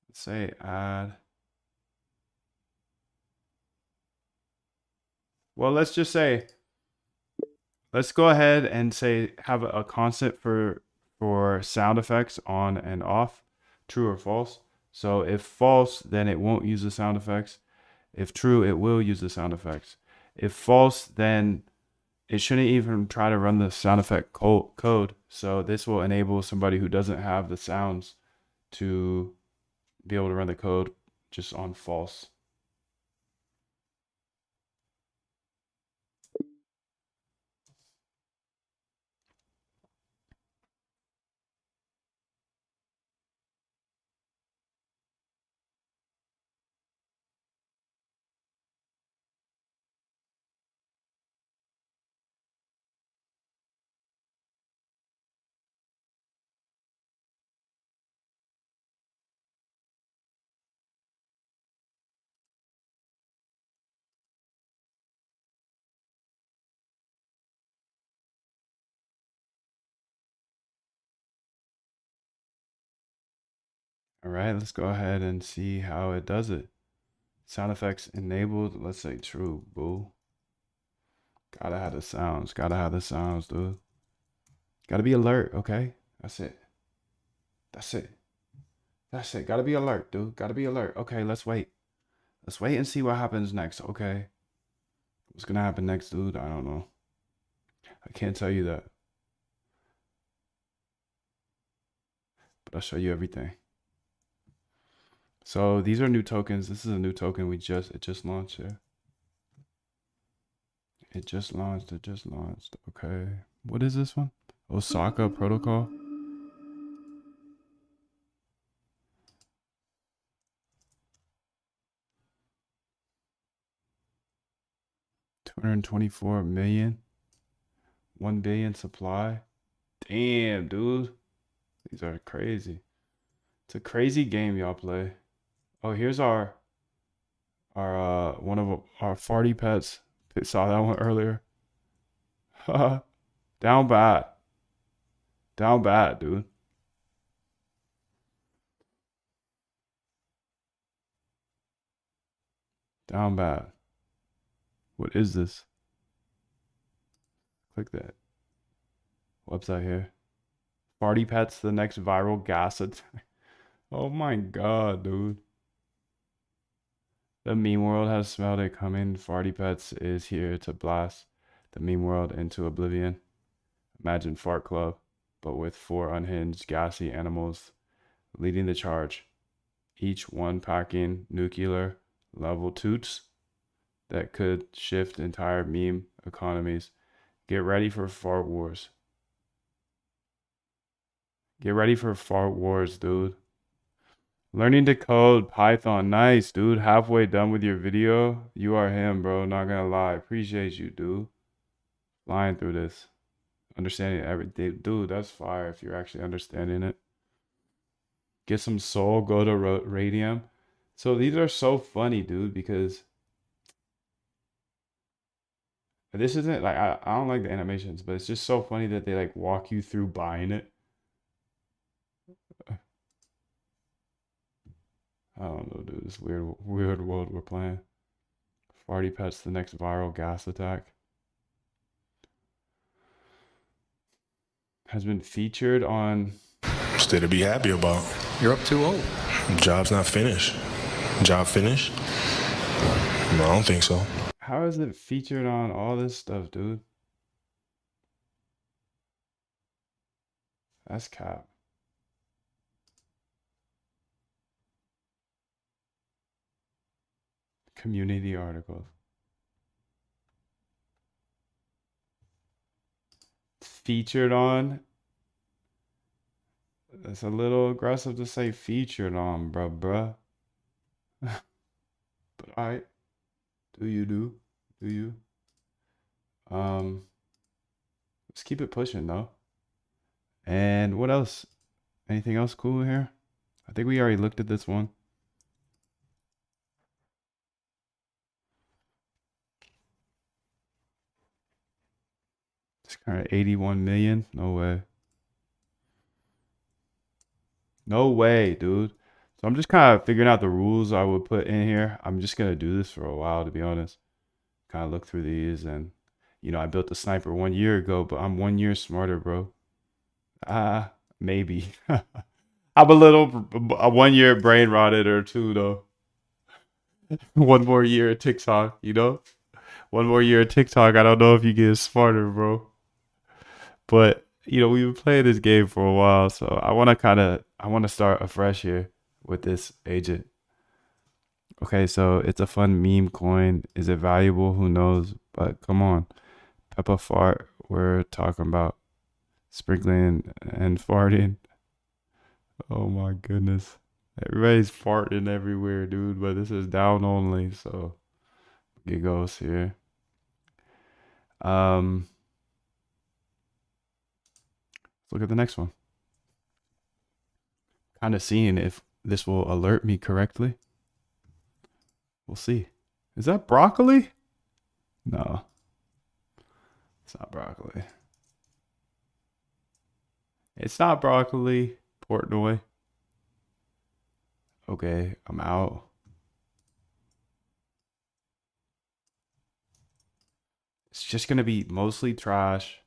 Let's say add. Well, let's just say, let's go ahead and say have a constant for sound effects on and off, true or false. So if false, then it won't use the sound effects. If true, it will use the sound effects. If false, then it shouldn't even try to run the sound effect code. So this will enable somebody who doesn't have the sounds to be able to run the code just on false. All right, let's go ahead and see how it does it. Sound effects enabled. Let's say true, boo. Gotta have the sounds. Gotta have the sounds, dude. Gotta be alert, okay? That's it. That's it. That's it. Gotta be alert, dude. Gotta be alert. Okay, let's wait. Let's wait and see what happens next, okay? What's gonna happen next, dude? I don't know. I can't tell you that. But I'll show you everything. So these are new tokens. This is a new token it just launched here. It just launched. Okay. What is this one? Osaka Protocol. 224 million. 1 billion supply. Damn, dude. These are crazy. It's a crazy game y'all play. Oh, here's our one of our farty pets. Saw that one earlier. Down bad. Down bad, dude. Down bad. What is this? Click that website here. Farty Pets, the next viral gas attack. Oh my god, dude. The meme world has smelled it coming. Farty Pets is here to blast the meme world into oblivion. Imagine Fart Club, but with 4 unhinged, gassy animals leading the charge, each one packing nuclear level toots that could shift entire meme economies. Get ready for fart wars. Get ready for fart wars, dude. Learning to code Python. Nice, dude. Halfway done with your video. You are him, bro. Not gonna lie. Appreciate you, dude. Flying through this. Understanding everything. Dude, that's fire if you're actually understanding it. Get some soul. Go to Radium. So these are so funny, dude, because this isn't like I don't like the animations, but it's just so funny that they like walk you through buying it. I don't know, dude. This weird world we're playing. Farty Pets, the next viral gas attack. Has been featured on. Still to be happy about. You're up too old. Job's not finished. Job finished? No, I don't think so. How is it featured on all this stuff, dude? That's cap. Community articles. Featured on. It's a little aggressive to say featured on, bruh. But I do you. Let's keep it pushing though. And what else? Anything else cool here? I think we already looked at this one. It's kind of 81 million. No way. No way, dude. So I'm just kind of figuring out the rules I would put in here. I'm just gonna do this for a while, to be honest. Kind of look through these, and I built the sniper 1 year ago, but I'm 1 year smarter, bro. Maybe. I'm a 1 year brain rotted or two though. One more year of TikTok, One more year of TikTok. I don't know if you get smarter, bro. But we've been playing this game for a while, so I want to start afresh here with this agent. Okay, so it's a fun meme coin. Is it valuable? Who knows? But come on, Peppa Fart. We're talking about sprinkling and farting. Oh my goodness. Everybody's farting everywhere, dude, but this is down only, so giggles here. Let's look at the next one. Kind of seeing if this will alert me correctly. We'll see. Is that broccoli? No. It's not broccoli. It's not broccoli. Portnoy. Okay, I'm out. It's just gonna be mostly trash.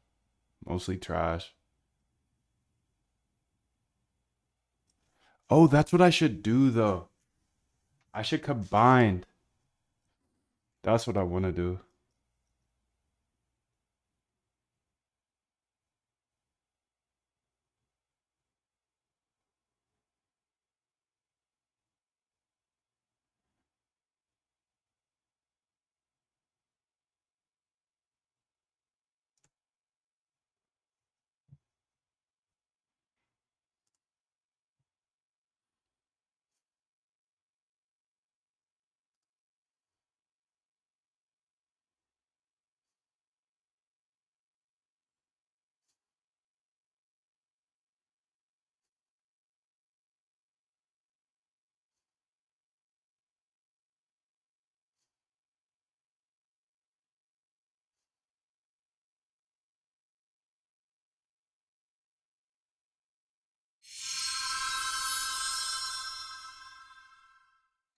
Mostly trash. Oh, that's what I should do though. I should combine. That's what I want to do.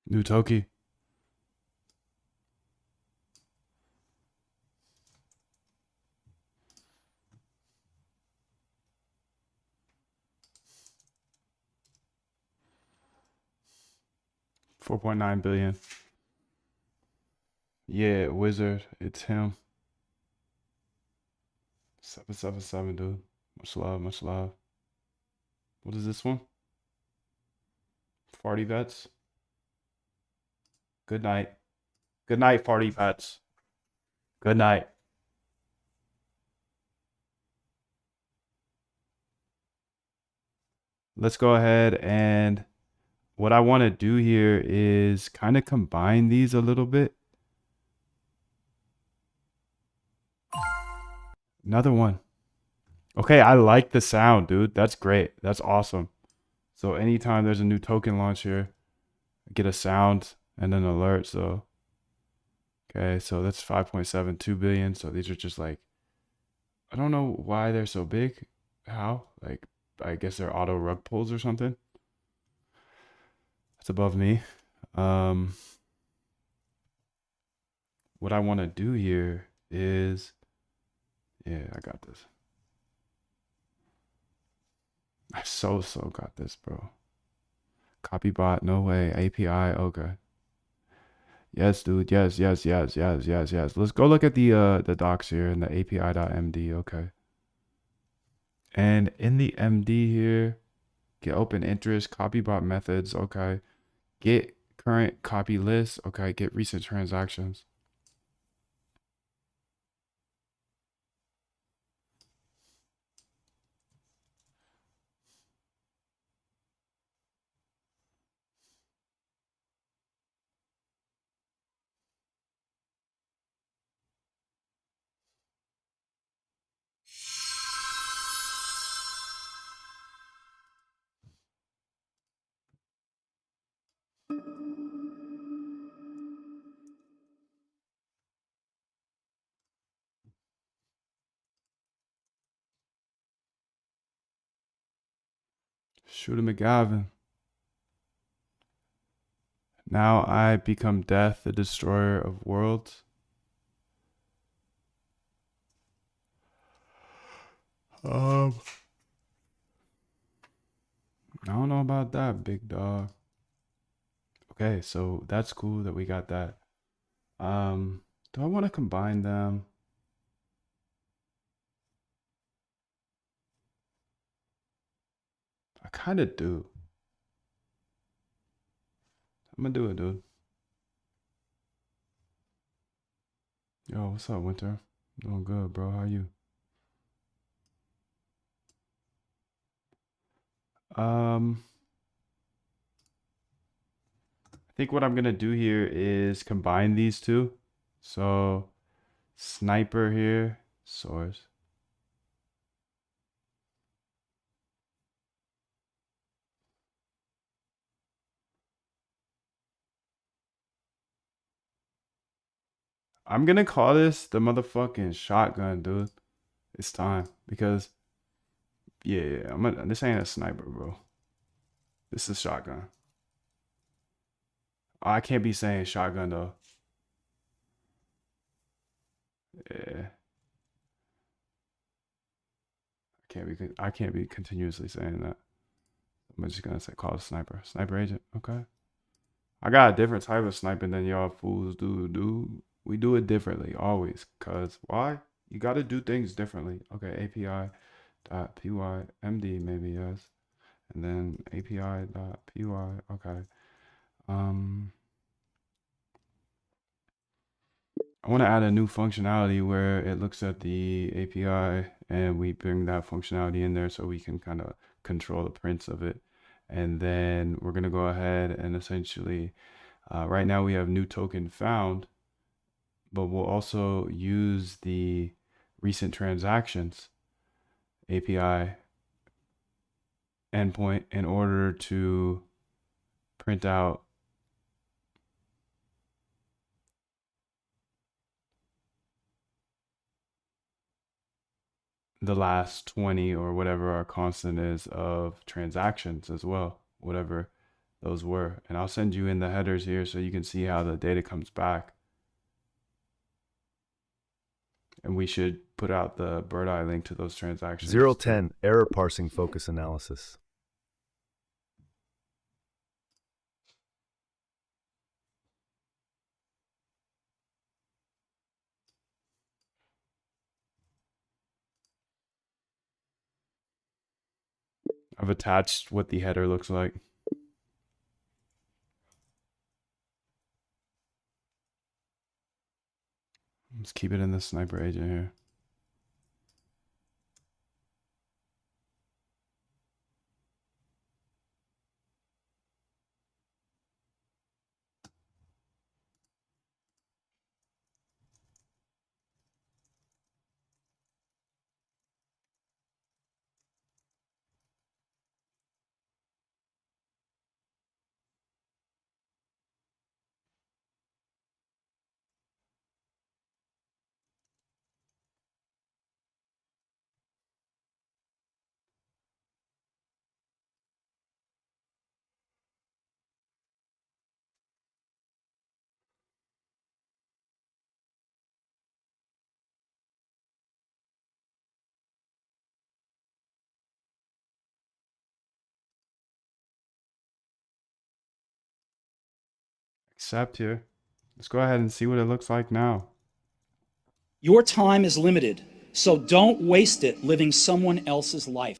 New Toki. $4.9 billion. Yeah, Wizard. It's him. 777, dude. Much love, much love. What is this one? Farty Vets. Good night. Good night, Farty Vets. Good night. Let's go ahead and what I want to do here is kind of combine these a little bit. Another one. Okay, I like the sound, dude. That's great. That's awesome. So anytime there's a new token launch here, I get a sound and an alert. So okay, so that's 5.72 billion. So these are just like, I don't know why they're so big. How? Like, I guess they're auto rug pulls or something. That's above me. What I want to do here is, yeah, I got this. I so got this, bro. Copy bot, no way. API, okay. Yes, dude. Yes. Let's go look at the docs here in the API.md. Okay. And in the MD here, get open interest, copy bot methods. Okay. Get current copy list. Okay. Get recent transactions. Shooter McGavin. Now I become death, the destroyer of worlds. I don't know about that, big dog. Okay, so that's cool that we got that. Do I want to combine them? I kind of do. I'm gonna do it, dude. Yo, what's up, Winter? Doing good, bro. How you? I think what I'm gonna do here is combine these two. So, sniper here, source. I'm gonna call this the motherfucking shotgun, dude. It's time because yeah, this ain't a sniper, bro. This is shotgun. Oh, I can't be saying shotgun though. Yeah, I can't be continuously saying that. I'm just gonna say call it sniper. Sniper agent. Okay. I got a different type of sniping than y'all fools do, dude. We do it differently always. Cause why? You gotta do things differently. Okay, API dot py md maybe yes. And then API dot py. Okay. I want to add a new functionality where it looks at the API and we bring that functionality in there so we can kind of control the prints of it. And then we're going to go ahead and essentially, right now we have new token found, but we'll also use the recent transactions API endpoint in order to print out the last 20 or whatever our constant is of transactions as well, whatever those were. And I'll send you in the headers here so you can see how the data comes back. And we should put out the bird eye link to those transactions. 010 Error Parsing Focus Analysis. I've attached what the header looks like. Let's keep it in the sniper agent here. Accept here. Let's go ahead and see what it looks like now. Your time is limited, so don't waste it living someone else's life.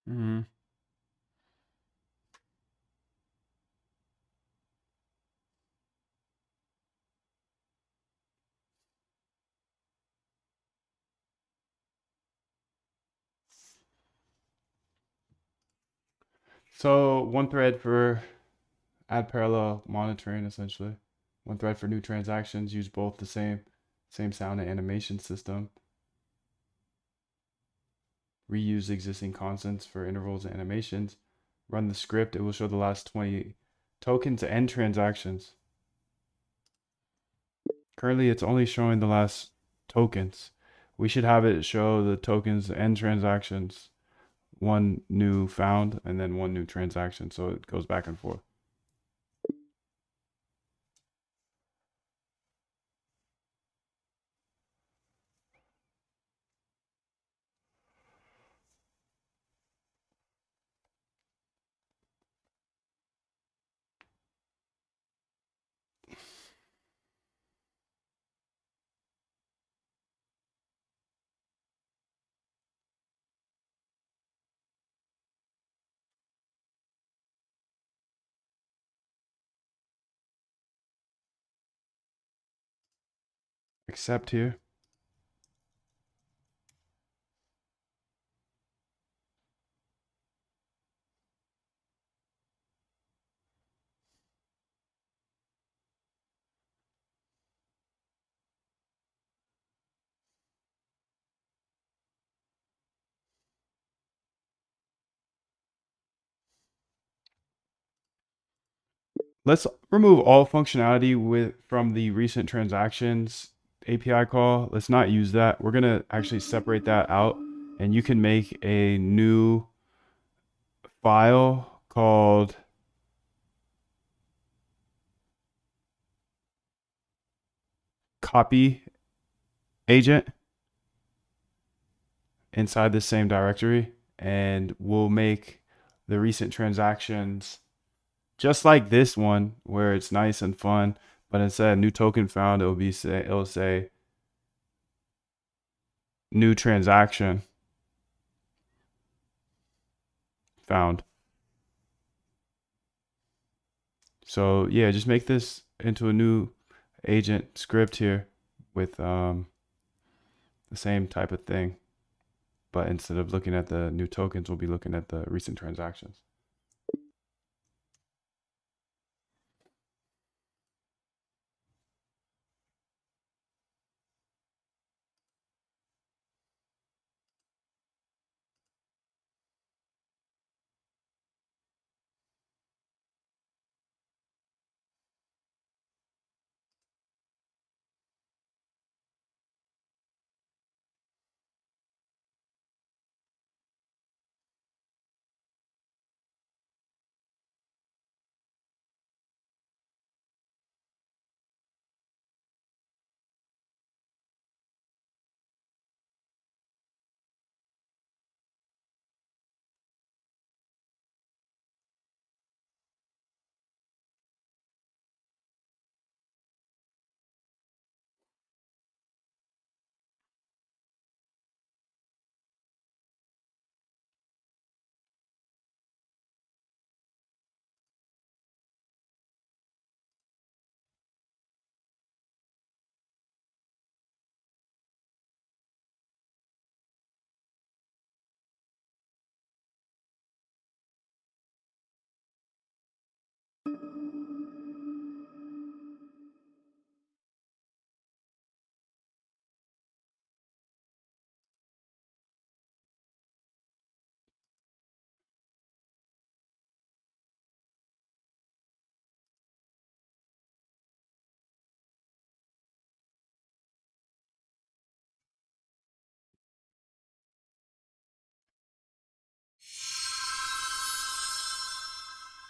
Mm-hmm. So one thread for add parallel monitoring, essentially. One thread for new transactions. Use both the same sound and animation system. Reuse existing constants for intervals and animations. Run the script. It will show the last 20 tokens and transactions. Currently, it's only showing the last tokens. We should have it show the tokens and transactions. One new found and then one new transaction. So it goes back and forth. Accept here. Let's remove all functionality from the recent transactions API call. Let's not use that. We're going to actually separate that out, and you can make a new file called copy agent inside the same directory, and we'll make the recent transactions just like this one where it's nice and fun, but instead of new token found, it'll say new transaction found. So yeah, just make this into a new agent script here with the same type of thing. But instead of looking at the new tokens, we'll be looking at the recent transactions.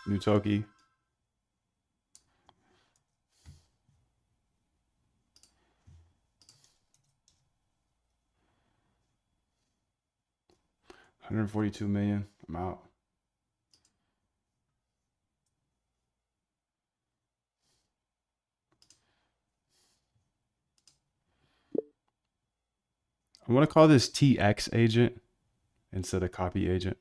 New Toki. $142 million. I'm out. I want to call this TX agent instead of copy agent.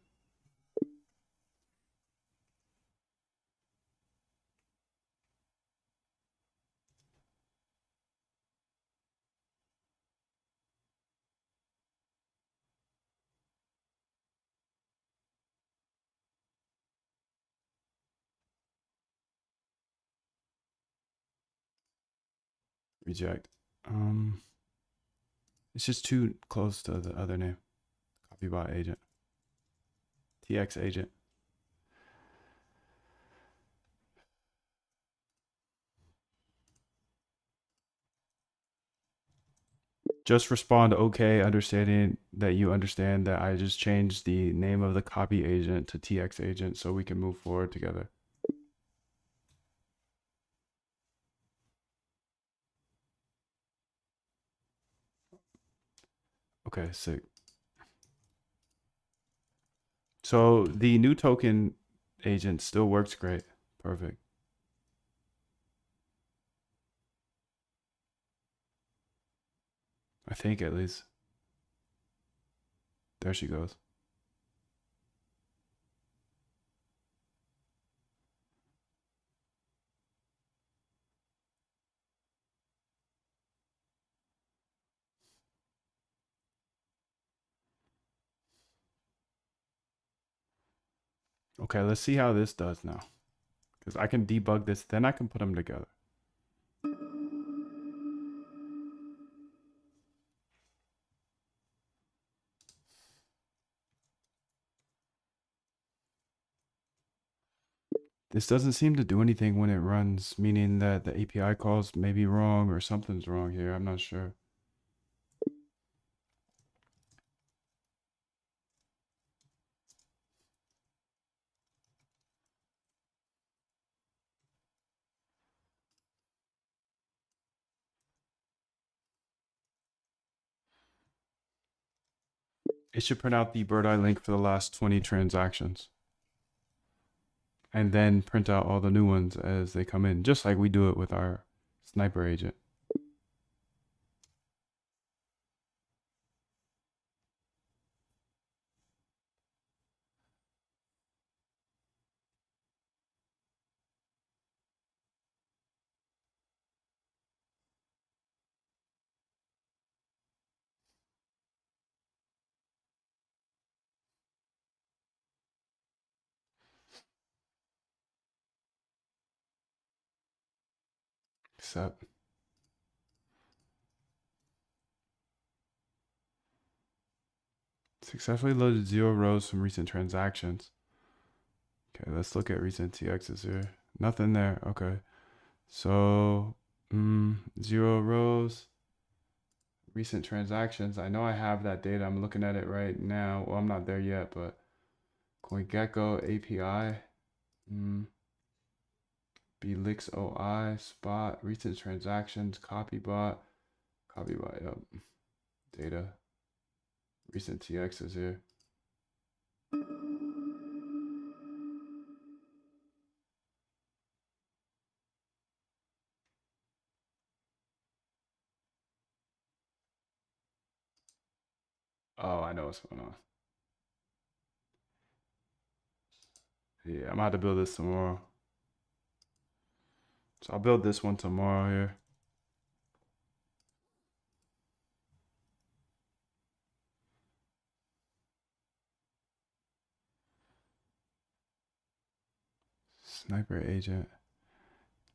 Reject. It's just too close to the other name. Copy bot agent. TX agent. Just respond okay, understanding that you understand that I just changed the name of the copy agent to TX agent so we can move forward together. Okay, sick. So the new token agent still works great. Perfect. I think at least. There she goes. Okay, let's see how this does now. Because I can debug this, then I can put them together. This doesn't seem to do anything when it runs, meaning that the API calls may be wrong or something's wrong here. I'm not sure. It should print out the bird eye link for the last 20 transactions. And then print out all the new ones as they come in, just like we do it with our sniper agent. Accept. Successfully loaded 0 rows from recent transactions. Okay, let's look at recent TXs here. Nothing there. Okay. So, 0 rows, recent transactions. I know I have that data. I'm looking at it right now. Well, I'm not there yet, but CoinGecko API, Blix OI, Spot, recent transactions, CopyBot, yep. Data, recent TXs here. Oh, I know what's going on. Yeah, I'm gonna have to build this tomorrow. So I'll build this one tomorrow here. Sniper agent,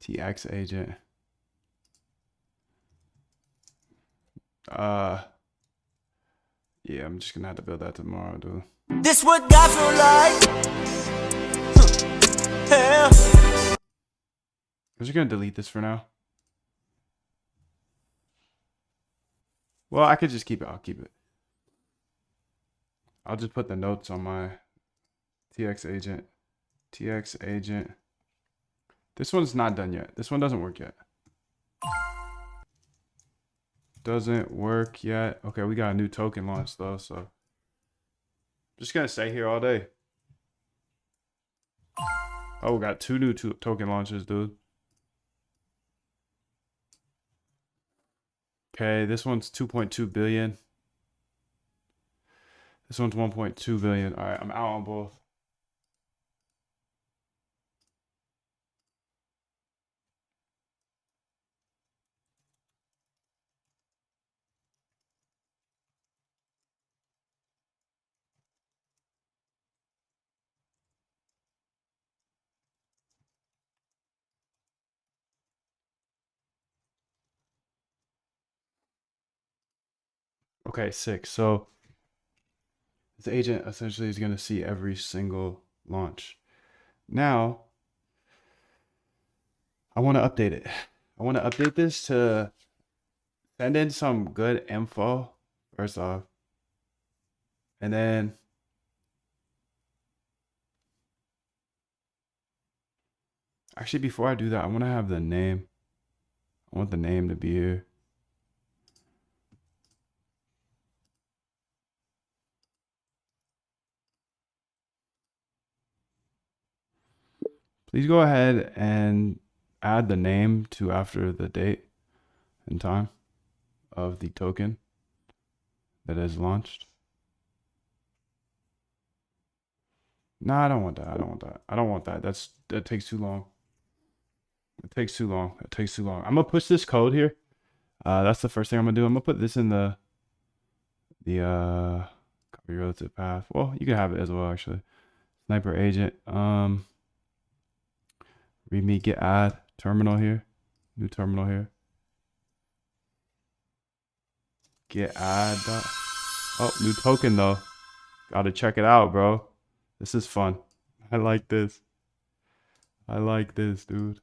TX agent. Yeah, I'm just gonna have to build that tomorrow, dude. This what God feel like. Yeah. I'm just gonna delete this for now. Well, I could just keep it. I'll keep it. I'll just put the notes on my TX agent. TX agent. This one's not done yet. This one doesn't work yet. Doesn't work yet. Okay, we got a new token launch though, so I'm just gonna stay here all day. Oh, we got 2 new token launches, dude. Okay, this one's 2.2 billion. This one's 1.2 billion. All right, I'm out on both. Okay, 6. So this agent essentially is going to see every single launch. Now, I want to update it. I want to update this to send in some good info, first off. And then actually, before I do that, I want to have the name. I want the name to be here. Please go ahead and add the name to after the date and time of the token that is launched. No, I don't want that. I don't want that. I don't want that. That takes too long. It takes too long. It takes too long. I'm gonna push this code here. That's the first thing I'm gonna do. I'm gonna put this in the copy relative path. Well, you can have it as well actually. Sniper agent. Readme get add terminal here. New terminal here. Get add. Oh, new token though. Gotta check it out, bro. This is fun. I like this. I like this, dude.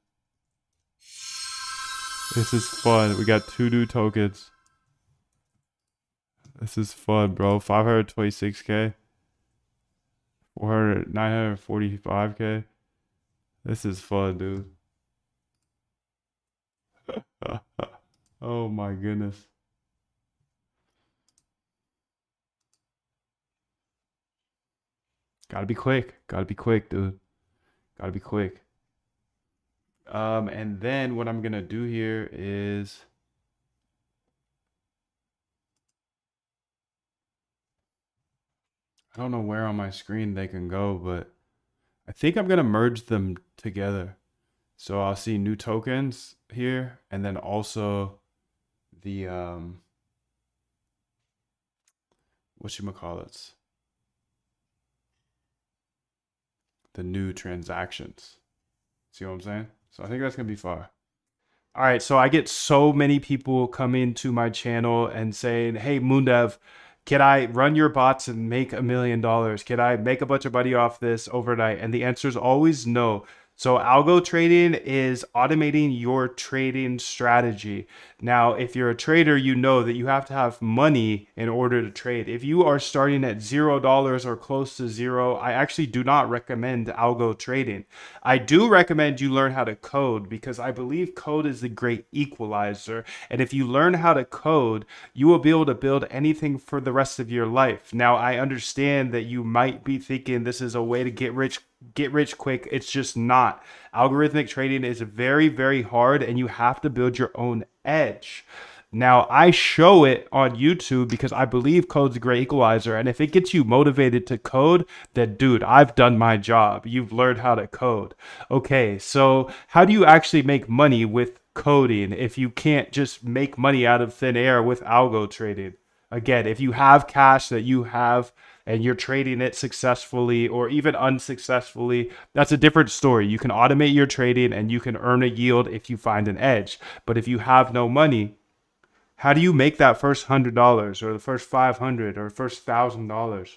This is fun. We got 2 new tokens. This is fun, bro. 526k. 945k. This is fun, dude. Oh my goodness. Gotta be quick. Gotta be quick, dude. Gotta be quick. And then what I'm gonna do here is I don't know where on my screen they can go, but I think I'm gonna merge them together. So I'll see new tokens here, and then also the whatchamacallits, the new transactions. See what I'm saying? So I think that's gonna be far. All right, so I get so many people coming to my channel and saying, "Hey, Moondev, can I run your bots and make $1 million? Can I make a bunch of money off this overnight?" And the answer is always no. So algo trading is automating your trading strategy. Now, if you're a trader, you know that you have to have money in order to trade. If you are starting at $0 or close to zero, I actually do not recommend algo trading. I do recommend you learn how to code because I believe code is the great equalizer. And if you learn how to code, you will be able to build anything for the rest of your life. Now, I understand that you might be thinking this is a way to get rich quick. It's just not. Algorithmic trading is very, very hard, and you have to build your own edge. Now, I show it on YouTube because I believe code's a great equalizer. And if it gets you motivated to code, then dude, I've done my job. You've learned how to code. Okay, so how do you actually make money with coding if you can't just make money out of thin air with algo trading? Again, if you have cash that you have and you're trading it successfully or even unsuccessfully, that's a different story. You can automate your trading and you can earn a yield if you find an edge. But if you have no money, how do you make that first $100 or the first 500 or first $1,000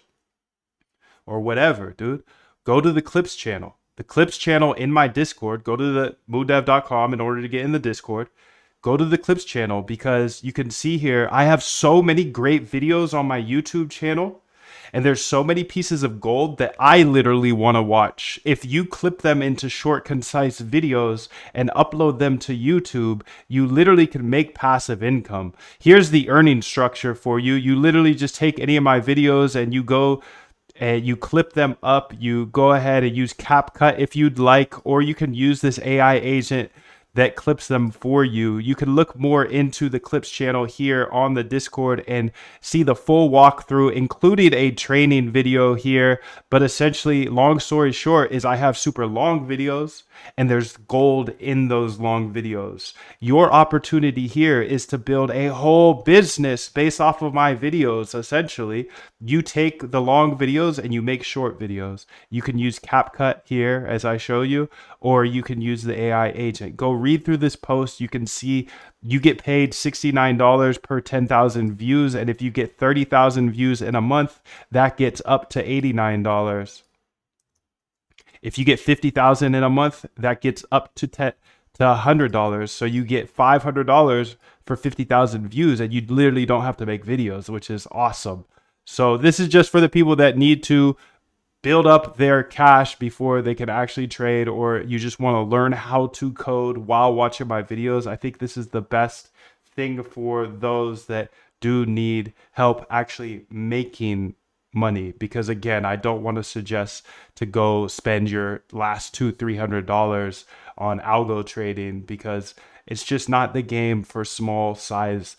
or whatever, dude? Go to the Clips channel. The Clips channel in my Discord. Go to the moondev.com in order to get in the Discord. Go to the Clips channel because you can see here I have so many great videos on my YouTube channel. And there's so many pieces of gold that I literally want to watch. If you clip them into short, concise videos and upload them to YouTube, you literally can make passive income. Here's the earning structure for you. You literally just take any of my videos and you go and you clip them up. You go ahead and use CapCut if you'd like, or you can use this AI agent that clips them for you. You can look more into the Clips channel here on the Discord and see the full walkthrough, including a training video here. But essentially, long story short, is I have super long videos and there's gold in those long videos. Your opportunity here is to build a whole business based off of my videos. Essentially, you take the long videos and you make short videos. You can use CapCut here as I show you, or you can use the AI agent. Go read through this post. You can see you get paid $69 per 10,000 views. And if you get 30,000 views in a month, that gets up to $89. If you get 50,000 in a month, that gets up to $100. So you get $500 for 50,000 views, and you literally don't have to make videos, which is awesome. So this is just for the people that need to build up their cash before they can actually trade, or you just want to learn how to code while watching my videos. I think this is the best thing for those that do need help actually making money, because again, I don't want to suggest to go spend your last $200-300 on algo trading, because it's just not the game for small size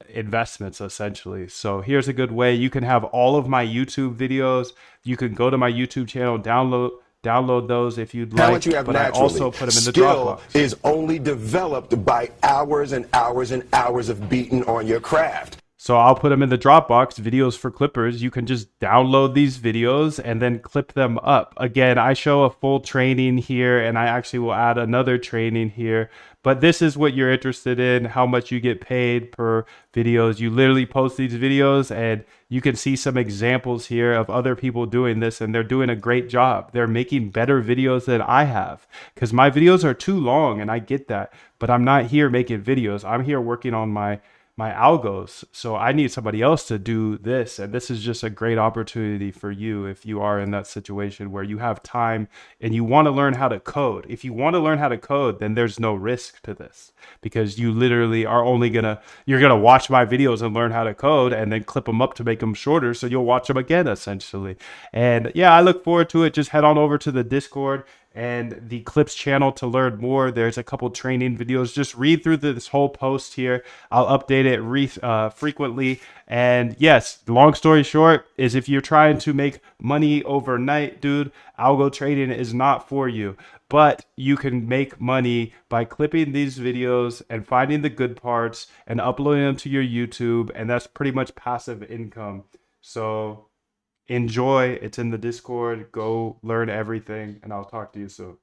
investments essentially. So here's a good way. You can have all of my YouTube videos. You can go to my YouTube channel, download those if you'd like. Talent you have but I naturally. also put them in the Skill Dropbox. is only developed by hours and hours and hours of beating on your craft. So I'll put them in the Dropbox, videos for clippers. You can just download these videos and then clip them up. Again, I show a full training here, and I actually will add another training here. But this is what you're interested in, how much you get paid per videos. You literally post these videos, and you can see some examples here of other people doing this, and they're doing a great job. They're making better videos than I have, because my videos are too long, and I get that. But I'm not here making videos. I'm here working on my algos. So I need somebody else to do this. And this is just a great opportunity for you if you are in that situation where you have time and you want to learn how to code. If you want to learn how to code, then there's no risk to this, because you literally are only you're gonna watch my videos and learn how to code and then clip them up to make them shorter, so you'll watch them again essentially. And yeah, I look forward to it. Just head on over to the Discord and the Clips channel to learn more. There's a couple training videos. Just read through this whole post here. I'll update it frequently. And yes, long story short is, if you're trying to make money overnight, dude, algo trading is not for you. But you can make money by clipping these videos and finding the good parts and uploading them to your YouTube. And that's pretty much passive income. So enjoy. It's in the Discord. Go learn everything, and I'll talk to you soon.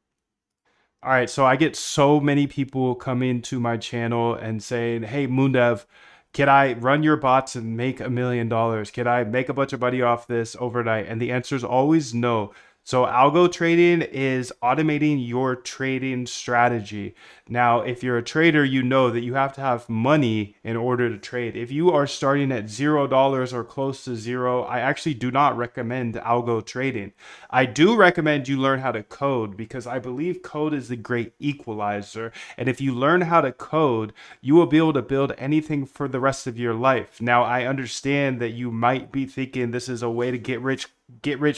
All right, so I get so many people coming to my channel and saying, "Hey, Moondev, can I run your bots and make $1 million? Can I make a bunch of money off this overnight?" And the answer is always no. So algo trading is automating your trading strategy. Now, if you're a trader, you know that you have to have money in order to trade. If you are starting at $0 or close to zero, I actually do not recommend algo trading. I do recommend you learn how to code because I believe code is the great equalizer. And if you learn how to code, you will be able to build anything for the rest of your life. Now, I understand that you might be thinking this is a way to get rich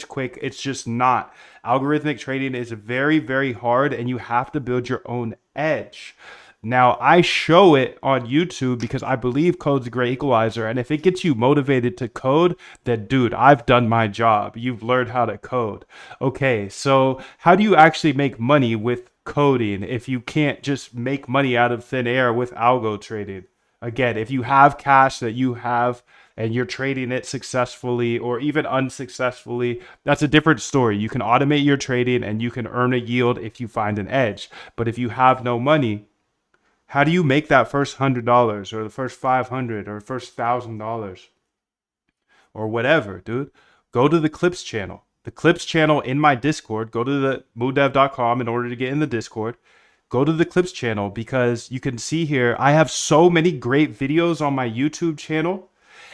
quick. It's just not. Algorithmic trading is very, very hard, and you have to build your own edge. Now, I show it on YouTube because I believe code's a great equalizer. And if it gets you motivated to code, then dude, I've done my job. You've learned how to code. Okay, so how do you actually make money with coding if you can't just make money out of thin air with algo trading? Again, if you have cash that you have and you're trading it successfully or even unsuccessfully, that's a different story. You can automate your trading and you can earn a yield if you find an edge. But if you have no money, how do you make that first $100 or the first 500 or first $1,000 or whatever, dude? Go to the Clips channel. The Clips channel in my Discord. Go to the moondev.com in order to get in the Discord. Go to the Clips channel because you can see here I have so many great videos on my YouTube channel.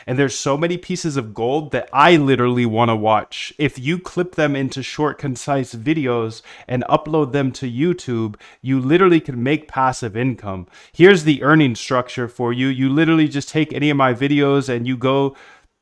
And there's so many pieces of gold that I literally want to watch. If you clip them into short, concise videos and upload them to YouTube, you literally can make passive income. Here's the earning structure for you. You literally just take any of my videos and you go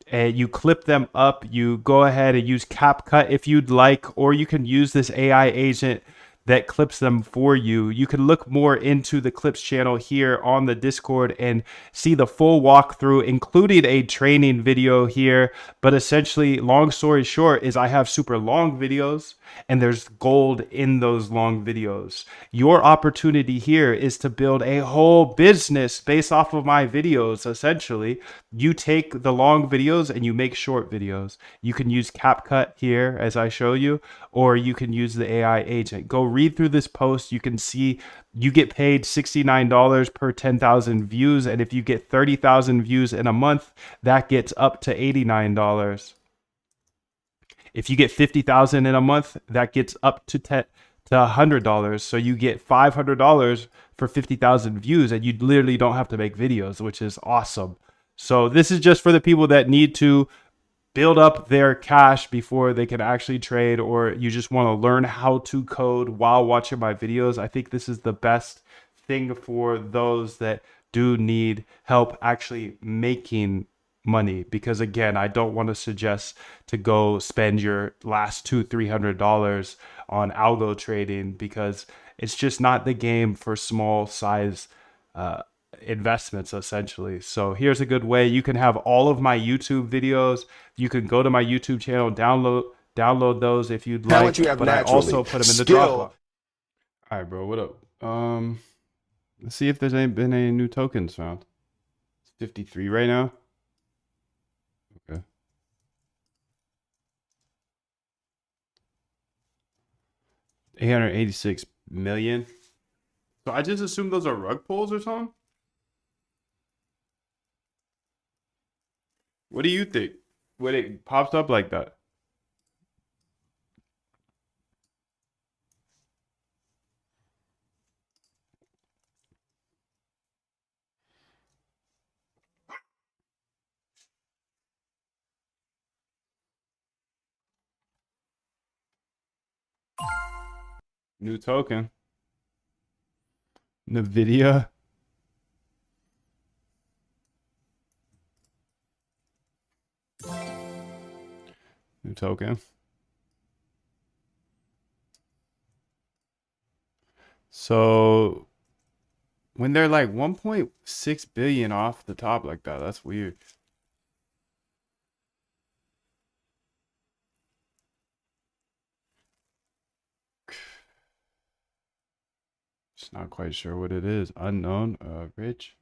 and you clip them up. You go ahead and use CapCut if you'd like, or you can use this AI agent that clips them for you. You can look more into the Clips channel here on the Discord and see the full walkthrough, including a training video here. But essentially, long story short, is I have super long videos and there's gold in those long videos. Your opportunity here is to build a whole business based off of my videos. Essentially, you take the long videos and you make short videos. You can use CapCut here as I show you, or you can use the AI agent. Go read through this post. You can see you get paid $69 per 10,000 views. And if you get 30,000 views in a month, that gets up to $89. If you get 50,000 in a month, that gets up to $100. So you get $500 for 50,000 views, and you literally don't have to make videos, which is awesome. So this is just for the people that need to build up their cash before they can actually trade, or you just want to learn how to code while watching my videos. I think this is the best thing for those that do need help actually making money, because again, I don't want to suggest to go spend your last $200-300 on algo trading, because it's just not the game for small size investments essentially. So here's a good way. You can have all of my YouTube videos. You can go to my YouTube channel, download those if you'd like. Talent you have but I also naturally. put them in the Skill. Dropbox. All right, bro. What up? Let's see if there's been any new tokens found. It's 53 right now. Okay. $886 million. So I just assume those are rug pulls or something. What do you think when it pops up like that? New token. NVIDIA. New token. So when they're like 1.6 billion off the top like that, that's weird. Just not quite sure what it is. Unknown, rich.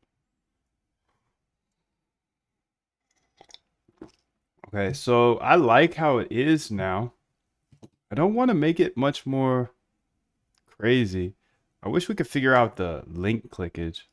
Okay, so I like how it is now. I don't want to make it much more crazy. I wish we could figure out the link clickage.